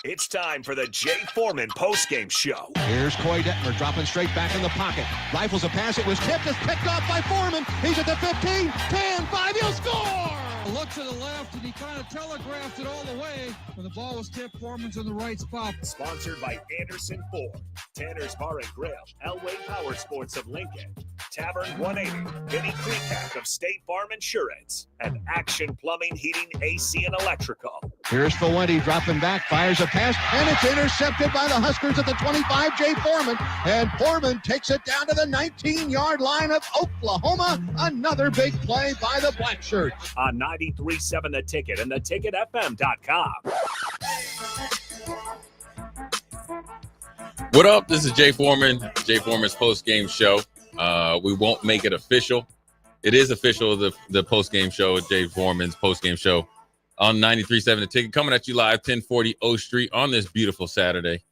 It's time for the Jay Foreman Postgame Show. Here's Coy Detmer dropping straight back in the pocket. Rifles a pass. It was tipped. It's picked off by Foreman. He's at the 15, 10, 5. He'll score! Look to the left, and he kind of telegraphed it all the way. When the ball was tipped, Foreman's in the right spot. Sponsored by Anderson Ford, Tanner's Bar and Grill, Elway Power Sports of Lincoln, Tavern 180, Vinny Creekhack of State Farm Insurance, and Action Plumbing, Heating, AC, and Electrical. Here's Fuente dropping back, fires a pass, and it's intercepted by the Huskers at the 25, Jay Foreman. And Foreman takes it down to the 19-yard line of Oklahoma. Another big play by the Black Shirts. On 93.7 The Ticket and theticketfm.com. What up? This is Jay Foreman, Jay Foreman's post-game show. We won't make it official. It is official, the post-game show, Jay Foreman's post-game show on 93.7 The Ticket, coming at you live, 1040 O Street on this beautiful Saturday.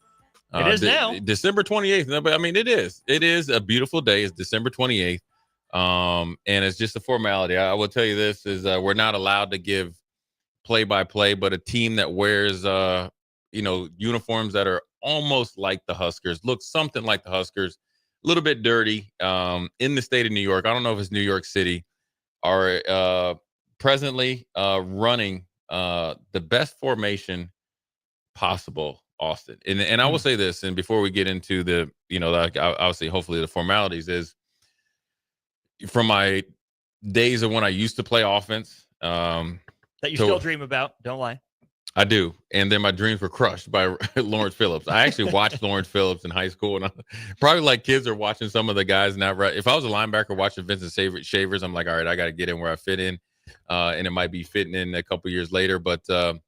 It is now. December 28th. I mean, it is. It is a beautiful day. It's December 28th. And it's just a formality. I will tell you this is we're not allowed to give play-by-play, but a team that wears, uniforms that are almost like the Huskers, looks something like the Huskers, a little bit dirty, in the state of New York. I don't know if it's New York City, are presently running the best formation possible, Austin. And I will say this, and before we get into the, obviously, hopefully the formalities is, from my days of when I used to play offense. That you still dream about, don't lie. I do. And then my dreams were crushed by Lawrence Phillips. I actually watched Lawrence Phillips in high school, and probably like kids are watching some of the guys now. Right? If I was a linebacker watching Vincent Shavers, I'm like, all right, I got to get in where I fit in. And it might be fitting in a couple years later. But the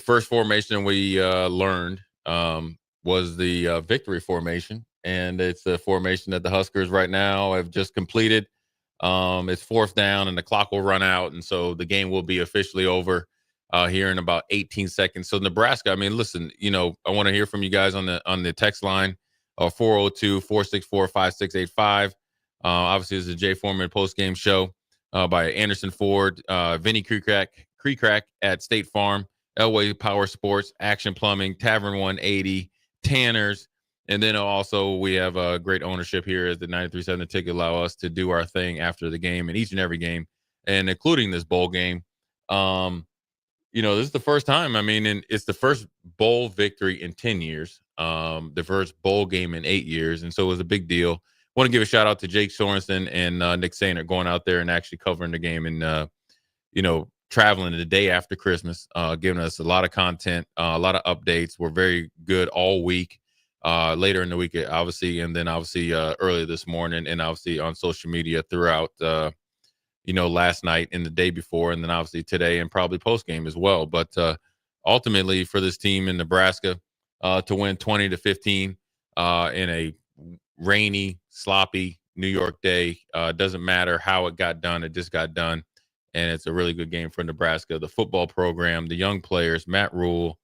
first formation we learned was the victory formation. And it's a formation that the Huskers right now have just completed. It's fourth down and the clock will run out. And so the game will be officially over here in about 18 seconds. So Nebraska, I mean, listen, I want to hear from you guys on the text line, 402-464-5685. Obviously, this is a Jay Foreman post-game show by Anderson Ford, Vinny Creekhack at State Farm, Elway Power Sports, Action Plumbing, Tavern 180, Tanner's. And then also we have a great ownership here at the 93.7 The Ticket, allow us to do our thing after the game and each and every game, and including this bowl game. This is the first time. I mean, and it's the first bowl victory in 10 years, the first bowl game in 8 years. And so it was a big deal. Want to give a shout out to Jake Sorensen and Nick Sainer going out there and actually covering the game and, traveling the day after Christmas, giving us a lot of content, a lot of updates. We're very good all week. Later in the week, obviously, and then obviously earlier this morning, and obviously on social media throughout, last night and the day before, and then obviously today and probably post game as well. But ultimately, for this team in Nebraska to win 20-15 in a rainy, sloppy New York day, doesn't matter how it got done; it just got done, and it's a really good game for Nebraska, the football program, the young players, Matt Rule.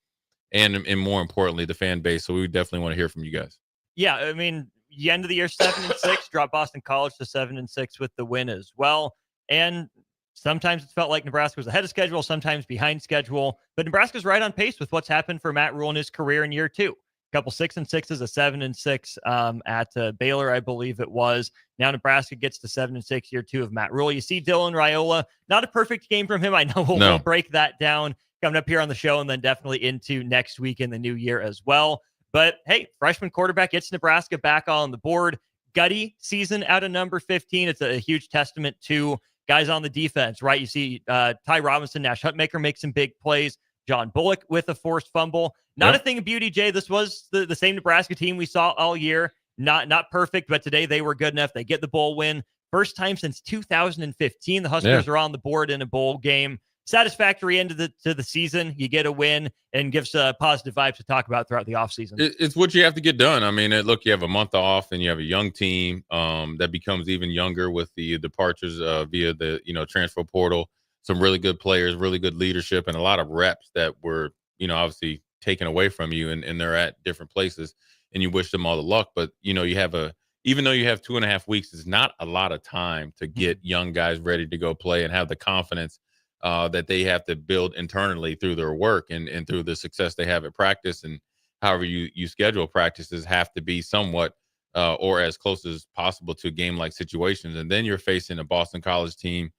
And more importantly, the fan base. So we definitely want to hear from you guys. Yeah, I mean, the end of the year 7-6, dropped Boston College to 7-6 with the win as well. And sometimes it felt like Nebraska was ahead of schedule, sometimes behind schedule. But Nebraska's right on pace with what's happened for Matt Rule in his career in year two. A couple 6-6s, a 7-6 at Baylor, I believe it was. Now Nebraska gets to 7-6 year two of Matt Rule. You see Dylan Raiola, not a perfect game from him. I know we'll break that down coming up here on the show, and then definitely into next week in the new year as well. But hey, freshman quarterback gets Nebraska back on the board. Gutty season out of number 15. It's a huge testament to guys on the defense, right? You see Ty Robinson, Nash Hutmaker make some big plays. John Bullock with a forced fumble. Not a thing of beauty, Jay. This was the same Nebraska team we saw all year. Not perfect, but today they were good enough. They get the bowl win. First time since 2015 the Huskers are on the board in a bowl game. Satisfactory end to the season. You get a win and gives positive vibes to talk about throughout the offseason. It's what you have to get done. I mean, look, you have a month off and you have a young team that becomes even younger with the departures via the transfer portal. Some really good players, really good leadership, and a lot of reps that were obviously taken away from you, and they're at different places. And you wish them all the luck, but you have even though you have 2.5 weeks, it's not a lot of time to get young guys ready to go play and have the confidence that they have to build internally through their work and through the success they have at practice. And however you schedule practices have to be somewhat or as close as possible to game-like situations. And then you're facing a Boston College team.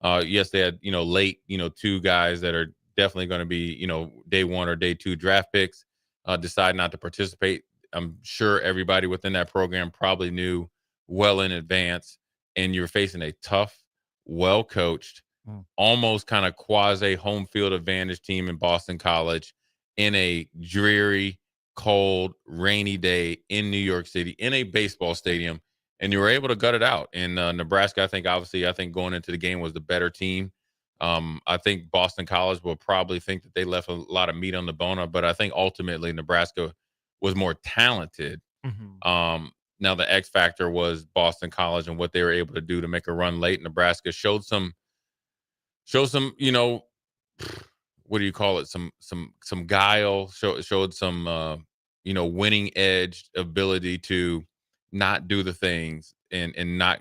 Yes, they had, late, 2 guys that are definitely going to be, day 1 or day 2 draft picks, decide not to participate. I'm sure everybody within that program probably knew well in advance, and you're facing a tough, well-coached, almost kind of quasi home field advantage team in Boston College in a dreary, cold, rainy day in New York City in a baseball stadium, and you were able to gut it out. And Nebraska, I think going into the game was the better team. I think Boston College will probably think that they left a lot of meat on the bone, but I think ultimately Nebraska was more talented. Now the X factor was Boston College and what they were able to do to make a run late. Nebraska showed some, what do you call it? Some guile, showed some, winning edge ability to not do the things and not,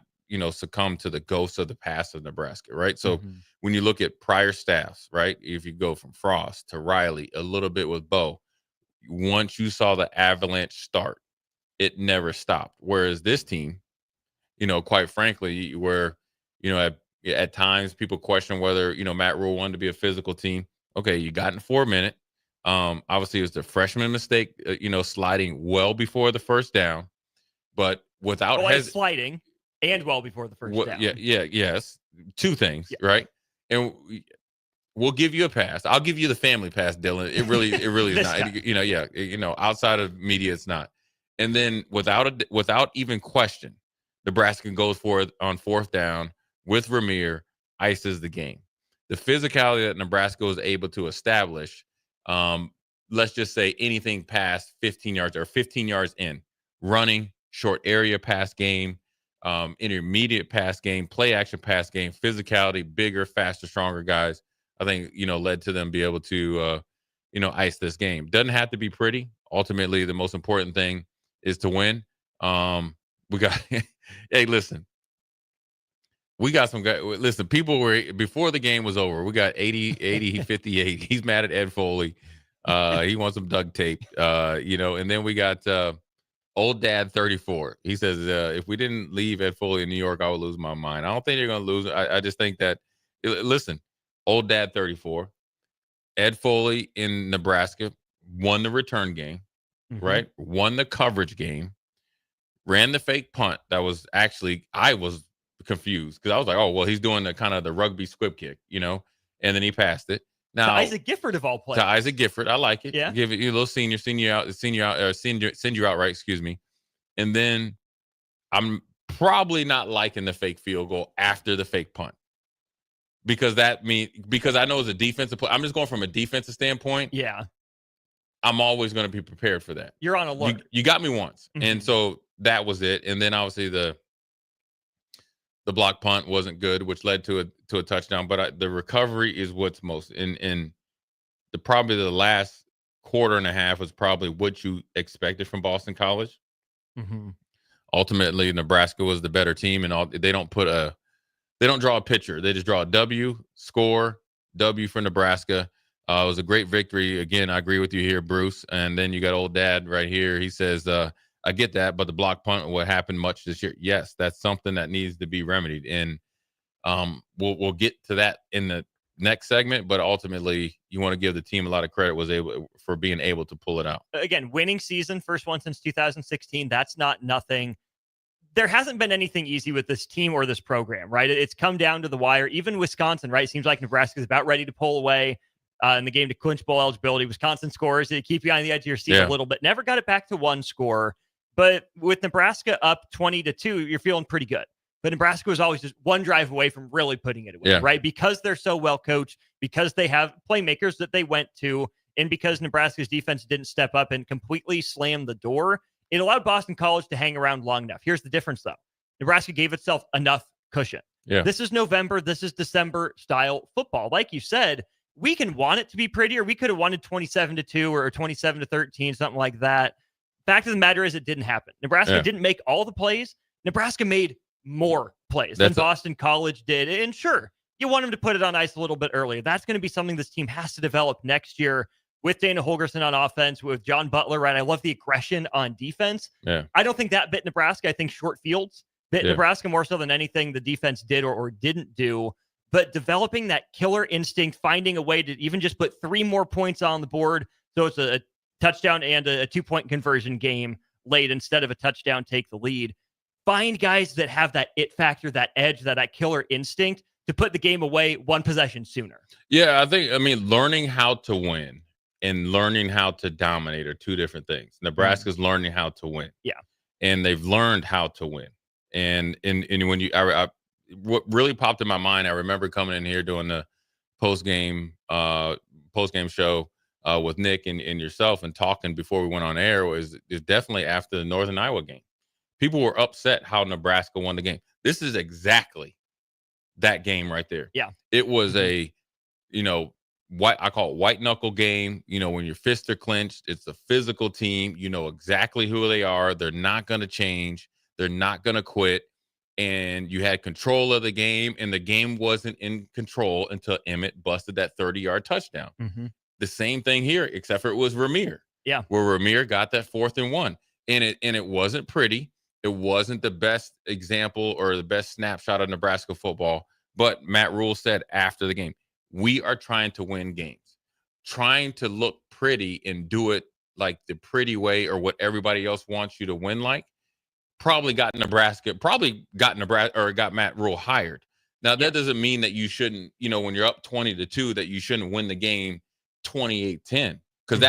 succumb to the ghosts of the past of Nebraska. Right. So when you look at prior staffs, right, if you go from Frost to Riley, a little bit with Bo, once you saw the avalanche start, it never stopped. Whereas this team, quite frankly, where, at times people question whether, Matt Rule wanted to be a physical team. Okay, you got in 4 minutes. Obviously, it was the freshman mistake, sliding well before the first down, but without sliding and well before the first down. Yes. 2 things, right? And we'll give you a pass. I'll give you the family pass, Dylan. It really is not. Outside of media, it's not. And then without even question, Nebraska goes for it on 4th down with Ramir, ices the game. The physicality that Nebraska was able to establish, let's just say anything past 15 yards or 15 yards in, running, short area pass game, intermediate pass game, play action pass game, physicality, bigger, faster, stronger guys, I think, led to them be able to, ice this game. Doesn't have to be pretty. Ultimately, the most important thing is to win. We got, hey, listen, we got some guys. Listen, people were, before the game was over, we got 58. He's mad at Ed Foley. He wants some duct tape, and then we got Old Dad 34. He says, if we didn't leave Ed Foley in New York, I would lose my mind. I don't think you're going to lose. I just think that, listen, Old Dad 34, Ed Foley in Nebraska won the return game, right? Won the coverage game, ran the fake punt. That was actually, I was confused because I was like, oh, well, he's doing the kind of the rugby squib kick, and then he passed it. Now, to Isaac Gifford of all players. To Isaac Gifford. I like it. Yeah. Give it you a little send you out right, excuse me. And then I'm probably not liking the fake field goal after the fake punt. Because I know it's a defensive play. I'm just going from a defensive standpoint. Yeah. I'm always going to be prepared for that. You're on alert. You got me once. And so that was it. And then obviously the block punt wasn't good, which led to a touchdown. But the recovery is what's most in probably the last quarter and a half was probably what you expected from Boston College. Ultimately, Nebraska was the better team, and they don't draw a picture. They just draw a W, score, W for Nebraska. It was a great victory. Again, I agree with you here, Bruce. And then you got Old Dad right here. He says, I get that, but the block punt, what happened much this year? Yes, that's something that needs to be remedied. And we'll get to that in the next segment, but ultimately you want to give the team a lot of credit for being able to pull it out. Again, winning season, first one since 2016. That's not nothing. There hasn't been anything easy with this team or this program, right? It's come down to the wire. Even Wisconsin, right? Seems like Nebraska's about ready to pull away in the game to clinch bowl eligibility. Wisconsin scores to keep you on the edge of your seat a little bit. Never got it back to 1 score. But with Nebraska up 20-2, you're feeling pretty good. But Nebraska was always just 1 drive away from really putting it away, right? Because they're so well coached, because they have playmakers that they went to, and because Nebraska's defense didn't step up and completely slam the door, it allowed Boston College to hang around long enough. Here's the difference, though. Nebraska gave itself enough cushion. Yeah. This is November. This is December style football. Like you said, we can want it to be prettier. We could have wanted 27-2 or 27-13, something like that. Fact of the matter is it didn't happen. Nebraska didn't make all the plays. Nebraska made more plays than Boston College did. And sure, you want him to put it on ice a little bit earlier. That's going to be something this team has to develop next year with Dana Holgerson on offense, with John Butler, right? I love the aggression on defense. Yeah. I don't think that bit Nebraska. I think short fields bit Nebraska more so than anything the defense did or didn't do. But developing that killer instinct, finding a way to even just put 3 more points on the board, so it's a touchdown and a 2-point conversion game late instead of a touchdown take the lead. Find guys that have that it factor, that edge, that killer instinct to put the game away 1 possession sooner. Yeah, I mean, learning how to win and learning how to dominate are 2 different things. Nebraska's learning how to win. Yeah. And they've learned how to win. And when what really popped in my mind, I remember coming in here doing the post-game show with Nick and yourself and talking before we went on air is definitely after the Northern Iowa game. People were upset how Nebraska won the game. This is exactly that game right there. Yeah. It was I call it white knuckle game. When your fists are clenched, it's a physical team. You know exactly who they are. They're not going to change. They're not going to quit. And you had control of the game, and the game wasn't in control until Emmett busted that 30-yard touchdown. Mm-hmm. The same thing here, except for it was Ramir. Yeah. Where Ramir got that 4th and 1. And it wasn't pretty. It wasn't the best example or the best snapshot of Nebraska football. But Matt Rule said after the game, we are trying to win games. Trying to look pretty and do it like the pretty way or what everybody else wants you to win like probably got Matt Rule hired. Now, that doesn't mean that you shouldn't, when you're up 20-2, that you shouldn't win the game 28-10, because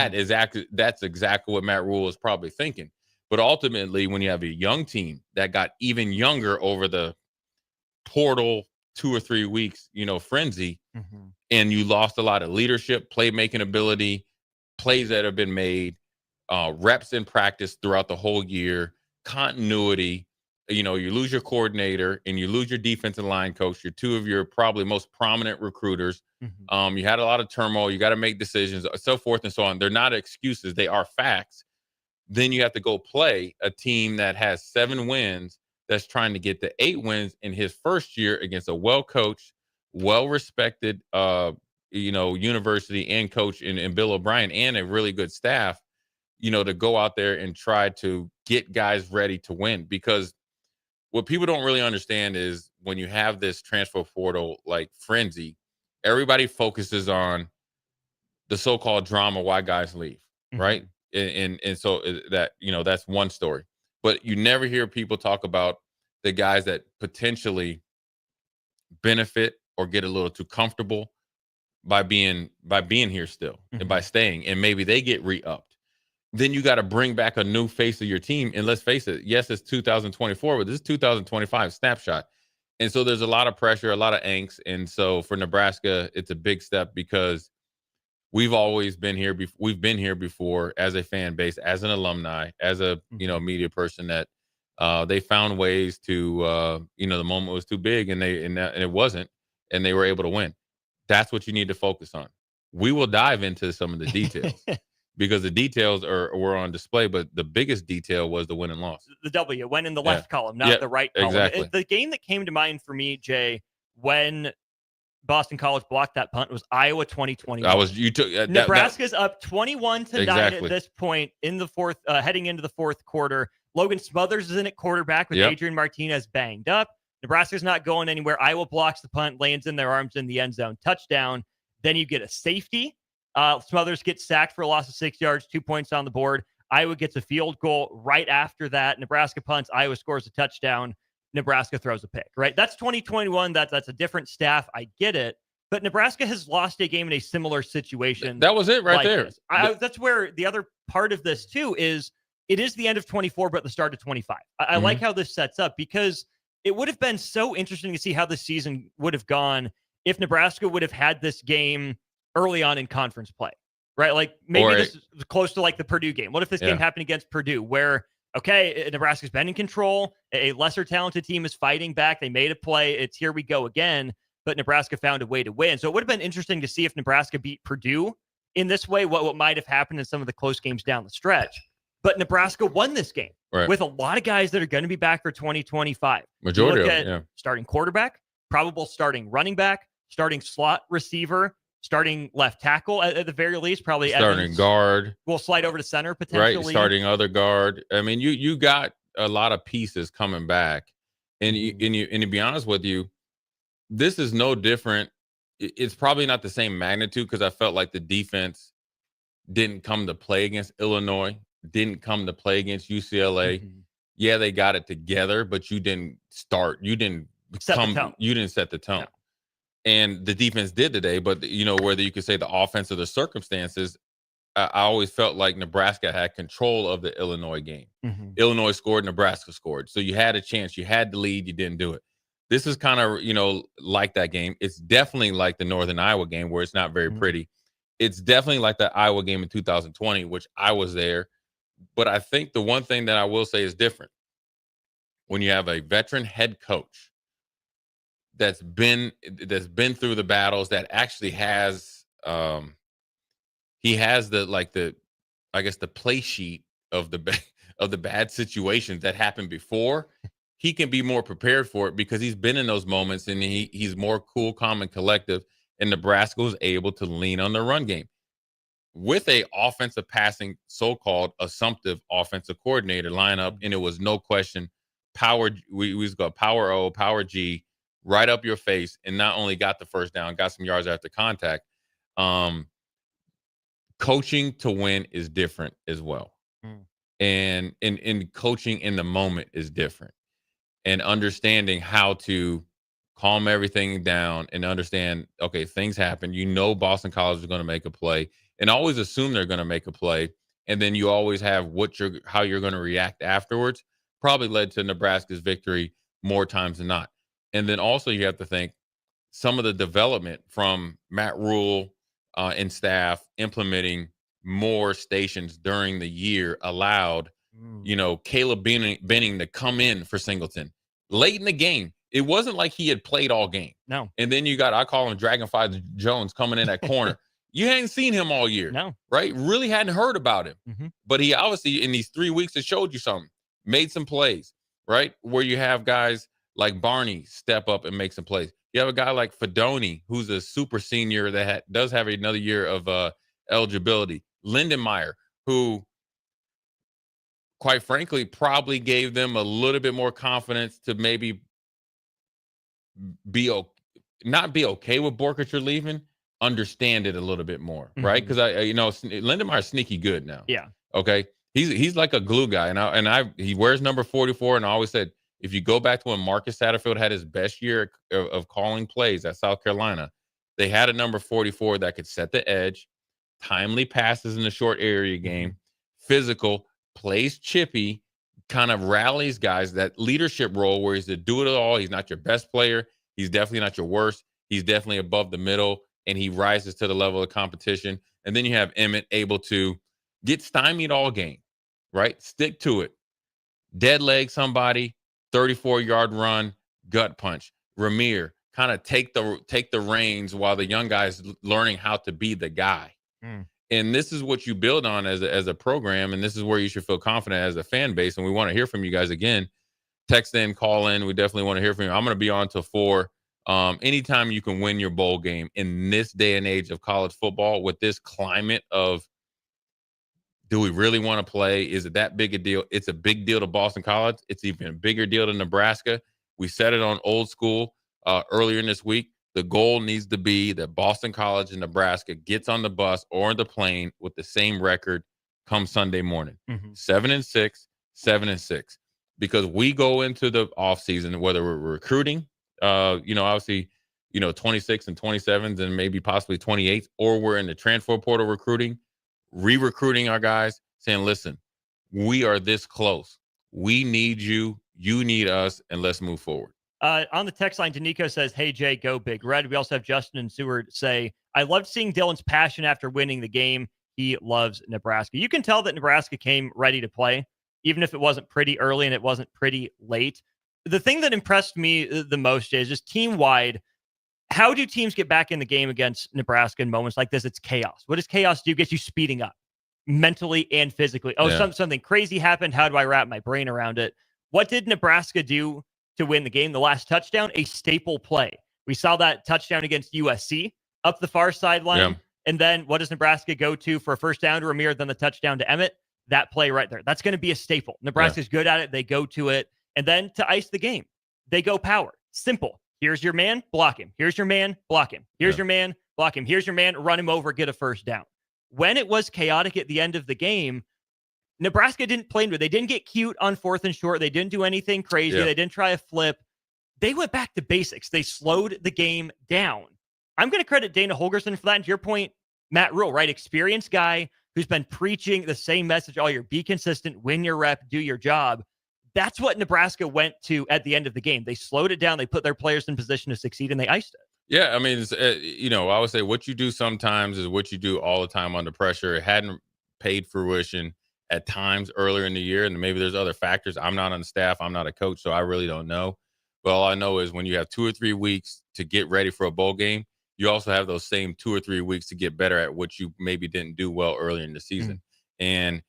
that's exactly what Matt Rule is probably thinking. But ultimately, when you have a young team that got even younger over the portal 2 or 3 weeks, frenzy, and you lost a lot of leadership, playmaking ability, plays that have been made, reps in practice throughout the whole year, continuity. You lose your coordinator and you lose your defensive line coach. You're 2 of your probably most prominent recruiters. You had a lot of turmoil. You got to make decisions, so forth and so on. They're not excuses. They are facts. Then you have to go play a team that has 7 wins that's trying to get to 8 wins in his first year against a well-coached, well-respected, university and coach in Bill O'Brien and a really good staff, to go out there and try to get guys ready to win. Because what people don't really understand is when you have this transfer portal like frenzy, everybody focuses on the so-called drama why guys leave, right? And so that, that's one story. But you never hear people talk about the guys that potentially benefit or get a little too comfortable by being here still and by staying, and maybe they get re-upped. Then you got to bring back a new face of your team. And let's face it, yes, it's 2024, but this is 2025 snapshot. And so there's a lot of pressure, a lot of angst. And so for Nebraska, it's a big step because we've always been here. We've been here before as a fan base, as an alumni, as a media person that they found ways to the moment was too big and it wasn't, and they were able to win. That's what you need to focus on. We will dive into some of the details because the details were on display, but the biggest detail was the win and loss. The W went in the left column, not the right column. Exactly. The game that came to mind for me, Jay, when Boston College blocked that punt was Iowa 2021. Nebraska's up 21-9 at this point in the fourth, heading into the fourth quarter. Logan Smothers is in at quarterback with Adrian Martinez banged up. Nebraska's not going anywhere. Iowa blocks the punt, lands in their arms in the end zone, touchdown. Then you get a safety. Smothers gets sacked for a loss of 6 yards, 2 points on the board. Iowa gets a field goal right after that. Nebraska punts. Iowa scores a touchdown. Nebraska throws a pick, right? That's 2021. That's a different staff. I get it. But Nebraska has lost a game in a similar situation. That was it right there. That's where the other part of this, too, is it is the end of 24, but the start of 25. I like how this sets up because it would have been so interesting to see how this season would have gone if Nebraska would have had this game early on in conference play, right? Like maybe this is close to like the Purdue game. What if this game happened against Purdue where, okay, Nebraska's been in control, a lesser talented team is fighting back, they made a play, it's here we go again, but Nebraska found a way to win. So it would have been interesting to see if Nebraska beat Purdue in this way, what might have happened in some of the close games down the stretch. But Nebraska won this game with a lot of guys that are going to be back for 2025. Majority of them, starting quarterback, probable starting running back, starting slot receiver, starting left tackle at the very least, probably starting Evans guard. will slide over to center potentially. Right, starting other guard. I mean, you got a lot of pieces coming back, and to be honest with you, this is no different. It's probably not the same magnitude because I felt like the defense didn't come to play against Illinois, didn't come to play against UCLA. Yeah, they got it together, but you didn't start. You didn't Set the tone. You didn't set the tone. No. And the defense did today, but whether you could say the offense or the circumstances, I always felt like Nebraska had control of the Illinois game. Illinois scored, Nebraska scored. So you had a chance. You had the lead. You didn't do it. This is kind of, like that game. It's definitely like the Northern Iowa game where it's not very pretty. It's definitely like the Iowa game in 2020, which I was there. But I think the one thing that I will say is different. When you have a veteran head coach that's been through the battles, that actually has he has the play sheet of the bad situations that happened before. He can be more prepared for it because he's been in those moments, and he's more cool, calm, and collective. And Nebraska was able to lean on the run game with a offensive passing, so-called assumptive offensive coordinator lineup, and it was no question power. We was got power O, power G, right up your face, and not only got the first down, got some yards after contact. Coaching to win is different as well, and coaching in the moment is different, and understanding how to calm everything down and understand, okay, things happen. Boston College is going to make a play, and always assume they're going to make a play, and then you always have how you're going to react afterwards. Probably led to Nebraska's victory more times than not. And then also you have to think some of the development from Matt Rule and staff implementing more stations during the year allowed, Caleb Benning to come in for Singleton late in the game. It wasn't like he had played all game. No. And then you got, I call him Dragonfly Jones, coming in at corner. You hadn't seen him all year. No. Right? Really hadn't heard about him. But he obviously, in these 3 weeks, it showed you something. Made some plays, right? Where you have guys like Barney step up and make some plays. You have a guy like Fedoni, who's a super senior that does have another year of eligibility. Lindenmeyer, who, quite frankly, probably gave them a little bit more confidence to maybe not be okay with Borkacher leaving, understand it a little bit more, right? Because Lindemeyer's sneaky good now. Yeah. Okay. He's like a glue guy, and he wears number 44. And I always said, if you go back to when Marcus Satterfield had his best year of calling plays at South Carolina, they had a number 44 that could set the edge, timely passes in the short area game, physical, plays chippy, kind of rallies guys, that leadership role where he's to do it all. He's not your best player. He's definitely not your worst. He's definitely above the middle, and he rises to the level of competition. And then you have Emmett able to get stymied all game, right? Stick to it. Dead leg somebody, 34-yard run, gut punch. Ramir, kind of take the reins while the young guy's learning how to be the guy. And this is what you build on as a program, and this is where you should feel confident as a fan base. And we want to hear from you guys again. Text in, call in. We definitely want to hear from you. I'm going to be on till 4. Anytime you can win your bowl game in this day and age of college football, with this climate of, do we really want to play? Is it that big a deal? It's a big deal to Boston College. It's even a bigger deal to Nebraska. We said it on Old School earlier in this week. The goal needs to be that Boston College and Nebraska gets on the bus or the plane with the same record come Sunday morning. 7-6, 7-6. Because we go into the offseason, whether we're recruiting, obviously, 26 and 27s and maybe possibly 28s, or we're in the transfer portal recruiting, re-recruiting our guys, saying, listen, we are this close. We need you. You need us, and let's move forward. On the text line, Danico says, hey, Jay, go Big Red. We also have Justin and Seward say, I loved seeing Dylan's passion after winning the game. He loves Nebraska. You can tell that Nebraska came ready to play, even if it wasn't pretty early and it wasn't pretty late. The thing that impressed me the most is just team-wide, how do teams get back in the game against Nebraska in moments like this? It's chaos. What does chaos do? Get you speeding up mentally and physically. Something crazy happened. How do I wrap my brain around it? What did Nebraska do to win the game? The last touchdown, a staple play. We saw that touchdown against USC up the far sideline. Yeah. And then what does Nebraska go to for a first down to Rahmir, then the touchdown to Emmett? That play right there. That's going to be a staple. Nebraska's good at it. They go to it. And then to ice the game, they go power. Simple. Here's your man, block him. Here's your man, block him. Here's your man, block him. Here's your man, run him over, get a first down. When it was chaotic at the end of the game, Nebraska didn't play into it. They didn't get cute on 4th and short. They didn't do anything crazy. They didn't try a flip. They went back to basics. They slowed the game down. I'm going to credit Dana Holgorsen for that. And to your point, Matt Rule, right? Experienced guy who's been preaching the same message all year. Be consistent, win your rep, do your job. That's what Nebraska went to at the end of the game. They slowed it down. They put their players in position to succeed, and they iced it. Yeah, I mean, it's, I would say what you do sometimes is what you do all the time under pressure. It hadn't paid fruition at times earlier in the year, and maybe there's other factors. I'm not on the staff. I'm not a coach, so I really don't know. But all I know is when you have 2 or 3 weeks to get ready for a bowl game, you also have those same 2 or 3 weeks to get better at what you maybe didn't do well earlier in the season. And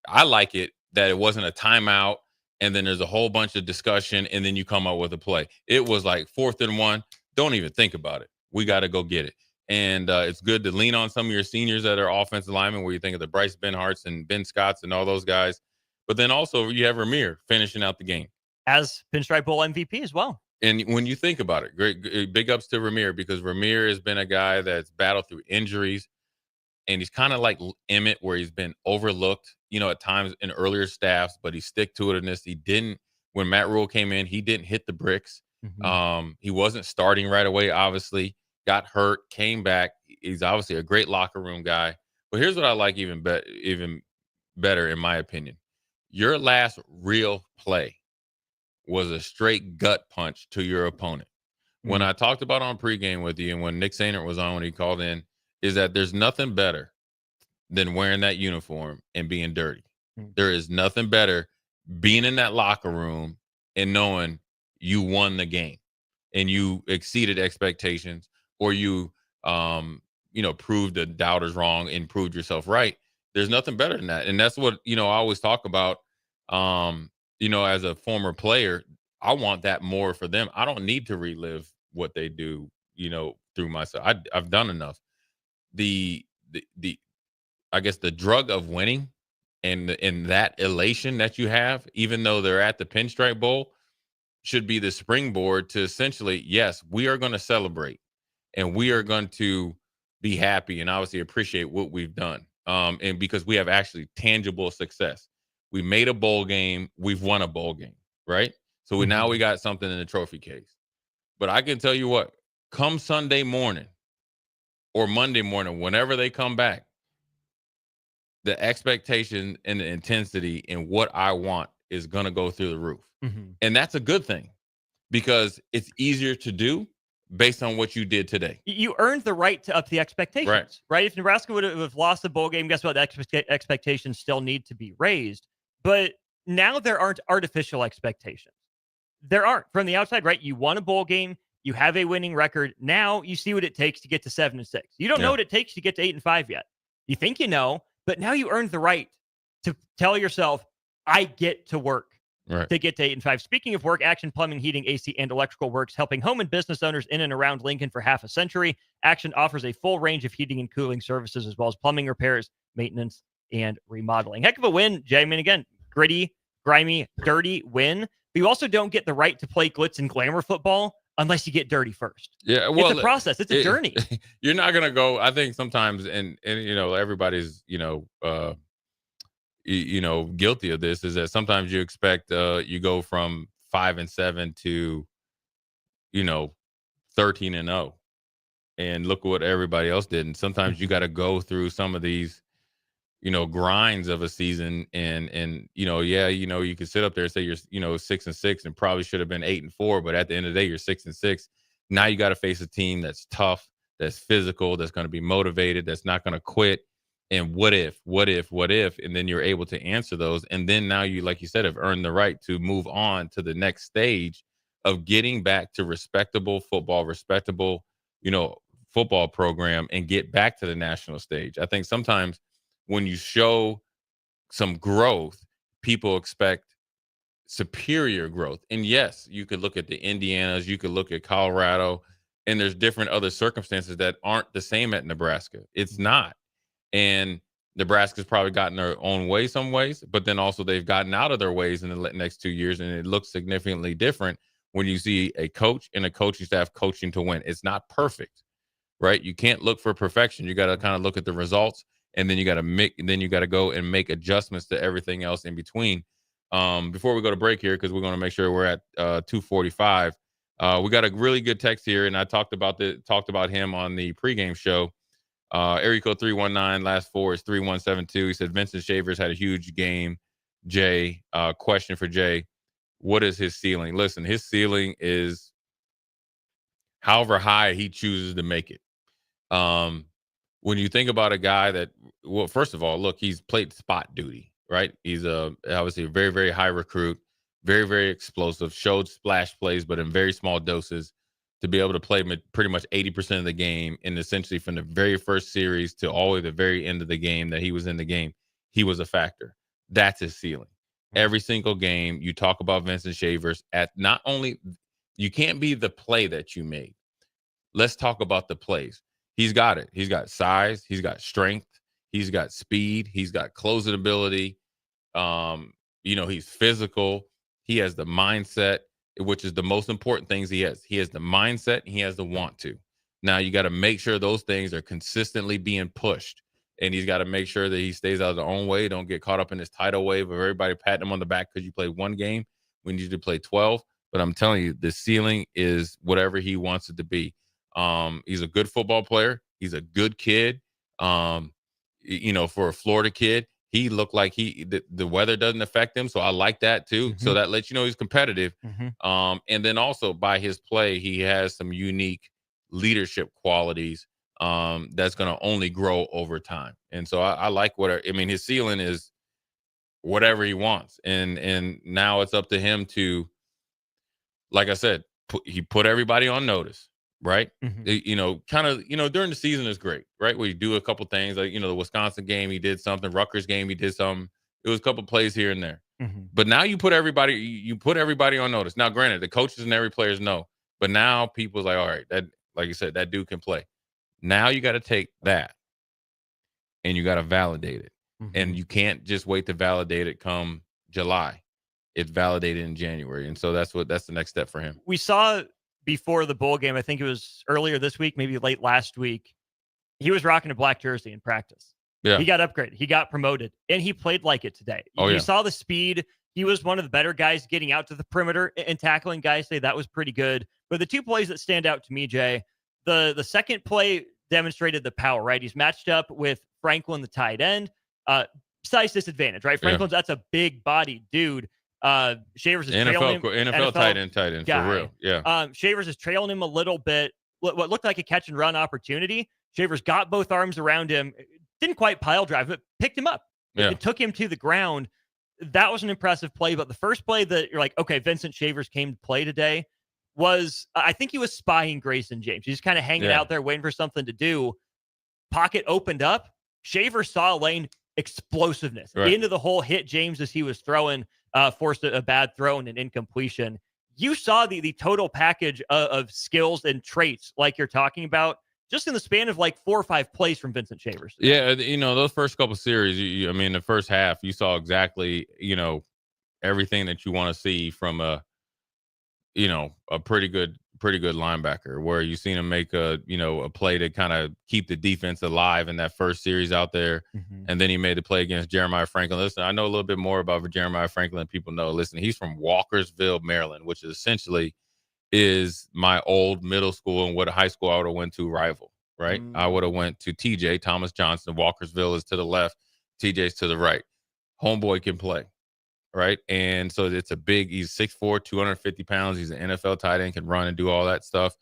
I like it that it wasn't a timeout, and then there's a whole bunch of discussion, and then you come up with a play. It was like 4th and 1. Don't even think about it. We got to go get it. And it's good to lean on some of your seniors that are offensive linemen, where you think of the Bryce Benharts and Ben Scotts and all those guys. But then also you have Rahmir finishing out the game. As Pinstripe Bowl MVP as well. And when you think about it, great big ups to Rahmir, because Rahmir has been a guy that's battled through injuries. And he's kind of like Emmett, where he's been overlooked, at times in earlier staffs, but he stick to it in this. He didn't, when Matt Rule came in, he didn't hit the bricks. He wasn't starting right away, obviously, got hurt, came back. He's obviously a great locker room guy. But here's what I like even better, in my opinion. Your last real play was a straight gut punch to your opponent. When I talked about on pregame with you, and when Nick Sainert was on when he called in, is that there's nothing better than wearing that uniform and being dirty. There is nothing better being in that locker room and knowing you won the game and you exceeded expectations, or you, proved the doubters wrong and proved yourself right. There's nothing better than that. And that's what, I always talk about, as a former player. I want that more for them. I don't need to relive what they do, through myself. I've done enough. I guess the drug of winning and that elation that you have, even though they're at the Pinstripe Bowl, should be the springboard to essentially, yes, we are going to celebrate and we are going to be happy and obviously appreciate what we've done. And because we have actually tangible success. We made a bowl game. We've won a bowl game, right? So now we got something in the trophy case. But I can tell you what, come Sunday morning or Monday morning, whenever they come back, the expectation and the intensity and what I want is going to go through the roof. And that's a good thing, because it's easier to do based on what you did today. You earned the right to up the expectations, right? If Nebraska would have lost the bowl game, guess what? The expectations still need to be raised. But now there aren't artificial expectations. There aren't. From the outside, right? You won a bowl game. You have a winning record. Now you see what it takes to get to 7-6. You don't know what it takes to get to 8-5 yet. You think you know, but now you earned the right to tell yourself, I get to work. To get to 8-5. Speaking of work, Action Plumbing, Heating, AC, and Electrical Works, helping home and business owners in and around Lincoln for half a century. Action offers a full range of heating and cooling services, as well as plumbing repairs, maintenance, and remodeling. Heck of a win, Jay. I mean, again, gritty, grimy, dirty win. But you also don't get the right to play glitz and glamour football unless you get dirty first. Yeah, well, it's a process. It's a journey. You're not going to go, I think sometimes, and everybody's, guilty of this, is that sometimes you expect you go from 5-7 to 13-0, and look what everybody else did. And sometimes you got to go through some of these grinds of a season, and you can sit up there and say you're 6-6 and probably should have been 8-4, but at the end of the day you're 6-6. Now you got to face a team that's tough, that's physical, that's going to be motivated, that's not going to quit. And what if, and then you're able to answer those. And then now you, like you said, have earned the right to move on to the next stage of getting back to respectable football, football program, and get back to the national stage. I think sometimes when you show some growth, people expect superior growth. And yes, you could look at the Indianas, you could look at Colorado, and there's different other circumstances that aren't the same at Nebraska. It's not. And Nebraska's probably gotten their own way some ways, but then also they've gotten out of their ways in the next 2 years, and it looks significantly different when you see a coach and a coaching staff coaching to win. It's not perfect, right? You can't look for perfection. You got to kind of look at the results, and then you got to go and make adjustments to everything else in between. Before we go to break here, because we're going to make sure we're at 2:45. We got a really good text here, and I talked about him on the pregame show. Area code 319, last four is 3172. He said Vincent Shavers had a huge game. Jay, question for Jay: what is his ceiling? Listen, his ceiling is however high he chooses to make it. When you think about a guy that, well, first of all, look, he's played spot duty, right? He's obviously a very, very high recruit, very, very explosive, showed splash plays, but in very small doses, to be able to play pretty much 80% of the game, and essentially from the very first series to all the way to the very end of the game that he was in the game, he was a factor. That's his ceiling. Every single game, you talk about Vincent Shavers at not only, you can't be the play that you made. Let's talk about the plays. He's got it. He's got size. He's got strength. He's got speed. He's got closing ability. He's physical. He has the mindset, which is the most important things he has. He has the mindset. And he has the want to. Now, you got to make sure those things are consistently being pushed. And he's got to make sure that he stays out of their own way. Don't get caught up in this tidal wave of everybody patting him on the back because you played one game. We need you to play 12. But I'm telling you, the ceiling is whatever he wants it to be. He's a good football player. He's a good kid. For a Florida kid, he looked like the weather doesn't affect him. So I like that too. Mm-hmm. So that lets you know he's competitive. Mm-hmm. And then also by his play, he has some unique leadership qualities that's going to only grow over time. And so I like his ceiling is whatever he wants. And now it's up to him to, like I said, he put everybody on notice, right? Mm-hmm. During the season is great, right? Where you do a couple things like, the Wisconsin game, he did something, Rutgers game, he did something. It was a couple plays here and there. Mm-hmm. But now you put everybody on notice. Now, granted, the coaches and every players know, but now people's like, all right, that, like you said, that dude can play. Now you got to take that and you got to validate it. Mm-hmm. And you can't just wait to validate it come July. It's validated in January. And so that's the next step for him. We saw before the bowl game, I think it was earlier this week, maybe late last week, he was rocking a black jersey in practice. Yeah. He got upgraded. He got promoted. And he played like it today. You saw the speed. He was one of the better guys getting out to the perimeter and tackling guys today. That was pretty good. But the two plays that stand out to me, Jay, the second play demonstrated the power, right? He's matched up with Franklin, the tight end. Size disadvantage, right? Franklin's that's a big body dude. Shavers is trailing him. NFL tight end guy. For real. Yeah. Shavers is trailing him a little bit. What looked like a catch and run opportunity. Shavers got both arms around him. Didn't quite pile drive, but picked him up. Yeah. It took him to the ground. That was an impressive play. But the first play that you're like, okay, Vincent Shavers came to play today was, I think he was spying Grayson James. He's kind of hanging out there waiting for something to do. Pocket opened up. Shavers saw a lane, explosiveness into the hole, hit James as he was throwing, forced a bad throw and an incompletion. You saw the total package of skills and traits like you're talking about just in the span of like 4 or 5 plays from Vincent Shavers. Yeah, those first couple series, the first half, you saw exactly, everything that you want to see from a pretty good linebacker, where you seen him make a play to kind of keep the defense alive in that first series out there. Mm-hmm. And then he made the play against Jeremiah Franklin. Listen, I know a little bit more about Jeremiah Franklin than people know. Listen, he's from Walkersville, Maryland, which essentially is my old middle school and what a high school I would have went to rival, right? Mm-hmm. I would have went to TJ, Thomas Johnson. Walkersville is to the left, TJ's to the right. Homeboy can play. Right. And so he's 6'4", 250 pounds. He's an NFL tight end, can run and do all that stuff.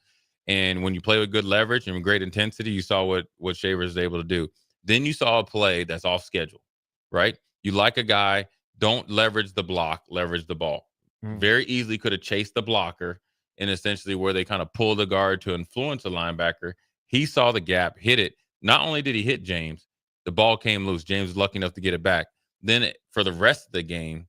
And when you play with good leverage and great intensity, you saw what Shavers is able to do. Then you saw a play that's off schedule, right? You like a guy, don't leverage the block, leverage the ball. Very easily could have chased the blocker and essentially where they kind of pull the guard to influence a linebacker. He saw the gap, hit it. Not only did he hit James, the ball came loose. James was lucky enough to get it back. Then for the rest of the game,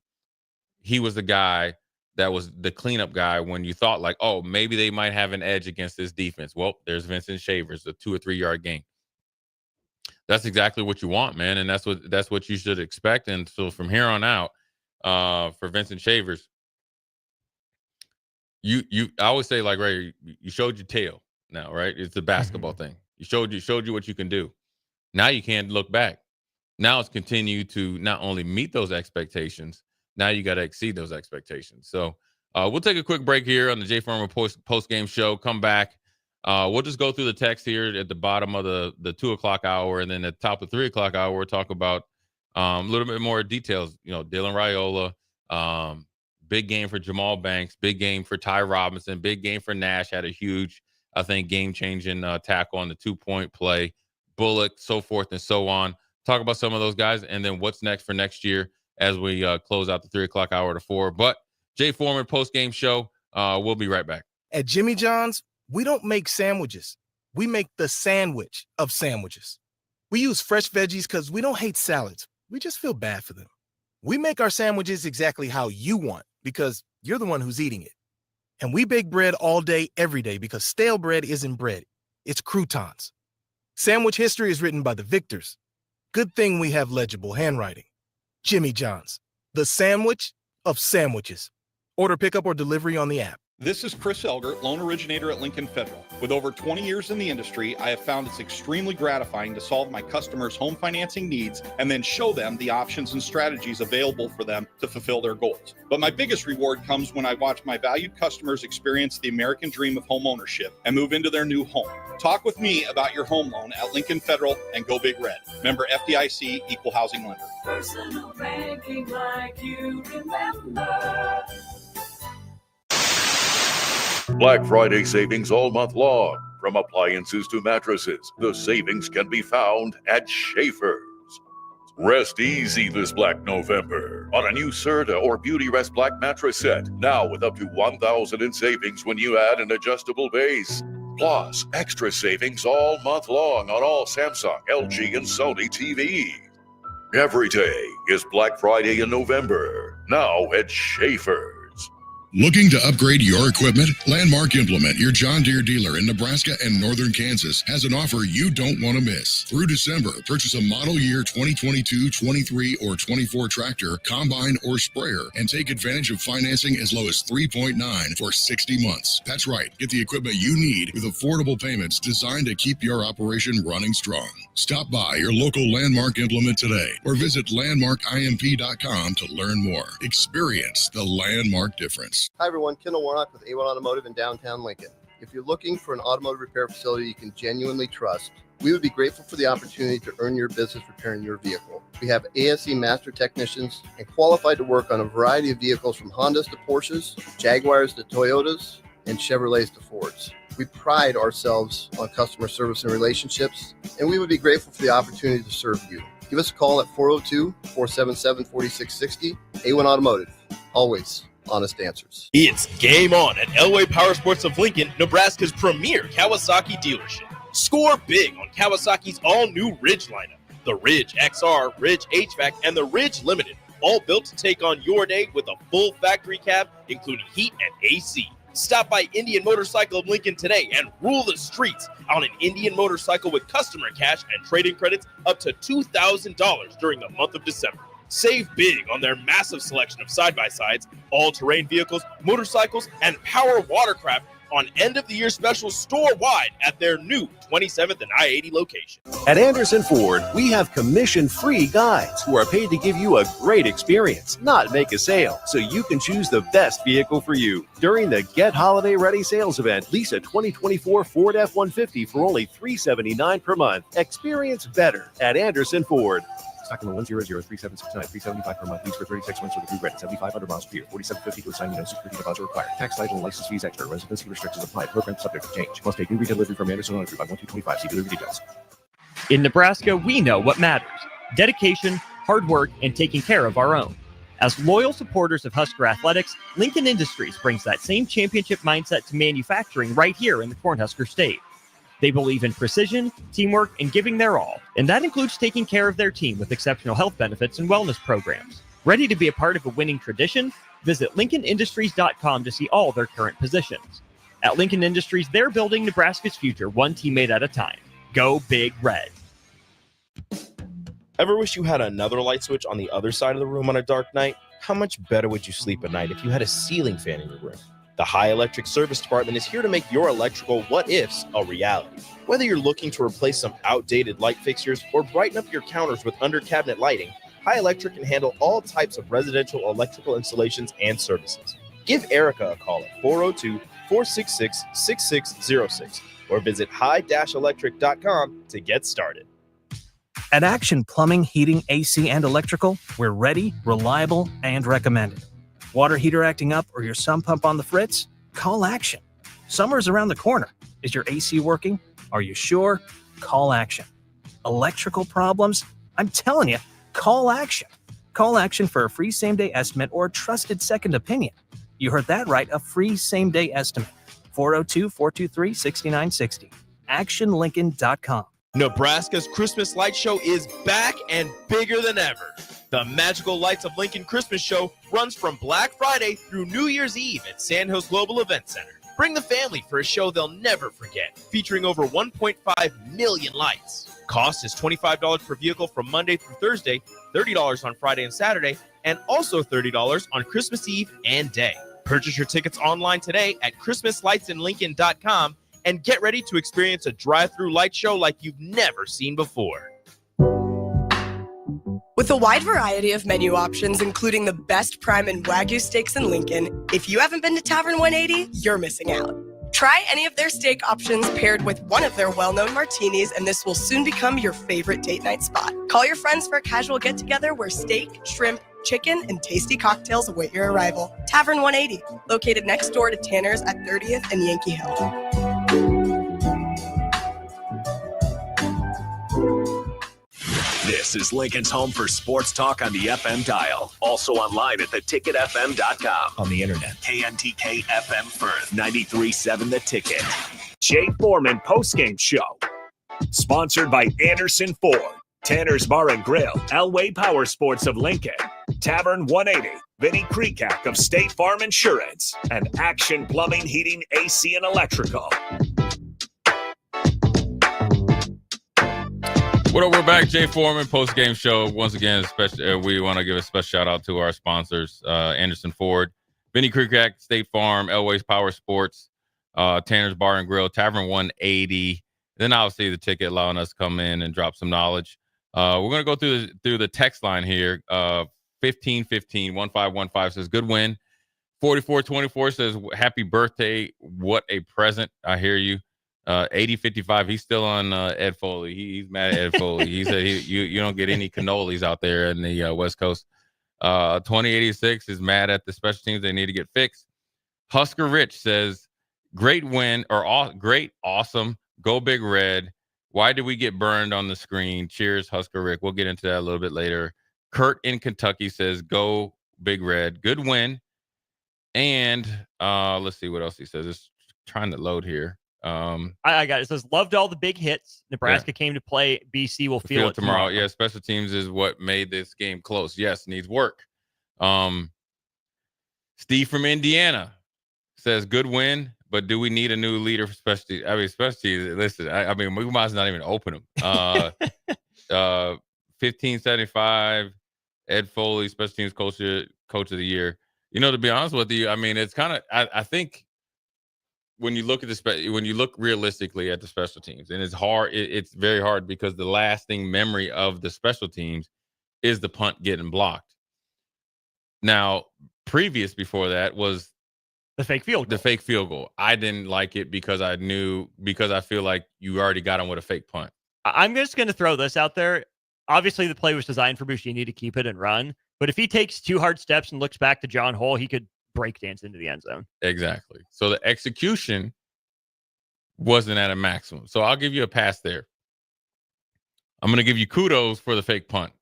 he was the guy that was the cleanup guy when you thought like, oh, maybe they might have an edge against this defense. Well, there's Vincent Shavers, a 2 or 3 yard gain. That's exactly what you want, man, and that's what you should expect. And so from here on out, for Vincent Shavers, I always say, like, Ray, you showed your tail now, right? It's a basketball thing. You showed you what you can do. Now you can't look back. Now it's continue to not only meet those expectations, now you got to exceed those expectations. So we'll take a quick break here on the Jay Foreman post game show. Come back. We'll just go through the text here at the bottom of the 2 o'clock hour, and then at the top of 3 o'clock hour, we'll talk about a little bit more details. You know, Dylan Raiola, big game for Jamal Banks, big game for Ty Robinson, big game for Nash. Had a huge, I think, game-changing tackle on the 2-point play. Bullock, so forth and so on. Talk about some of those guys, and then what's next for next year as we close out the 3 o'clock hour to 4. But Jay Foreman post-game show. We'll be right back. At Jimmy John's, we don't make sandwiches. We make the sandwich of sandwiches. We use fresh veggies because we don't hate salads. We just feel bad for them. We make our sandwiches exactly how you want because you're the one who's eating it. And we bake bread all day, every day because stale bread isn't bread. It's croutons. Sandwich history is written by the victors. Good thing we have legible handwriting. Jimmy John's, the sandwich of sandwiches. Order pickup or delivery on the app. This is Chris Elgert, loan originator at Lincoln Federal. With over 20 years in the industry, I have found it's extremely gratifying to solve my customers' home financing needs and then show them the options and strategies available for them to fulfill their goals. But my biggest reward comes when I watch my valued customers experience the American dream of home ownership and move into their new home. Talk with me about your home loan at Lincoln Federal and Go Big Red. Member FDIC, Equal Housing Lender. Personal banking like you remember. Black Friday savings all month long. From appliances to mattresses, the savings can be found at Schaefer's. Rest easy this Black November on a new Serta or Beauty Rest Black mattress set. Now with up to $1,000 in savings when you add an adjustable base. Plus, extra savings all month long on all Samsung, LG, and Sony TVs. Every day is Black Friday in November. Now at Schaefer's. Looking to upgrade your equipment? Landmark Implement, your John Deere dealer in Nebraska and northern Kansas, has an offer you don't want to miss. Through December, purchase a model year 2022, 23, or 24 tractor, combine, or sprayer, and take advantage of financing as low as 3.9 for 60 months. That's right. Get the equipment you need with affordable payments designed to keep your operation running strong. Stop by your local Landmark Implement today or visit landmarkimp.com to learn more. Experience the Landmark difference. Hi everyone, Kendall Warnock with A1 Automotive in downtown Lincoln. If you're looking for an automotive repair facility you can genuinely trust, we would be grateful for the opportunity to earn your business repairing your vehicle. We have ASE master technicians and qualified to work on a variety of vehicles from Hondas to Porsches, Jaguars to Toyotas, and Chevrolets to Fords. We pride ourselves on customer service and relationships, and we would be grateful for the opportunity to serve you. Give us a call at 402-477-4660. A1 Automotive, always honest answers. It's game on at Elway Power Sports of Lincoln, Nebraska's premier Kawasaki dealership. Score big on Kawasaki's all-new Ridge lineup. The Ridge XR, Ridge HVAC, and the Ridge Limited, all built to take on your day with a full factory cab, including heat and AC. Stop by Indian Motorcycle of Lincoln today and rule the streets on an Indian motorcycle with customer cash and trade-in credits up to $2,000 during the month of December. Save big on their massive selection of side-by-sides, all-terrain vehicles, motorcycles, and power watercraft on end-of-the-year specials store-wide at their new 27th and I-80 location. At Anderson Ford, we have commission-free guides who are paid to give you a great experience, not make a sale, so you can choose the best vehicle for you. During the Get Holiday Ready sales event, lease a 2024 Ford F-150 for only $379 per month. Experience better at Anderson Ford. Stock in the 1003769, $375 per month, lease for 36 months with a free credit, 7,500 miles per year, $4,750 to assign, no security deposit required. Tax, title, and license fees extra. Residency restrictions apply. Program subject to change. Must take new retail delivery from Anderson on by 1225. See delivery details. In Nebraska, we know what matters: dedication, hard work, and taking care of our own. As loyal supporters of Husker Athletics, Lincoln Industries brings that same championship mindset to manufacturing right here in the Cornhusker State. They believe in precision, teamwork, and giving their all, and that includes taking care of their team with exceptional health benefits and wellness programs. Ready to be a part of a winning tradition? Visit LincolnIndustries.com to see all their current positions. At Lincoln Industries, they're building Nebraska's future one teammate at a time. Go Big Red. Ever wish you had another light switch on the other side of the room on a dark night? How much better would you sleep at night if you had a ceiling fan in your room? The High Electric Service Department is here to make your electrical what-ifs a reality. Whether you're looking to replace some outdated light fixtures or brighten up your counters with under-cabinet lighting, High Electric can handle all types of residential electrical installations and services. Give Erica a call at 402-466-6606 or visit high-electric.com to get started. At Action Plumbing, Heating, AC, and Electrical, we're ready, reliable, and recommended. Water heater acting up or your sump pump on the fritz? Call Action. Summer's around the corner. Is your AC working? Are you sure? Call Action. Electrical problems? I'm telling you, call Action. Call Action for a free same-day estimate or a trusted second opinion. You heard that right, a free same-day estimate. 402-423-6960. ActionLincoln.com. Nebraska's Christmas Light Show is back and bigger than ever. The Magical Lights of Lincoln Christmas Show runs from Black Friday through New Year's Eve at Sandhills Global Event Center. Bring the family for a show they'll never forget, featuring over 1.5 million lights. Cost is $25 per vehicle from Monday through Thursday, $30 on Friday and Saturday, and also $30 on Christmas Eve and day. Purchase your tickets online today at ChristmasLightsInLincoln.com and get ready to experience a drive-through light show like you've never seen before. With a wide variety of menu options, including the best prime and Wagyu steaks in Lincoln, if you haven't been to Tavern 180, you're missing out. Try any of their steak options paired with one of their well-known martinis, and this will soon become your favorite date night spot. Call your friends for a casual get-together where steak, shrimp, chicken, and tasty cocktails await your arrival. Tavern 180, located next door to Tanner's at 30th and Yankee Hill. This is Lincoln's home for sports talk on the FM dial. Also online at theticketfm.com. On the internet. KNTK FM Firth, 93.7 The Ticket. Jay Foreman Postgame Show. Sponsored by Anderson Ford, Tanner's Bar and Grill, Elway Power Sports of Lincoln, Tavern 180, Vinnie Kreekak of State Farm Insurance, and Action Plumbing, Heating, AC, and Electrical. What up? We're back. Jay Foreman Post-Game Show. Once again, we want to give a special shout out to our sponsors, Anderson Ford, Vinnie Kreekak, State Farm, Elway's Power Sports, Tanner's Bar and Grill, Tavern 180. Then obviously the ticket allowing us to come in and drop some knowledge. We're going to go through the text line here. 1515 says, good win. 4424 says, happy birthday. What a present. I hear you. 8055, he's still on Ed Foley. He's mad at Ed Foley. He said you don't get any cannolis out there in the West Coast. 2086 is mad at the special teams. They need to get fixed. Husker Rich says, great win, or great, awesome. Go Big Red. Why did we get burned on the screen? Cheers, Husker Rick. We'll get into that a little bit later. Kurt in Kentucky says, go Big Red. Good win. And let's see what else he says. Just trying to load here. I got it. It says, loved all the big hits. Nebraska came to play. BC will feel it tomorrow. Yeah, special teams is what made this game close. Yes, needs work. Steve from Indiana says, good win, but do we need a new leader for special teams? I mean, special teams, listen, I mean, we might as not even open them. 1575, Ed Foley, special teams coach of the year. You know, to be honest with you, I mean, it's kind of, I think, when you look at when you look realistically at the special teams, and it's hard, it's very hard because the lasting memory of the special teams is the punt getting blocked. Now, before that was the fake field goal. I didn't like it because I feel like you already got him with a fake punt. I'm just going to throw this out there. Obviously, the play was designed for Buschini to keep it and run, but if he takes 2 hard steps and looks back to John Hole, he could breakdance into the end zone. Exactly. So the execution wasn't at a maximum. So I'll give you a pass there. I'm going to give you kudos for the fake punt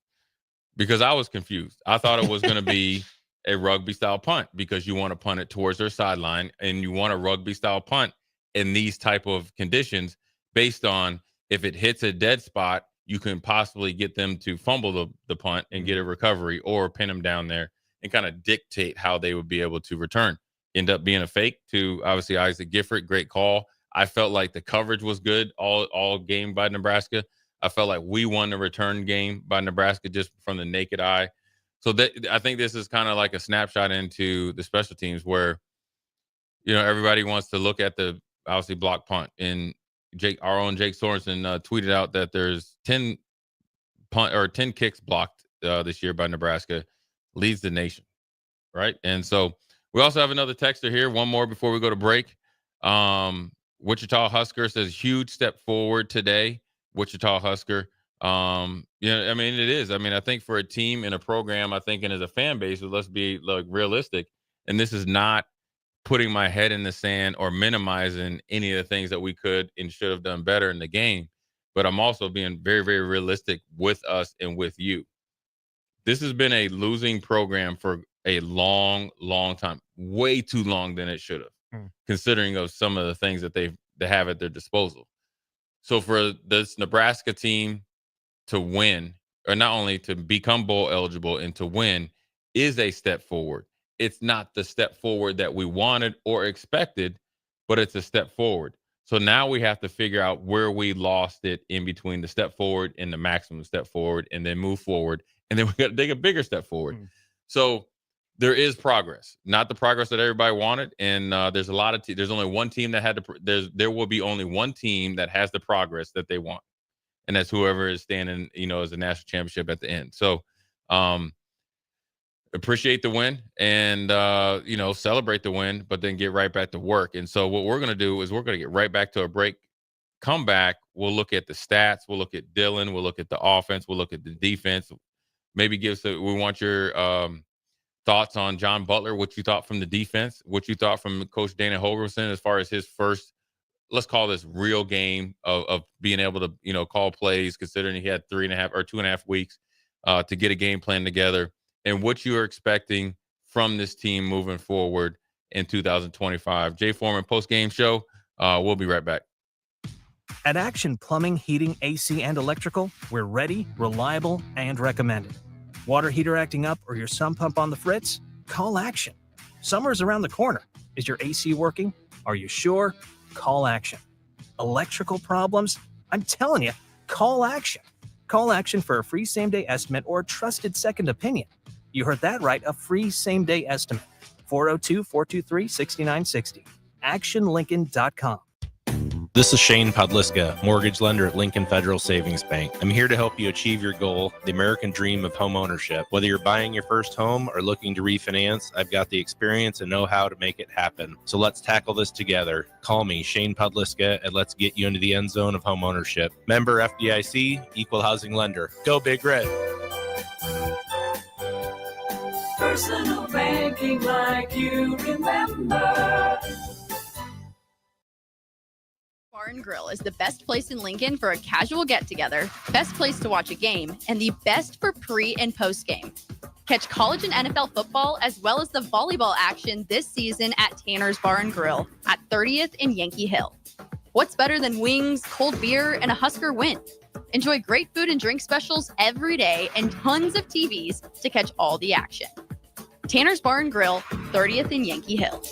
because I was confused. I thought it was going to be a rugby style punt because you want to punt it towards their sideline and you want a rugby style punt in these type of conditions based on if it hits a dead spot, you can possibly get them to fumble the punt and get a recovery or pin them down there and kind of dictate how they would be able to return. End up being a fake to obviously Isaac Gifford. Great call. I felt like the coverage was good all game by Nebraska. I felt like we won the return game by Nebraska just from the naked eye. So I think this is kind of like a snapshot into the special teams where, everybody wants to look at the obviously block punt. And our own Jake Sorensen tweeted out that there's 10 kicks blocked this year by Nebraska, leads the nation, right? And so we also have another texter here. One more before we go to break. Wichita Husker says huge step forward today. Wichita Husker. It is. I think for a team and a program, and as a fan base, let's be realistic. And this is not putting my head in the sand or minimizing any of the things that we could and should have done better in the game. But I'm also being very, very realistic with us and with you. This has been a losing program for a long, long time, way too long than it should have, considering of some of the things that they have at their disposal. So for this Nebraska team to win, or not only to become bowl eligible and to win, is a step forward. It's not the step forward that we wanted or expected, but it's a step forward. So now we have to figure out where we lost it in between the step forward and the maximum step forward, and then move forward. And then we got to take a bigger step forward. So there is progress, not the progress that everybody wanted. And there's a lot of there's only one team that had to. There will be only one team that has the progress that they want, and that's whoever is standing, as a national championship at the end. So appreciate the win and celebrate the win, but then get right back to work. And so what we're going to do is we're going to get right back to a break. Come back. We'll look at the stats. We'll look at Dylan. We'll look at the offense. We'll look at the defense. Maybe we want your thoughts on John Butler, what you thought from the defense, what you thought from Coach Dana Holgorsen as far as his first, let's call this real game of being able to, call plays, considering he had 3.5 or 2.5 weeks to get a game plan together, and what you are expecting from this team moving forward in 2025. Jay Foreman Postgame Show. We'll be right back. At Action Plumbing, Heating, AC, and Electrical, we're ready, reliable, and recommended. Water heater acting up or your sump pump on the fritz? Call Action. Summer's around the corner. Is your AC working? Are you sure? Call Action. Electrical problems? I'm telling you, call Action. Call Action for a free same-day estimate or trusted second opinion. You heard that right, a free same-day estimate. 402-423-6960. ActionLincoln.com. This is Shane Podliska, mortgage lender at Lincoln Federal Savings Bank. I'm here to help you achieve your goal, the American dream of home ownership. Whether you're buying your first home or looking to refinance, I've got the experience and know-how to make it happen. So let's tackle this together. Call me, Shane Podliska, and let's get you into the end zone of home ownership. Member FDIC, Equal Housing Lender. Go Big Red. Personal banking like you remember. Bar and Grill is the best place in Lincoln for a casual get-together, best place to watch a game, and the best for pre- and post-game. Catch college and NFL football as well as the volleyball action this season at Tanner's Bar and Grill at 30th and Yankee Hill. What's better than wings, cold beer, and a Husker win? Enjoy great food and drink specials every day and tons of TVs to catch all the action. Tanner's Bar and Grill, 30th and Yankee Hill.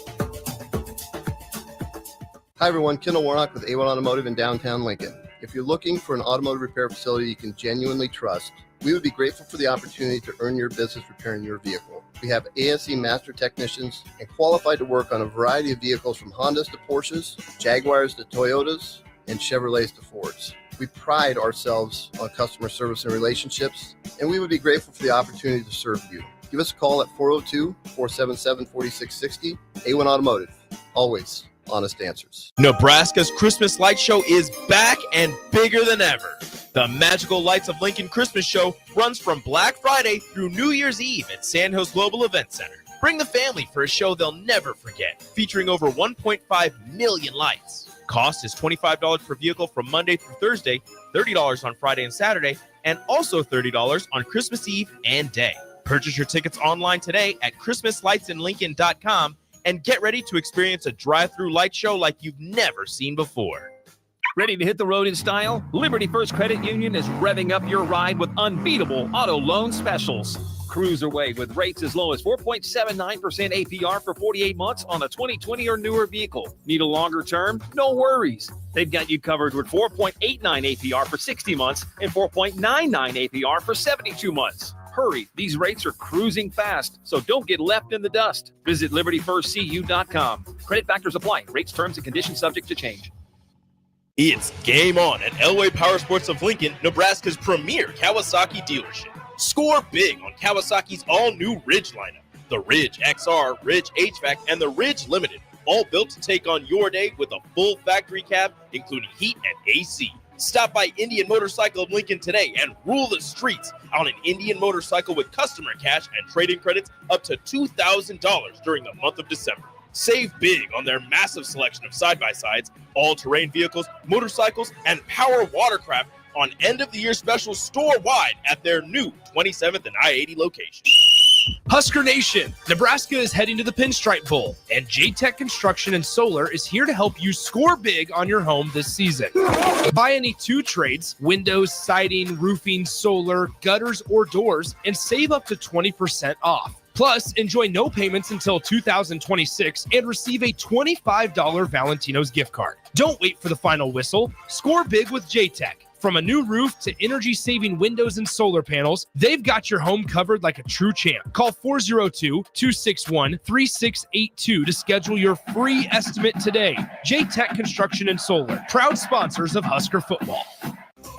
Hi, everyone. Kendall Warnock with A1 Automotive in downtown Lincoln. If you're looking for an automotive repair facility you can genuinely trust, we would be grateful for the opportunity to earn your business repairing your vehicle. We have ASE master technicians and qualified to work on a variety of vehicles from Hondas to Porsches, Jaguars to Toyotas, and Chevrolets to Fords. We pride ourselves on customer service and relationships, and we would be grateful for the opportunity to serve you. Give us a call at 402-477-4660. A1 Automotive. Always honest answers. Nebraska's Christmas Light Show is back and bigger than ever. The Magical Lights of Lincoln Christmas Show runs from Black Friday through New Year's Eve at Sandhills Global Event Center. Bring the family for a show they'll never forget, featuring over 1.5 million lights. Cost is $25 per vehicle from Monday through Thursday, $30 on Friday and Saturday, and also $30 on Christmas Eve and Day. Purchase your tickets online today at ChristmasLightsInLincoln.com and get ready to experience a drive-through light show like you've never seen before. Ready to hit the road in style? Liberty First Credit Union is revving up your ride with unbeatable auto loan specials. cruise away with rates as low as 4.79% APR for 48 months on a 2020 or newer vehicle. Need a longer term? No worries. They've got you covered with 4.89 APR for 60 months and 4.99 APR for 72 months. Hurry, these rates are cruising fast, so don't get left in the dust. Visit LibertyFirstCU.com. Credit factors apply. Rates, terms, and conditions subject to change. It's game on at Elway Power Sports of Lincoln, Nebraska's premier Kawasaki dealership. Score big on Kawasaki's all-new Ridge lineup. The Ridge XR, Ridge HVAC, and the Ridge Limited, all built to take on your day with a full factory cab, including heat and AC. Stop by Indian Motorcycle of Lincoln today and rule the streets on an Indian motorcycle with customer cash and trade-in credits up to $2,000 during the month of December. Save big on their massive selection of side-by-sides, all-terrain vehicles, motorcycles, and power watercraft on end-of-the-year specials store-wide at their new 27th and I-80 location. Husker Nation, Nebraska is heading to the Pinstripe Bowl, and J-Tech Construction and Solar is here to help you score big on your home this season. Buy any 2 trades, windows, siding, roofing, solar, gutters, or doors, and save up to 20% off. Plus, enjoy no payments until 2026 and receive a $25 Valentino's gift card. Don't wait for the final whistle. Score big with J-Tech. From a new roof to energy-saving windows and solar panels, they've got your home covered like a true champ. Call 402-261-3682 to schedule your free estimate today. J-Tech Construction and Solar, proud sponsors of Husker football.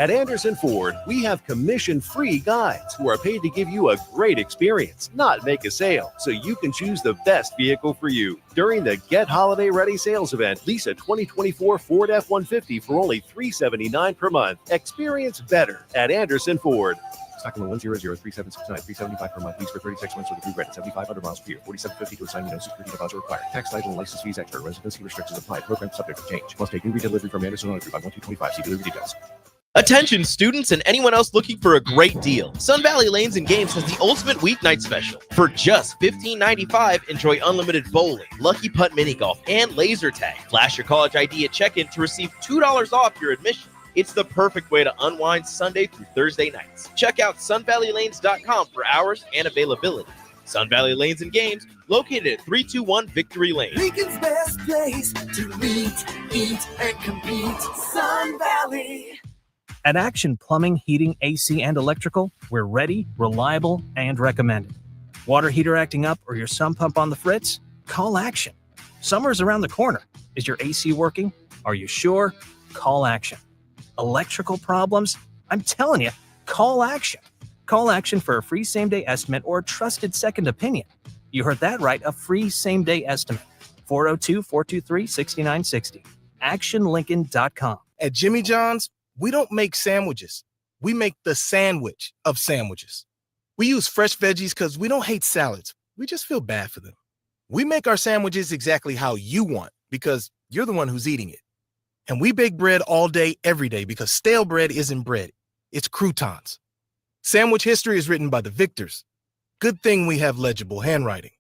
At Anderson Ford, we have commission-free guides who are paid to give you a great experience, not make a sale, so you can choose the best vehicle for you. During the Get Holiday Ready sales event, lease a 2024 Ford F-150 for only $379 per month. Experience better at Anderson Ford. Stock number 1003769, $375 per month. Lease for 36 months with a free credit, 7,500 miles per year, $4,750 to assign, no security deposit required. Tax title and license fees extra. Residency restrictions apply. Program subject to change. Must take new redelivery from Anderson on by 1225. See delivery details. Attention students and anyone else looking for a great deal. Sun Valley Lanes and Games has the ultimate weeknight special. For just $15.95, enjoy unlimited bowling, lucky putt mini golf, and laser tag. Flash your college ID at check-in to receive $2 off your admission. It's the perfect way to unwind Sunday through Thursday nights. Check out sunvalleylanes.com for hours and availability. Sun Valley Lanes and Games, located at 321 Victory Lane. Lincoln's best place to meet, eat, and compete. Sun Valley. At Action Plumbing, Heating, AC, and Electrical, we're ready, reliable, and recommended. Water heater acting up or your sump pump on the fritz? Call Action. Summer's around the corner. Is your AC working? Are you sure? Call Action. Electrical problems? I'm telling you, call Action. Call Action for a free same-day estimate or a trusted second opinion. You heard that right, a free same-day estimate. 402-423-6960. ActionLincoln.com. At Jimmy John's, we don't make sandwiches. We make the sandwich of sandwiches. We use fresh veggies because we don't hate salads. We just feel bad for them. We make our sandwiches exactly how you want because you're the one who's eating it. And we bake bread all day, every day because stale bread isn't bread. It's croutons. Sandwich history is written by the victors. Good thing we have legible handwriting.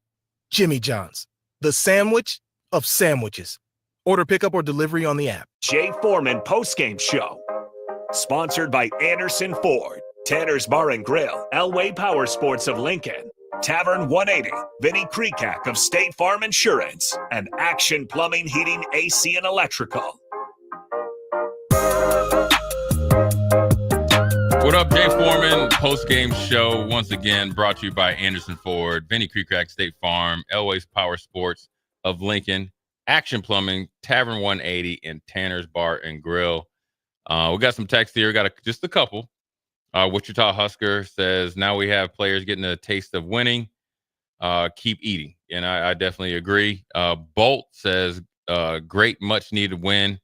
Jimmy John's, the sandwich of sandwiches. Order pickup or delivery on the app. Jay Foreman Postgame Show. Sponsored by Anderson Ford, Tanner's Bar and Grill, Elway Power Sports of Lincoln, Tavern 180, Vinnie Kreekak of State Farm Insurance, and Action Plumbing, Heating, AC, and Electrical. What up, Jay Foreman Postgame Show, once again brought to you by Anderson Ford, Vinnie Kreekak, State Farm, Elway's Power Sports of Lincoln, Action Plumbing, Tavern 180, and Tanner's Bar and Grill. We got some text here. Got just a couple. Wichita Husker says, now we have players getting a taste of winning. Keep eating. And I definitely agree. Bolt says, great, much needed win.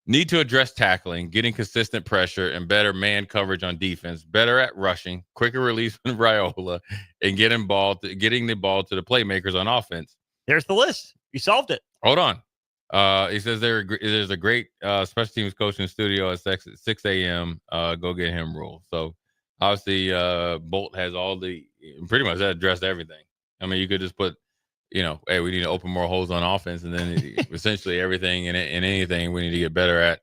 Need to address tackling, getting consistent pressure, and better man coverage on defense. Better at rushing, quicker release from Raiola, and getting the ball to the playmakers on offense. There's the list. You solved it. Hold on. He says there's a great special teams coach in the studio at 6 a.m. Go get him rule. So obviously Bolt has pretty much addressed everything. I mean, you could just put, hey, we need to open more holes on offense, and then essentially everything and anything we need to get better at.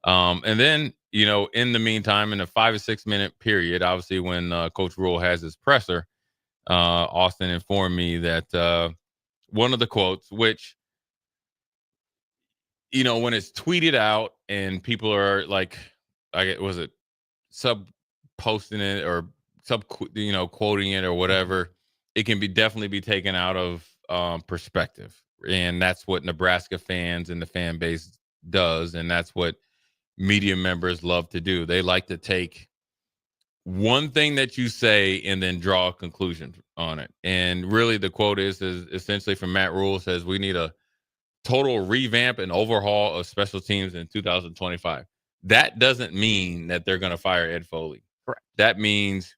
And then, in the meantime, in a 5 or 6 minute period, obviously when Coach Rule has his presser, Austin informed me that one of the quotes, which, when it's tweeted out and people are like, was it sub posting it or sub, quoting it or whatever, it can definitely be taken out of perspective. And that's what Nebraska fans and the fan base does. And that's what media members love to do. They like to take one thing that you say and then draw a conclusion on it. And really the quote is essentially from Matt Rule, says we need a total revamp and overhaul of special teams in 2025. That doesn't mean that they're going to fire Ed Foley. Correct. That means,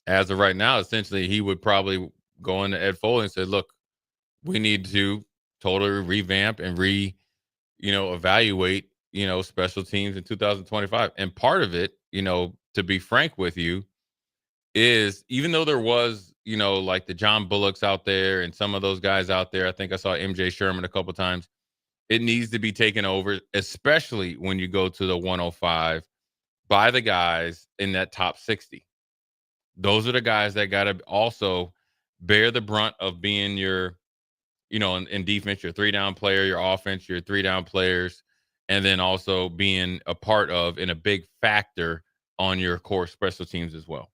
as of right now, essentially he would probably go into Ed Foley and say, look, we need to totally revamp and evaluate, special teams in 2025. And part of it, to be frank with you, is even though there was, like the John Bullocks out there and some of those guys out there, I think I saw MJ Sherman a couple times, it needs to be taken over, especially when you go to the 105 by the guys in that top 60. Those are the guys that got to also bear the brunt of being your, in defense, your 3-down player, your offense, your 3-down players, and then also being a part of and a big factor on your core special teams as well.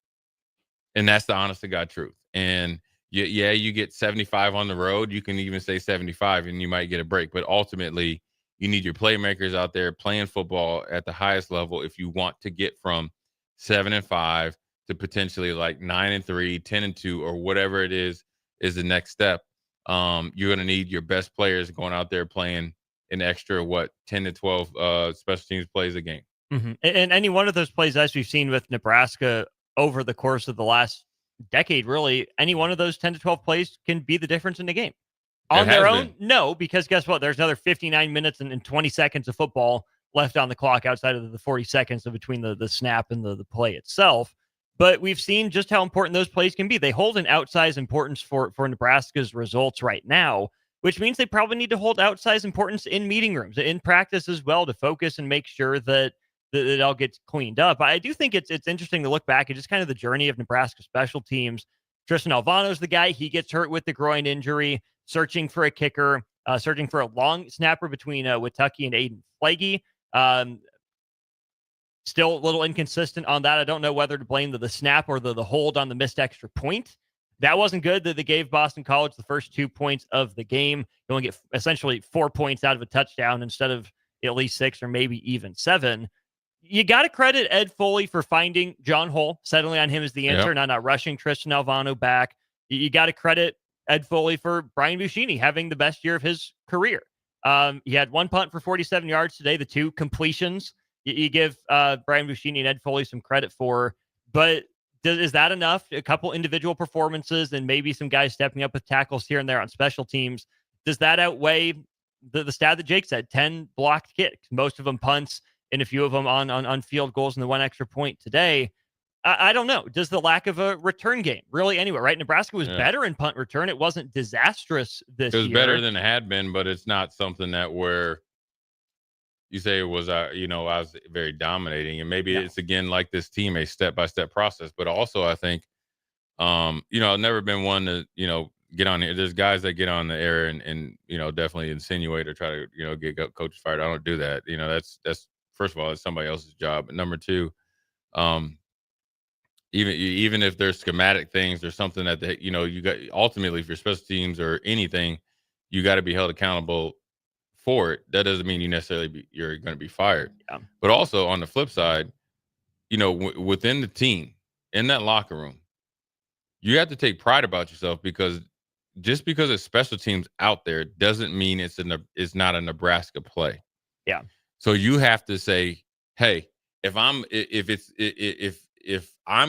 And that's the honest to God truth. And you get 75 on the road. You can even say 75 and you might get a break. But ultimately, you need your playmakers out there playing football at the highest level if you want to get from 7-5 to potentially like 9-3, 10-2, or whatever it is the next step. You're going to need your best players going out there playing an extra, 10 to 12 special teams plays a game. Mm-hmm. And any one of those plays, as we've seen with Nebraska over the course of the last decade, really, any one of those 10 to 12 plays can be the difference in the game. On their own, no, because guess what? There's another 59 minutes and 20 seconds of football left on the clock outside of the 40 seconds of between the snap and the play itself. But we've seen just how important those plays can be. They hold an outsized importance for Nebraska's results right now, which means they probably need to hold outsized importance in meeting rooms, in practice as well, to focus and make sure that it all gets cleaned up. I do think it's interesting to look back at just kind of the journey of Nebraska special teams. Tristan Alvano's the guy. He gets hurt with the groin injury, searching for a kicker, searching for a long snapper between Witucky and Aiden Flagey. Still a little inconsistent on that. I don't know whether to blame the snap or the hold on the missed extra point. That wasn't good. That they gave Boston College the first 2 points of the game. You only get essentially 4 points out of a touchdown instead of at least 6 or maybe even 7. You got to credit Ed Foley for finding John Hull, settling on him as the answer, not rushing Tristan Alvano back. You got to credit Ed Foley for Brian Buschini having the best year of his career. He had 1 punt for 47 yards today, the 2 completions. You give Brian Buschini and Ed Foley some credit for, but is that enough? A couple individual performances and maybe some guys stepping up with tackles here and there on special teams. Does that outweigh the stat that Jake said, 10 blocked kicks, most of them punts, and a few of them on field goals and the 1 extra point today? I don't know. Does the lack of a return game really anywhere, right? Nebraska was better in punt return. It wasn't disastrous this year. It was better than it had been, but it's not something that where you say it was, I was very dominating. And maybe it's, again, like this team, a step-by-step process. But also, I think, I've never been one to, get on there. There's guys that get on the air and definitely insinuate or try to, get coaches fired. I don't do that. That's first of all, it's somebody else's job. But number two, even if there's schematic things, there's something that you got ultimately for special teams or anything, you got to be held accountable for it. That doesn't mean you're going to be fired. Yeah. But also on the flip side, within the team, in that locker room, you have to take pride about yourself, because just because it's special teams out there doesn't mean it's not a Nebraska play. Yeah. So you have to say, hey, if I'm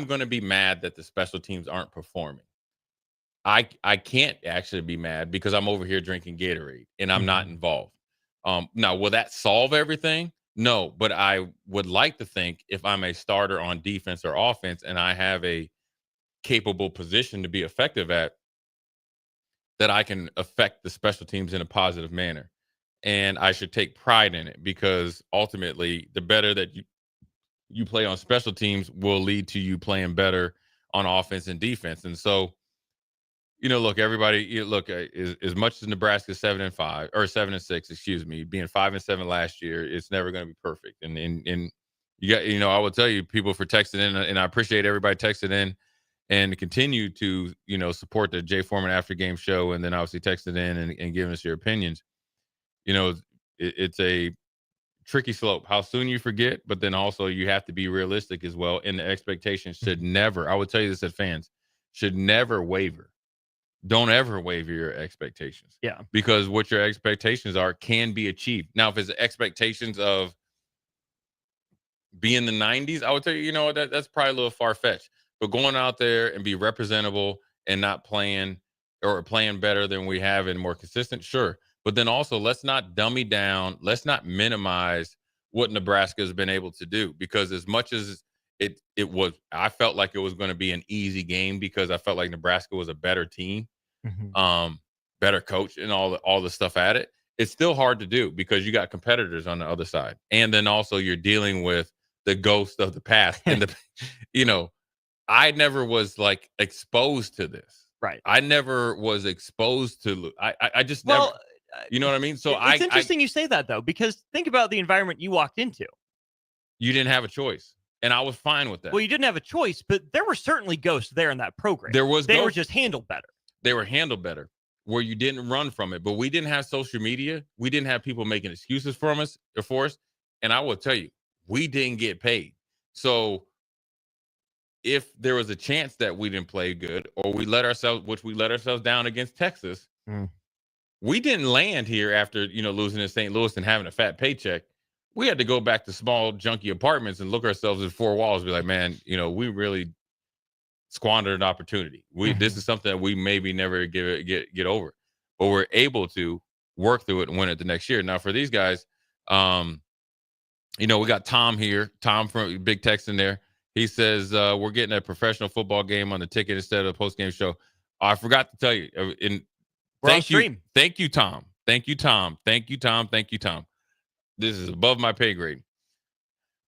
going to be mad that the special teams aren't performing, I can't actually be mad because I'm over here drinking Gatorade and I'm not involved. Now, will that solve everything? No, but I would like to think if I'm a starter on defense or offense and I have a capable position to be effective at, that I can affect the special teams in a positive manner. And I should take pride in it, because ultimately the better that you play on special teams will lead to you playing better on offense and defense. And so, look, everybody, as much as Nebraska's 7-5 or 7-6, excuse me, being 5-7 last year, it's never going to be perfect. And you got, I will tell you, people for texting in, and I appreciate everybody texting in and continue to, support the Jay Foreman After Game Show, and then obviously texting in and giving us your opinions. It's a tricky slope. How soon you forget, but then also you have to be realistic as well. And the expectations should never, I would tell you this as fans, should never waver. Don't ever waver your expectations. Yeah. Because what your expectations are can be achieved. Now, if it's expectations of be in the 90s, I would tell you, that's probably a little far-fetched. But going out there and be representable and not playing better than we have and more consistent, sure. But then also, let's not dummy down. Let's not minimize what Nebraska has been able to do. Because as much as it was, I felt like it was going to be an easy game because I felt like Nebraska was a better team, better coach, and all the stuff at it. It's still hard to do because you got competitors on the other side, and then also you're dealing with the ghost of the past. And I never was like exposed to this. Right. I never was exposed to. I just never. You know what I mean? So it's interesting you say that, though, because think about the environment you walked into. You didn't have a choice, and I was fine with that. Well, you didn't have a choice, but there were certainly ghosts there in that program. They were just handled better. They were handled better, where you didn't run from it. But we didn't have social media. We didn't have people making excuses for us. And I will tell you, we didn't get paid. So if there was a chance that we didn't play good, or we let ourselves down against Texas, we didn't land here after, losing to St. Louis and having a fat paycheck. We had to go back to small, junky apartments and look ourselves in four walls and be like, man, we really squandered an opportunity. This is something that we maybe never get over, but we're able to work through it and win it the next year. Now for these guys, we got Tom here. Tom from Big Tex in there. He says, we're getting a professional football game on the ticket instead of a post-game show. I forgot to tell you. Thank you, Tom. Thank you, Tom. This is above my pay grade.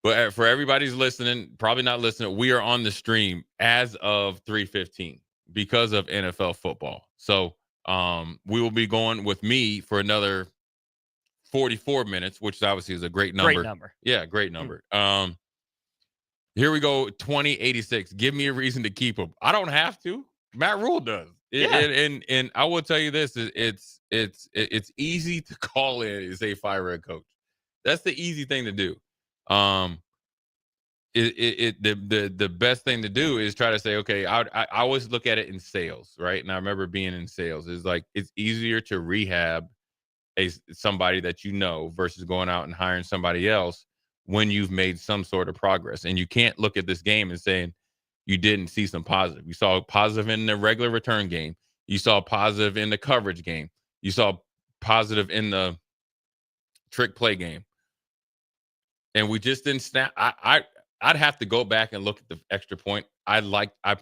But for everybody's listening, probably not listening, we are on the stream as of 3:15 because of NFL football. So we will be going with me for another 44 minutes, which obviously is a great number. Great number. Yeah, great number. Here we go, 2086. Give me a reason to keep him. I don't have to. Matt Rule does. And I will tell you this: it's easy to call in and say fire a coach. That's the easy thing to do. The best thing to do is try to say, okay, I always look at it in sales, right? And I remember being in sales. It's like it's easier to rehab somebody that versus going out and hiring somebody else when you've made some sort of progress. And you can't look at this game and saying you didn't see some positive. You saw positive in the regular return game. You saw positive in the coverage game. You saw positive in the trick play game. And we just didn't snap. I'd have to go back and look at the extra point. I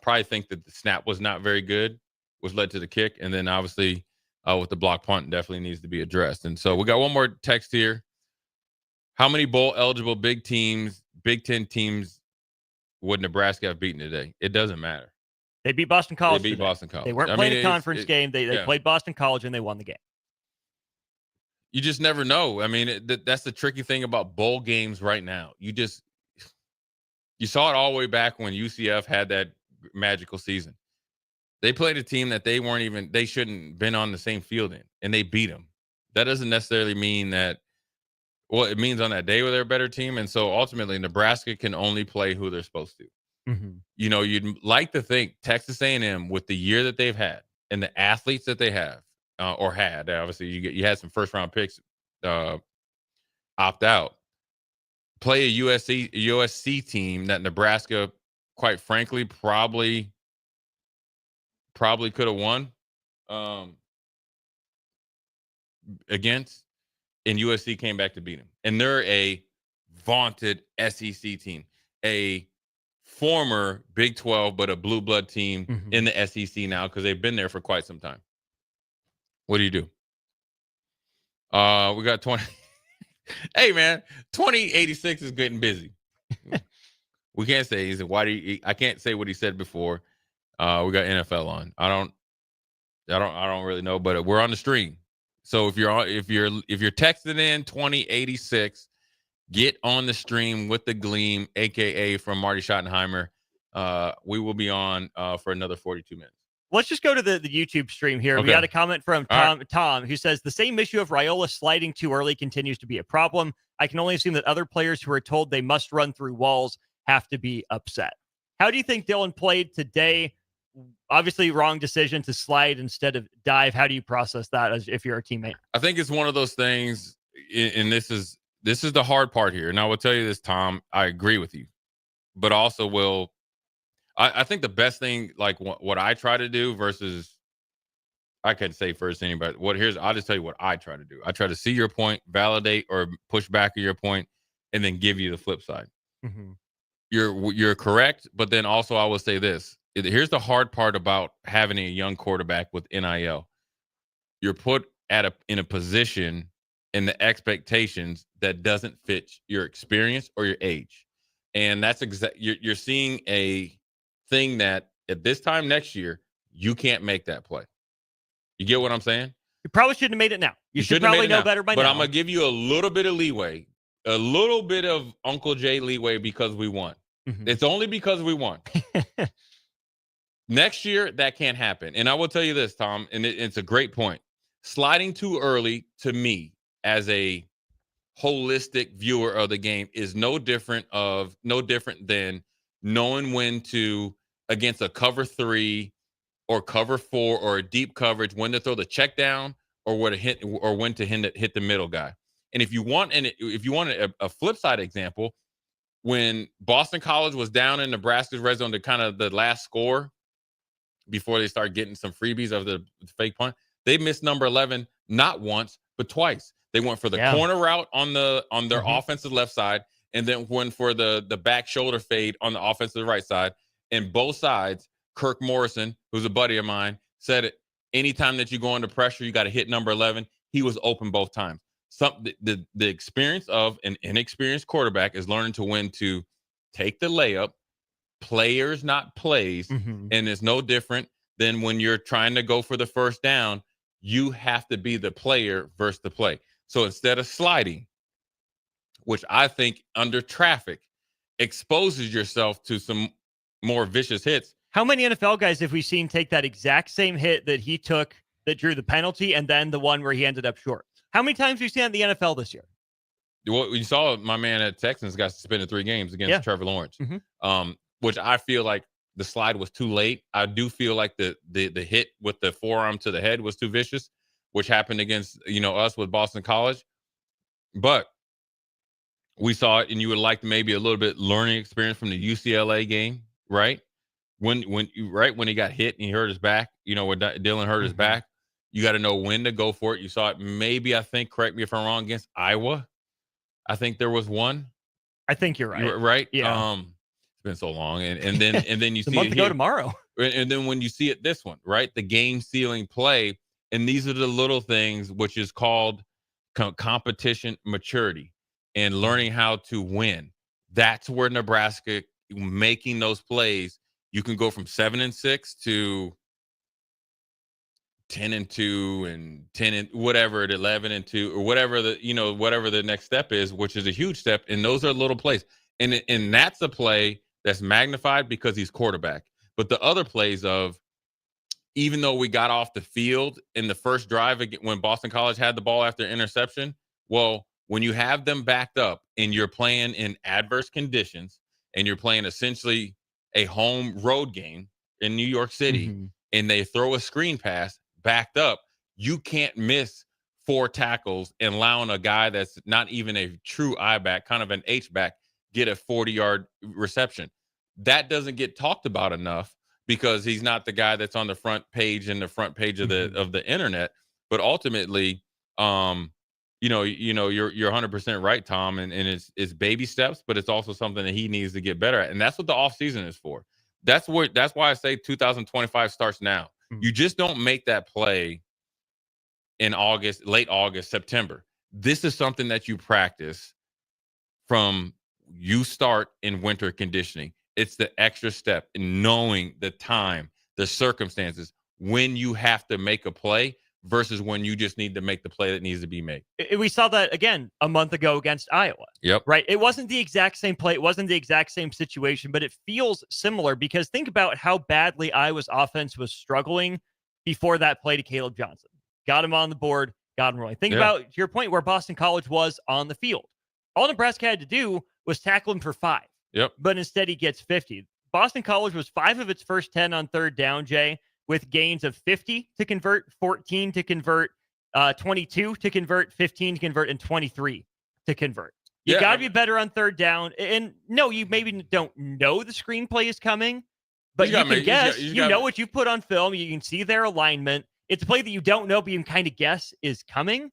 probably think that the snap was not very good, which led to the kick. And then obviously with the block punt definitely needs to be addressed. And so we got one more text here. How many bowl eligible Big Ten teams would Nebraska have beaten today? It doesn't matter. They beat Boston College. They weren't playing a conference game. They played Boston College and they won the game. You just never know. I mean, that's the tricky thing about bowl games right now. You saw it all the way back when UCF had that magical season. They played a team that they shouldn't been on the same field in, and they beat them. That doesn't necessarily mean that. Well, it means on that day they're a better team, and so ultimately Nebraska can only play who they're supposed to. Mm-hmm. You'd like to think Texas A&M, with the year that they've had and the athletes that they have obviously you had some first round picks opt out, play a USC team that Nebraska, quite frankly, probably could have won against. And USC came back to beat them. And they're a vaunted SEC team, a former Big 12, but a blue blood team in the SEC now because they've been there for quite some time. What do you do? We got 20. Hey, man, 2086 is getting busy. We can't say, I can't say what he said before. We got NFL on. I don't really know, but we're on the stream. So if you're texting in 2086, get on the stream with the Gleam, aka from Marty Schottenheimer. We will be on for another 42 minutes. Let's just go to the YouTube stream here. Okay. We got a comment from Tom, who says the same issue of Raiola sliding too early continues to be a problem. I can only assume that other players who are told they must run through walls have to be upset. How do you think Dylan played today? Obviously, wrong decision to slide instead of dive. How do you process that as if you're a teammate? I think it's one of those things, and this is the hard part here. And I will tell you this, Tom, I agree with you, but also I think the best thing, like what I try to do versus, I can't say first anybody. I'll just tell you what I try to do. I try to see your point, validate or push back at your point, and then give you the flip side. Mm-hmm. You're correct, but then also I will say this. Here's the hard part about having a young quarterback with NIL. You're put in a position in the expectations that doesn't fit your experience or your age. And that's you're seeing a thing that at this time next year, you can't make that play. You get what I'm saying? You probably shouldn't have made it now. You should probably know better by now. But I'm going to give you a little bit of leeway, a little bit of Uncle Jay leeway because we won. Mm-hmm. It's only because we won. Next year, that can't happen. And I will tell you this, Tom, and it's a great point. Sliding too early, to me, as a holistic viewer of the game, is no different than knowing when to, against a cover 3 or cover 4 or a deep coverage, when to throw the check down or when to hit the middle guy. And if you want a flip side example, when Boston College was down in Nebraska's red zone to kind of the last score before they start getting some freebies of the fake punt, they missed number 11 not once but twice. They went for the corner route on their offensive left side, and then went for the back shoulder fade on the offensive right side. And both sides, Kirk Morrison, who's a buddy of mine, said it. Anytime that you go under pressure, you got to hit number 11. He was open both times. The experience of an inexperienced quarterback is learning to when to take the layup, players not plays, and it's no different than when you're trying to go for the first down. You have to be the player versus the play. So instead of sliding, which I think under traffic exposes yourself to some more vicious hits. How many NFL guys have we seen take that exact same hit that he took that drew the penalty and then the one where he ended up short? How many times have you seen that in the NFL this year? Well, you saw my man at Texans got suspended 3 games against Trevor Lawrence, which I feel like the slide was too late. I do feel like the hit with the forearm to the head was too vicious, which happened against us with Boston College. But we saw it, and you would like maybe a little bit learning experience from the UCLA game, right? When he got hit and he hurt his back, when Dylan hurt his back, you got to know when to go for it. You saw it maybe, I think, correct me if I'm wrong, against Iowa. I think there was one. I think you're right. Right? Yeah. It's been so long. And then you see it here. Tomorrow. And then when you see it this one, right? The game sealing play. And these are the little things, which is called competition maturity and learning how to win. That's where Nebraska, making those plays, you can go from 7-6 to 10-2 and 10 and whatever, 11-2 or whatever whatever the next step is, which is a huge step. And those are little plays. And that's a play that's magnified because he's quarterback. But the other plays of, even though we got off the field in the first drive when Boston College had the ball after interception, well, when you have them backed up and you're playing in adverse conditions and you're playing essentially a home road game in New York City, and they throw a screen pass backed up, you can't miss 4 tackles and allowing a guy that's not even a true I-back, kind of an H-back, get a 40-yard reception. That doesn't get talked about enough because he's not the guy that's on the front page of the internet. But ultimately, you're 100% right, Tom, and it's baby steps, but it's also something that he needs to get better at, and that's what the offseason is for. That's why I say 2025 starts now. You just don't make that play in August, late August, September. This is something that you practice from you start in winter conditioning. It's the extra step in knowing the time the circumstances when you have to make a play versus when you just need to make the play that needs to be made. We saw that again a month ago against Iowa. Yep. Right. It wasn't the exact same play. It wasn't the exact same situation, but it feels similar because think about how badly Iowa's offense was struggling before that play to Caleb Johnson. Got him on the board, got him rolling. Think about, to your point, where Boston College was on the field. All Nebraska had to do was tackle him for 5. Yep. But instead he gets 50. Boston College was 5 of its first 10 on third down, Jay, with gains of 50 to convert, 14 to convert, 22 to convert, 15 to convert, and 23 to convert. You got to be better on third down. And no, you maybe don't know the screenplay is coming, but you can guess. You know what you put on film. You can see their alignment. It's a play that you don't know, but you can kind of guess is coming.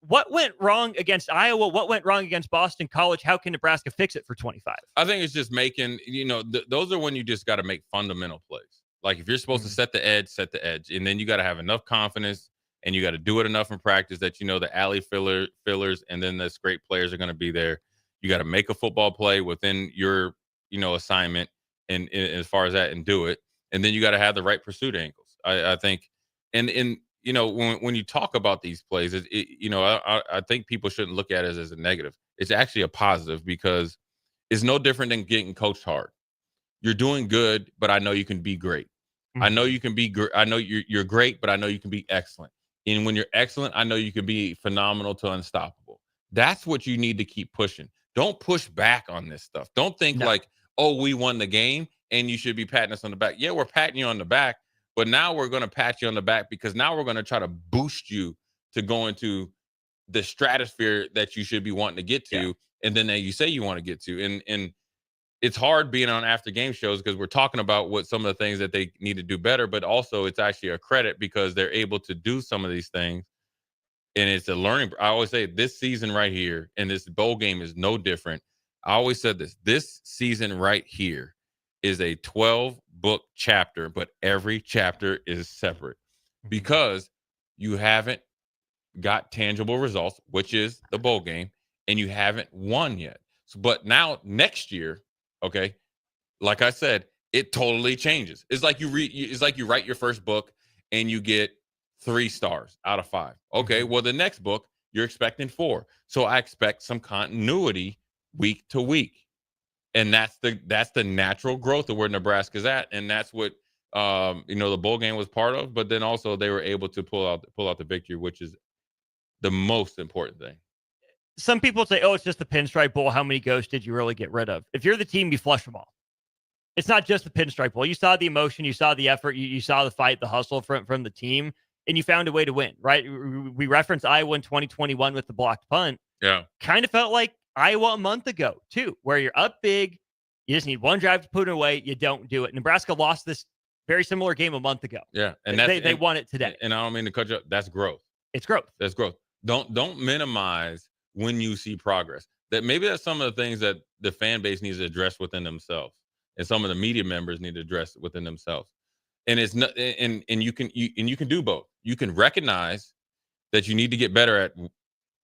What went wrong against Iowa? What went wrong against Boston College? How can Nebraska fix it for 25? I think it's just making, those are when you just got to make fundamental plays. Like if you're supposed to set the edge. And then you got to have enough confidence and you got to do it enough in practice that the alley fillers and then the great players are going to be there. You got to make a football play within your, assignment and as far as that and do it. And then you got to have the right pursuit angles. I think, and when you talk about these plays, I think people shouldn't look at it as a negative. It's actually a positive because it's no different than getting coached hard. You're doing good, but I know you can be great. I know you can be great. I know you're great, but I know you can be excellent. And when you're excellent, I know you can be phenomenal to unstoppable. That's what you need to keep pushing. Don't push back on this stuff. Don't think we won the game and you should be patting us on the back. Yeah, we're patting you on the back, but now we're going to pat you on the back because now we're going to try to boost you to go into the stratosphere that you should be wanting to get to. And then that you say you want to get to. And it's hard being on after game shows because we're talking about what some of the things that they need to do better, but also it's actually a credit because they're able to do some of these things. And it's a learning. I always say this season right here, and this bowl game is no different. I always said this season right here is a 12-book chapter, but every chapter is separate because you haven't got tangible results, which is the bowl game, and you haven't won yet. But now next year, okay, like I said, it totally changes. It's like you write your first book and you get 3 stars out of 5. Okay, well, the next book, you're expecting 4. So I expect some continuity week to week. And that's the natural growth of where Nebraska's at. And that's what, the bowl game was part of. But then also they were able to pull out the victory, which is the most important thing. Some people say, it's just the Pinstripe Bowl. How many ghosts did you really get rid of? If you're the team, you flush them all. It's not just the Pinstripe Bowl. You saw the emotion, you saw the effort, you saw the fight, the hustle from the team, and you found a way to win, right? We referenced Iowa in 2021 with the blocked punt. Yeah. Kind of felt like Iowa a month ago, too, where you're up big, you just need one drive to put it away, you don't do it. Nebraska lost this very similar game a month ago. Yeah. And they won it today. And I don't mean to cut you up. That's growth. It's growth. That's growth. Don't minimize when you see progress. That's some of the things that the fan base needs to address within themselves, and some of the media members need to address within themselves. And it's not, and you can do both. You can recognize that you need to get better at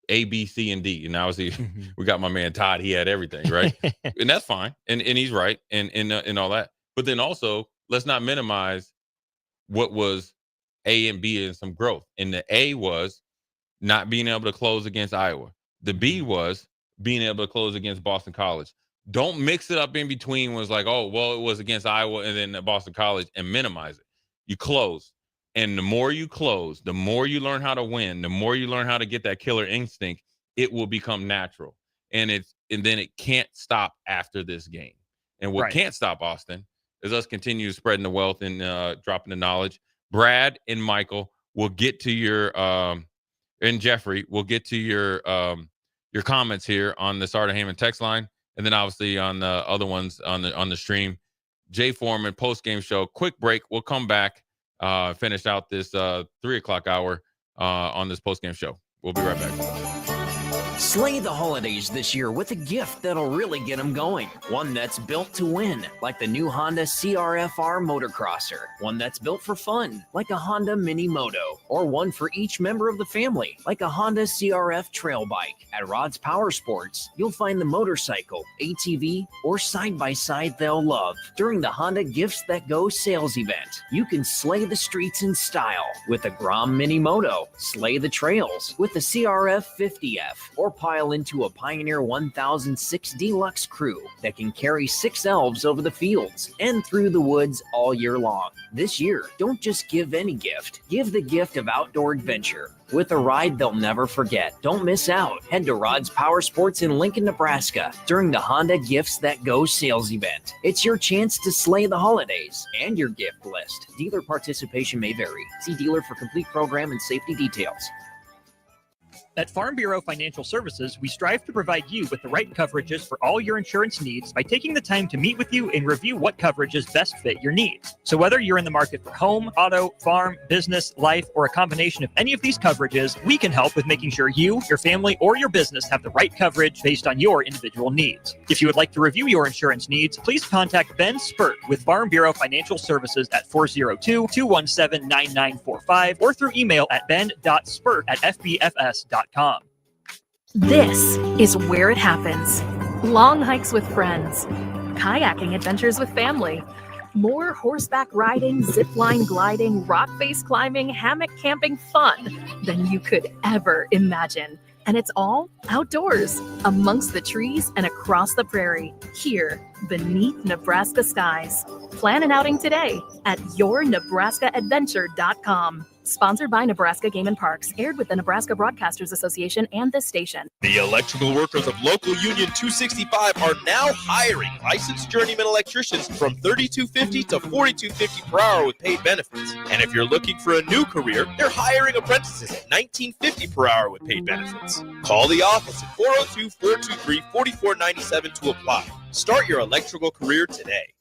A, B, C, and D. And obviously, we got my man Todd. He had everything, right? And that's fine, and he's right, and all that. But then also, let's not minimize what was A and B and some growth. And the A was not being able to close against Iowa. The B was being able to close against Boston College. Don't mix it up in between was like, it was against Iowa and then Boston College and minimize it. You close. And the more you close, the more you learn how to win, the more you learn how to get that killer instinct, it will become natural. And then it can't stop after this game. And what can't stop Austin is us continue spreading the wealth and dropping the knowledge. Brad and Michael will get to your and Jeffrey will get to your comments here on the Sartor Hamann text line, and then obviously on the other ones on the stream. Jay Foreman post-game show. Quick break. We'll come back, finish out this 3 o'clock hour on this post-game show. We'll be right back. Slay the holidays this year with a gift that'll really get them going. One that's built to win, like the new Honda CR-FR Motocrosser. One that's built for fun, like a Honda Mini Moto. Or one for each member of the family, like a Honda CR-F Trail Bike. At Rod's Power Sports, you'll find the motorcycle, ATV, or side-by-side they'll love. During the Honda Gifts That Go sales event, you can slay the streets in style with a Grom Mini Moto, slay the trails with the CR-F 50F, or pile into a Pioneer 1006 Deluxe Crew that can carry 6 elves over the fields and through the woods all year long. This year, don't just give any gift. Give the gift of outdoor adventure with a ride they'll never forget. Don't miss out. Head to Rod's Power Sports in Lincoln, Nebraska during the Honda Gifts That Go sales event. It's your chance to slay the holidays and your gift list. Dealer participation may vary. See dealer for complete program and safety details. At Farm Bureau Financial Services, we strive to provide you with the right coverages for all your insurance needs by taking the time to meet with you and review what coverages best fit your needs. So whether you're in the market for home, auto, farm, business, life, or a combination of any of these coverages, we can help with making sure you, your family, or your business have the right coverage based on your individual needs. If you would like to review your insurance needs, please contact Ben Spurt with Farm Bureau Financial Services at 402-217-9945 or through email at ben.spurt@fbfs.com. This is where it happens. Long hikes with friends, kayaking adventures with family, more horseback riding, zipline gliding, rock face climbing, hammock camping fun than you could ever imagine. And it's all outdoors, amongst the trees and across the prairie, here beneath Nebraska skies. Plan an outing today at yournebraskaadventure.com. Sponsored by Nebraska Game and Parks. Aired with the Nebraska Broadcasters Association and this station. The electrical workers of Local Union 265 are now hiring licensed journeyman electricians from $32.50 to $42.50 per hour with paid benefits. And if you're looking for a new career, they're hiring apprentices at $19.50 per hour with paid benefits. Call the office at 402-423-4497 to apply. Start your electrical career today.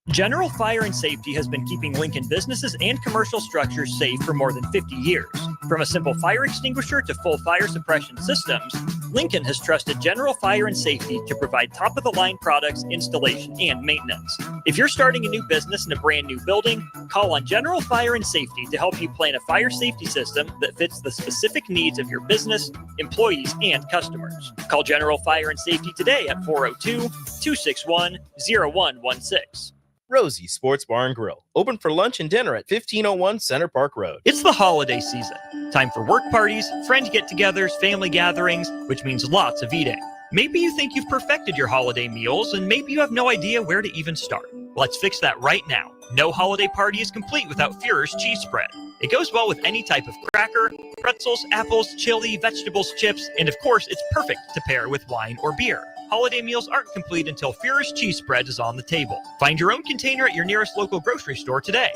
General Fire and Safety has been keeping Lincoln businesses and commercial structures safe for more than 50 years. From a simple fire extinguisher to full fire suppression systems, Lincoln has trusted General Fire and Safety to provide top-of-the-line products, installation, and maintenance. If you're starting a new business in a brand new building, call on General Fire and Safety to help you plan a fire safety system that fits the specific needs of your business, employees, and customers. Call General Fire and Safety today at 402-261-0116. Rosie Sports Bar and Grill, open for lunch and dinner at 1501 Center Park Road. It's the holiday season. Time for work parties, friend get-togethers, family gatherings, which means lots of eating. Maybe you think you've perfected your holiday meals, and maybe you have no idea where to even start. Let's fix that right now. No holiday party is complete without Führer's cheese spread. It goes well with any type of cracker, pretzels, apples, chili, vegetables, chips, and of course, it's perfect to pair with wine or beer. Holiday meals aren't complete until Führer's cheese spread is on the table. Find your own container at your nearest local grocery store today.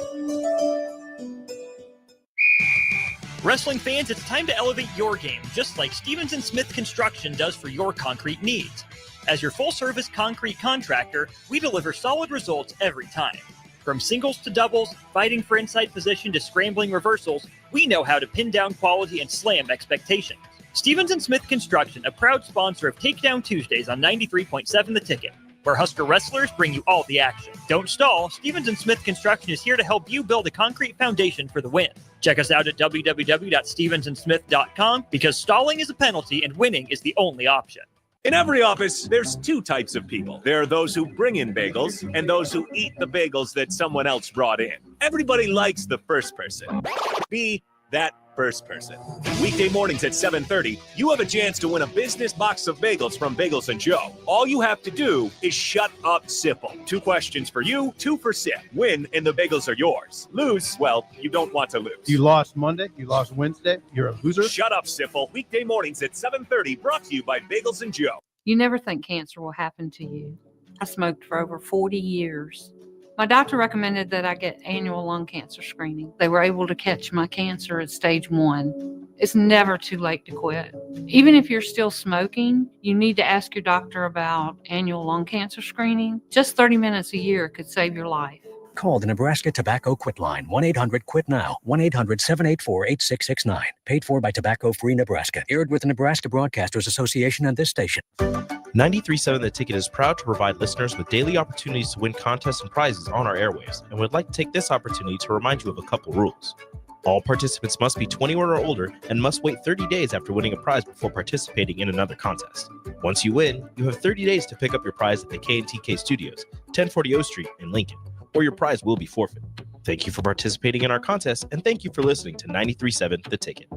Wrestling fans, it's time to elevate your game, just like Stevens & Smith Construction does for your concrete needs. As your full-service concrete contractor, we deliver solid results every time. From singles to doubles, fighting for inside position to scrambling reversals, we know how to pin down quality and slam expectations. Stevens & Smith Construction, a proud sponsor of Takedown Tuesdays on 93.7 The Ticket, where Husker wrestlers bring you all the action. Don't stall. Stevens & Smith Construction is here to help you build a concrete foundation for the win. Check us out at www.stevensandsmith.com because stalling is a penalty and winning is the only option. In every office, there's two types of people. There are those who bring in bagels and those who eat the bagels that someone else brought in. Everybody likes the first person. Be that first person. Weekday mornings at 7:30, you have a chance to win a business box of bagels from Bagels & Joe. All you have to do is shut up, Sipple. 2 questions for you, 2 for Sip. Win, and the bagels are yours. Lose, well, you don't want to lose. You lost Monday, you lost Wednesday, you're a loser. Shut up, Sipple. Weekday mornings at 7:30, brought to you by Bagels & Joe. You never think cancer will happen to you. I smoked for over 40 years. My doctor recommended that I get annual lung cancer screening. They were able to catch my cancer at stage 1. It's never too late to quit. Even if you're still smoking, you need to ask your doctor about annual lung cancer screening. Just 30 minutes a year could save your life. Call the Nebraska Tobacco Quit Line, 1-800-QUIT-NOW, 1-800-784-8669. Paid for by Tobacco Free Nebraska. Aired with the Nebraska Broadcasters Association and this station. 93.7 The Ticket is proud to provide listeners with daily opportunities to win contests and prizes on our airwaves, and would like to take this opportunity to remind you of a couple rules. All participants must be 21 or older and must wait 30 days after winning a prize before participating in another contest. Once you win, you have 30 days to pick up your prize at the K&TK Studios, 1040 O Street in Lincoln, or your prize will be forfeit. Thank you for participating in our contest, and thank you for listening to 93.7 The Ticket.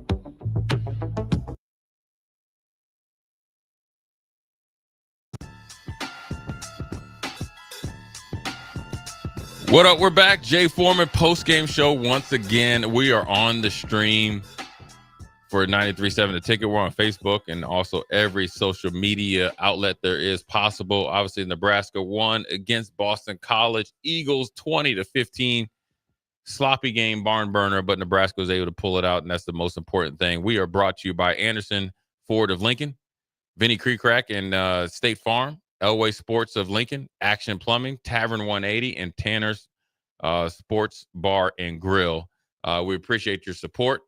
What up? We're back. Jay Foreman Postgame Show once again. We are on the stream for 93.7 The Ticket. We're on Facebook and also every social media outlet there is possible. Obviously, Nebraska won against Boston College. Eagles 20-15. Sloppy game, barn burner, but Nebraska was able to pull it out, and that's the most important thing. We are brought to you by Anderson Ford of Lincoln, Vinny Creekrack and State Farm, Elway Sports of Lincoln, Action Plumbing, Tavern 180, and Tanner's Sports Bar and Grill. We appreciate your support.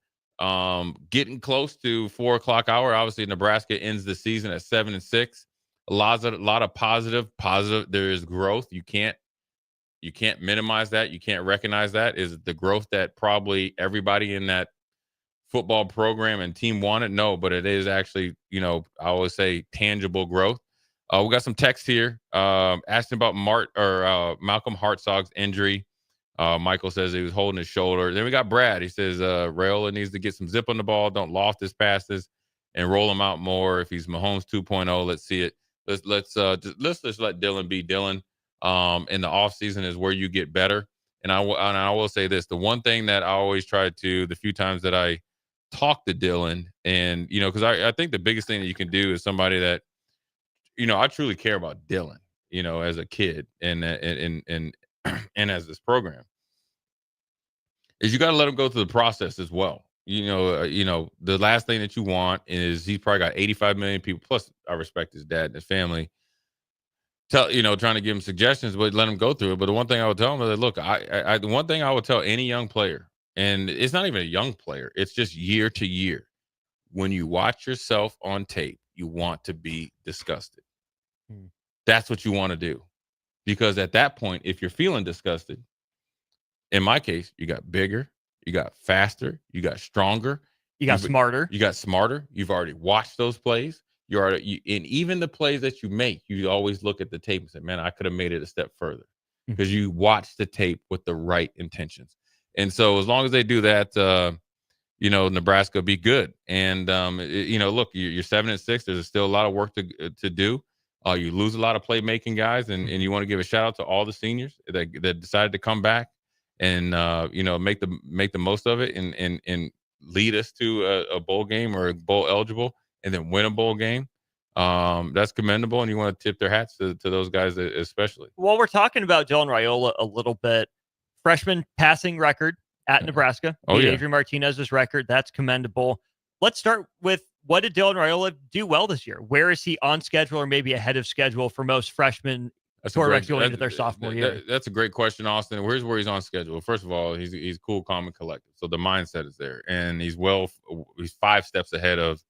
Getting close to 4 o'clock hour. Obviously, Nebraska ends the season at 7-6. A lot of positive. There is growth. You can't minimize that. You can't recognize that. Is the growth that probably everybody in that football program and team wanted? No, but it is actually, I always say tangible growth. We got some text here asking about Malcolm Hartzog's injury. Michael says he was holding his shoulder. Then we got Brad. He says Raiola needs to get some zip on the ball, don't loft his passes, and roll him out more. If he's Mahomes 2.0, let's see it. Let's just let Dylan be Dylan. In the offseason is where you get better. And I will say this: the one thing that I always try to, the few times that I talk to Dylan, and because I think the biggest thing that you can do is somebody that I truly care about Dylan, as a kid and as this program, is you got to let him go through the process as well. The last thing that you want is he's probably got 85 million people. Plus, I respect his dad and his family. Trying to give him suggestions, but let him go through it. But the one thing I would tell him is, look, the one thing I would tell any young player, and it's not even a young player, it's just year to year. When you watch yourself on tape, you want to be disgusted. That's what you want to do. Because at that point, if you're feeling disgusted, in my case, you got bigger, you got faster, you got stronger. You got smarter. You got smarter. You've already watched those plays. And even the plays that you make, you always look at the tape and say, man, I could have made it a step further. Because you watch the tape with the right intentions. And so as long as they do that, Nebraska will be good. And, look, you're 7-6. There's still a lot of work to do. You lose a lot of playmaking guys, and you want to give a shout out to all the seniors that decided to come back and make the most of it and lead us to a bowl game or a bowl eligible, and then win a bowl game. That's commendable, and you want to tip their hats to those guys especially. Well, we're talking about Dylan Raiola a little bit. Freshman passing record at Nebraska. Adrian Martinez's record. That's commendable. Let's start with, what did Dylan Raiola do well this year? Where is he on schedule or maybe ahead of schedule for most freshmen quarterbacks going into their sophomore year? That's a great question, Austin. Where he's on schedule? First of all, he's cool, calm, and collected. So the mindset is there. And he's 5 steps ahead of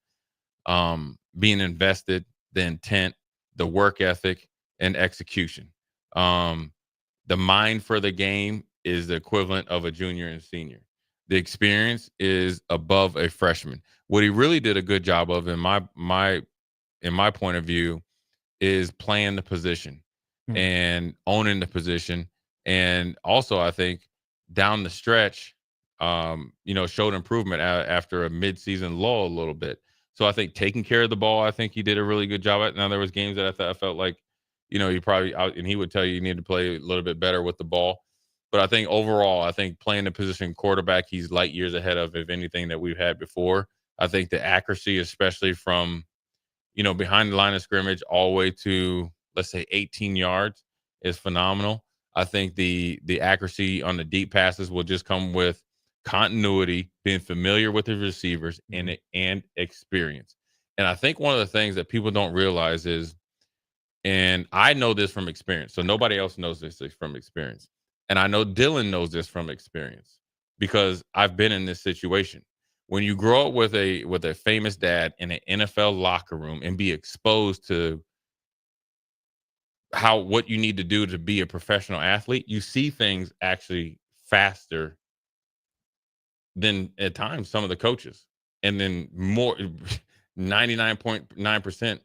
being invested, the intent, the work ethic, and execution. The mind for the game is the equivalent of a junior and senior. The experience is above a freshman. What he really did a good job of, in my point of view, is playing the position and owning the position. And also, I think down the stretch, showed improvement after a midseason lull a little bit. So I think taking care of the ball, I think he did a really good job at. Now, there was games that I felt like, he probably and he would tell you need to play a little bit better with the ball. But I think overall, playing the position quarterback, he's light years ahead of anything that we've had before. I think the accuracy, especially from, behind the line of scrimmage all the way to, let's say, 18 yards, is phenomenal. I think the accuracy on the deep passes will just come with continuity, being familiar with the receivers, and experience. And I think one of the things that people don't realize is, and I know this from experience, so nobody else knows this from experience, and I know Dylan knows this from experience because I've been in this situation. When you grow up with a famous dad in an NFL locker room and be exposed to what you need to do to be a professional athlete, you see things actually faster than at times some of the coaches, and then more 99.9%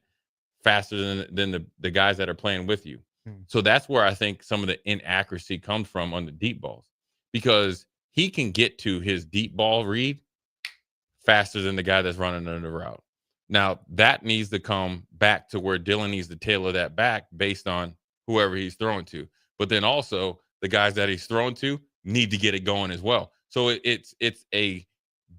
faster than the guys that are playing with you. So that's where I think some of the inaccuracy comes from on the deep balls, because he can get to his deep ball read faster than the guy that's running under the route. Now, that needs to come back to where Dylan needs to tailor that back based on whoever he's throwing to. But then also the guys that he's throwing to need to get it going as well. So it's a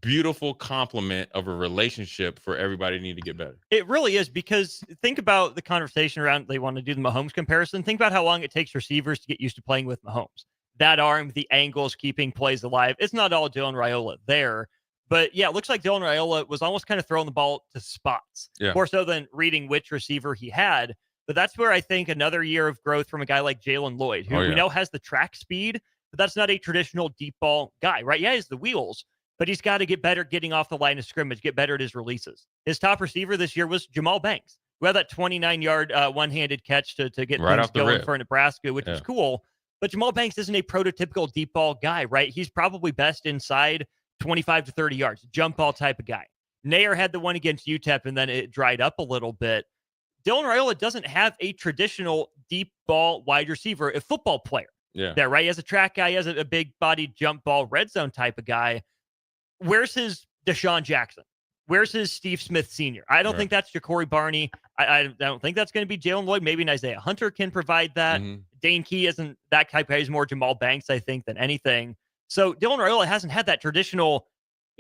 beautiful complement of a relationship for everybody to need to get better. It really is, because think about the conversation around they want to do the Mahomes comparison. Think about how long it takes receivers to get used to playing with Mahomes. That arm, the angles, keeping plays alive. It's not all Dylan Raiola there. But yeah, it looks like Dylan Raiola was almost kind of throwing the ball to spots, more so than reading which receiver he had. But that's where I think another year of growth from a guy like Jalen Lloyd, who we know has the track speed, but that's not a traditional deep ball guy, right? Yeah, he has the wheels, but he's got to get better getting off the line of scrimmage, get better at his releases. His top receiver this year was Jamal Banks, who had that 29-yard one-handed catch to get right things off the going rip for Nebraska, which is cool. But Jamal Banks isn't a prototypical deep ball guy, right? He's probably best inside 25 to 30 yards, jump ball type of guy. Nair had the one against UTEP, and then it dried up a little bit. Dylan Raiola doesn't have a traditional deep ball wide receiver, a football player. There, right? He has a track guy, he has a big body jump ball, red zone type of guy. Where's his Deshaun Jackson? Where's his Steve Smith Sr.? I don't think that's Jakori Barney. I don't think that's going to be Jalen Lloyd. Maybe an Isaiah Hunter can provide that. Dane Key isn't that type of guy. He's more Jamal Banks, I think, than anything. So Dylan Raiola hasn't had that traditional,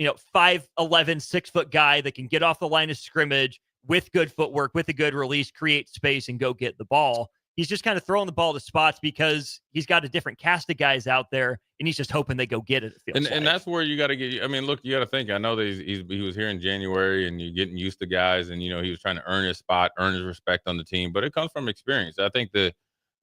5'11", 6-foot guy that can get off the line of scrimmage with good footwork, with a good release, create space, and go get the ball. He's just kind of throwing the ball to spots because he's got a different cast of guys out there, and he's just hoping they go get it. And that's where you got to get. I mean, look, you got to think. I know that he was here in January, and you're getting used to guys, and he was trying to earn his spot, earn his respect on the team. But it comes from experience. I think the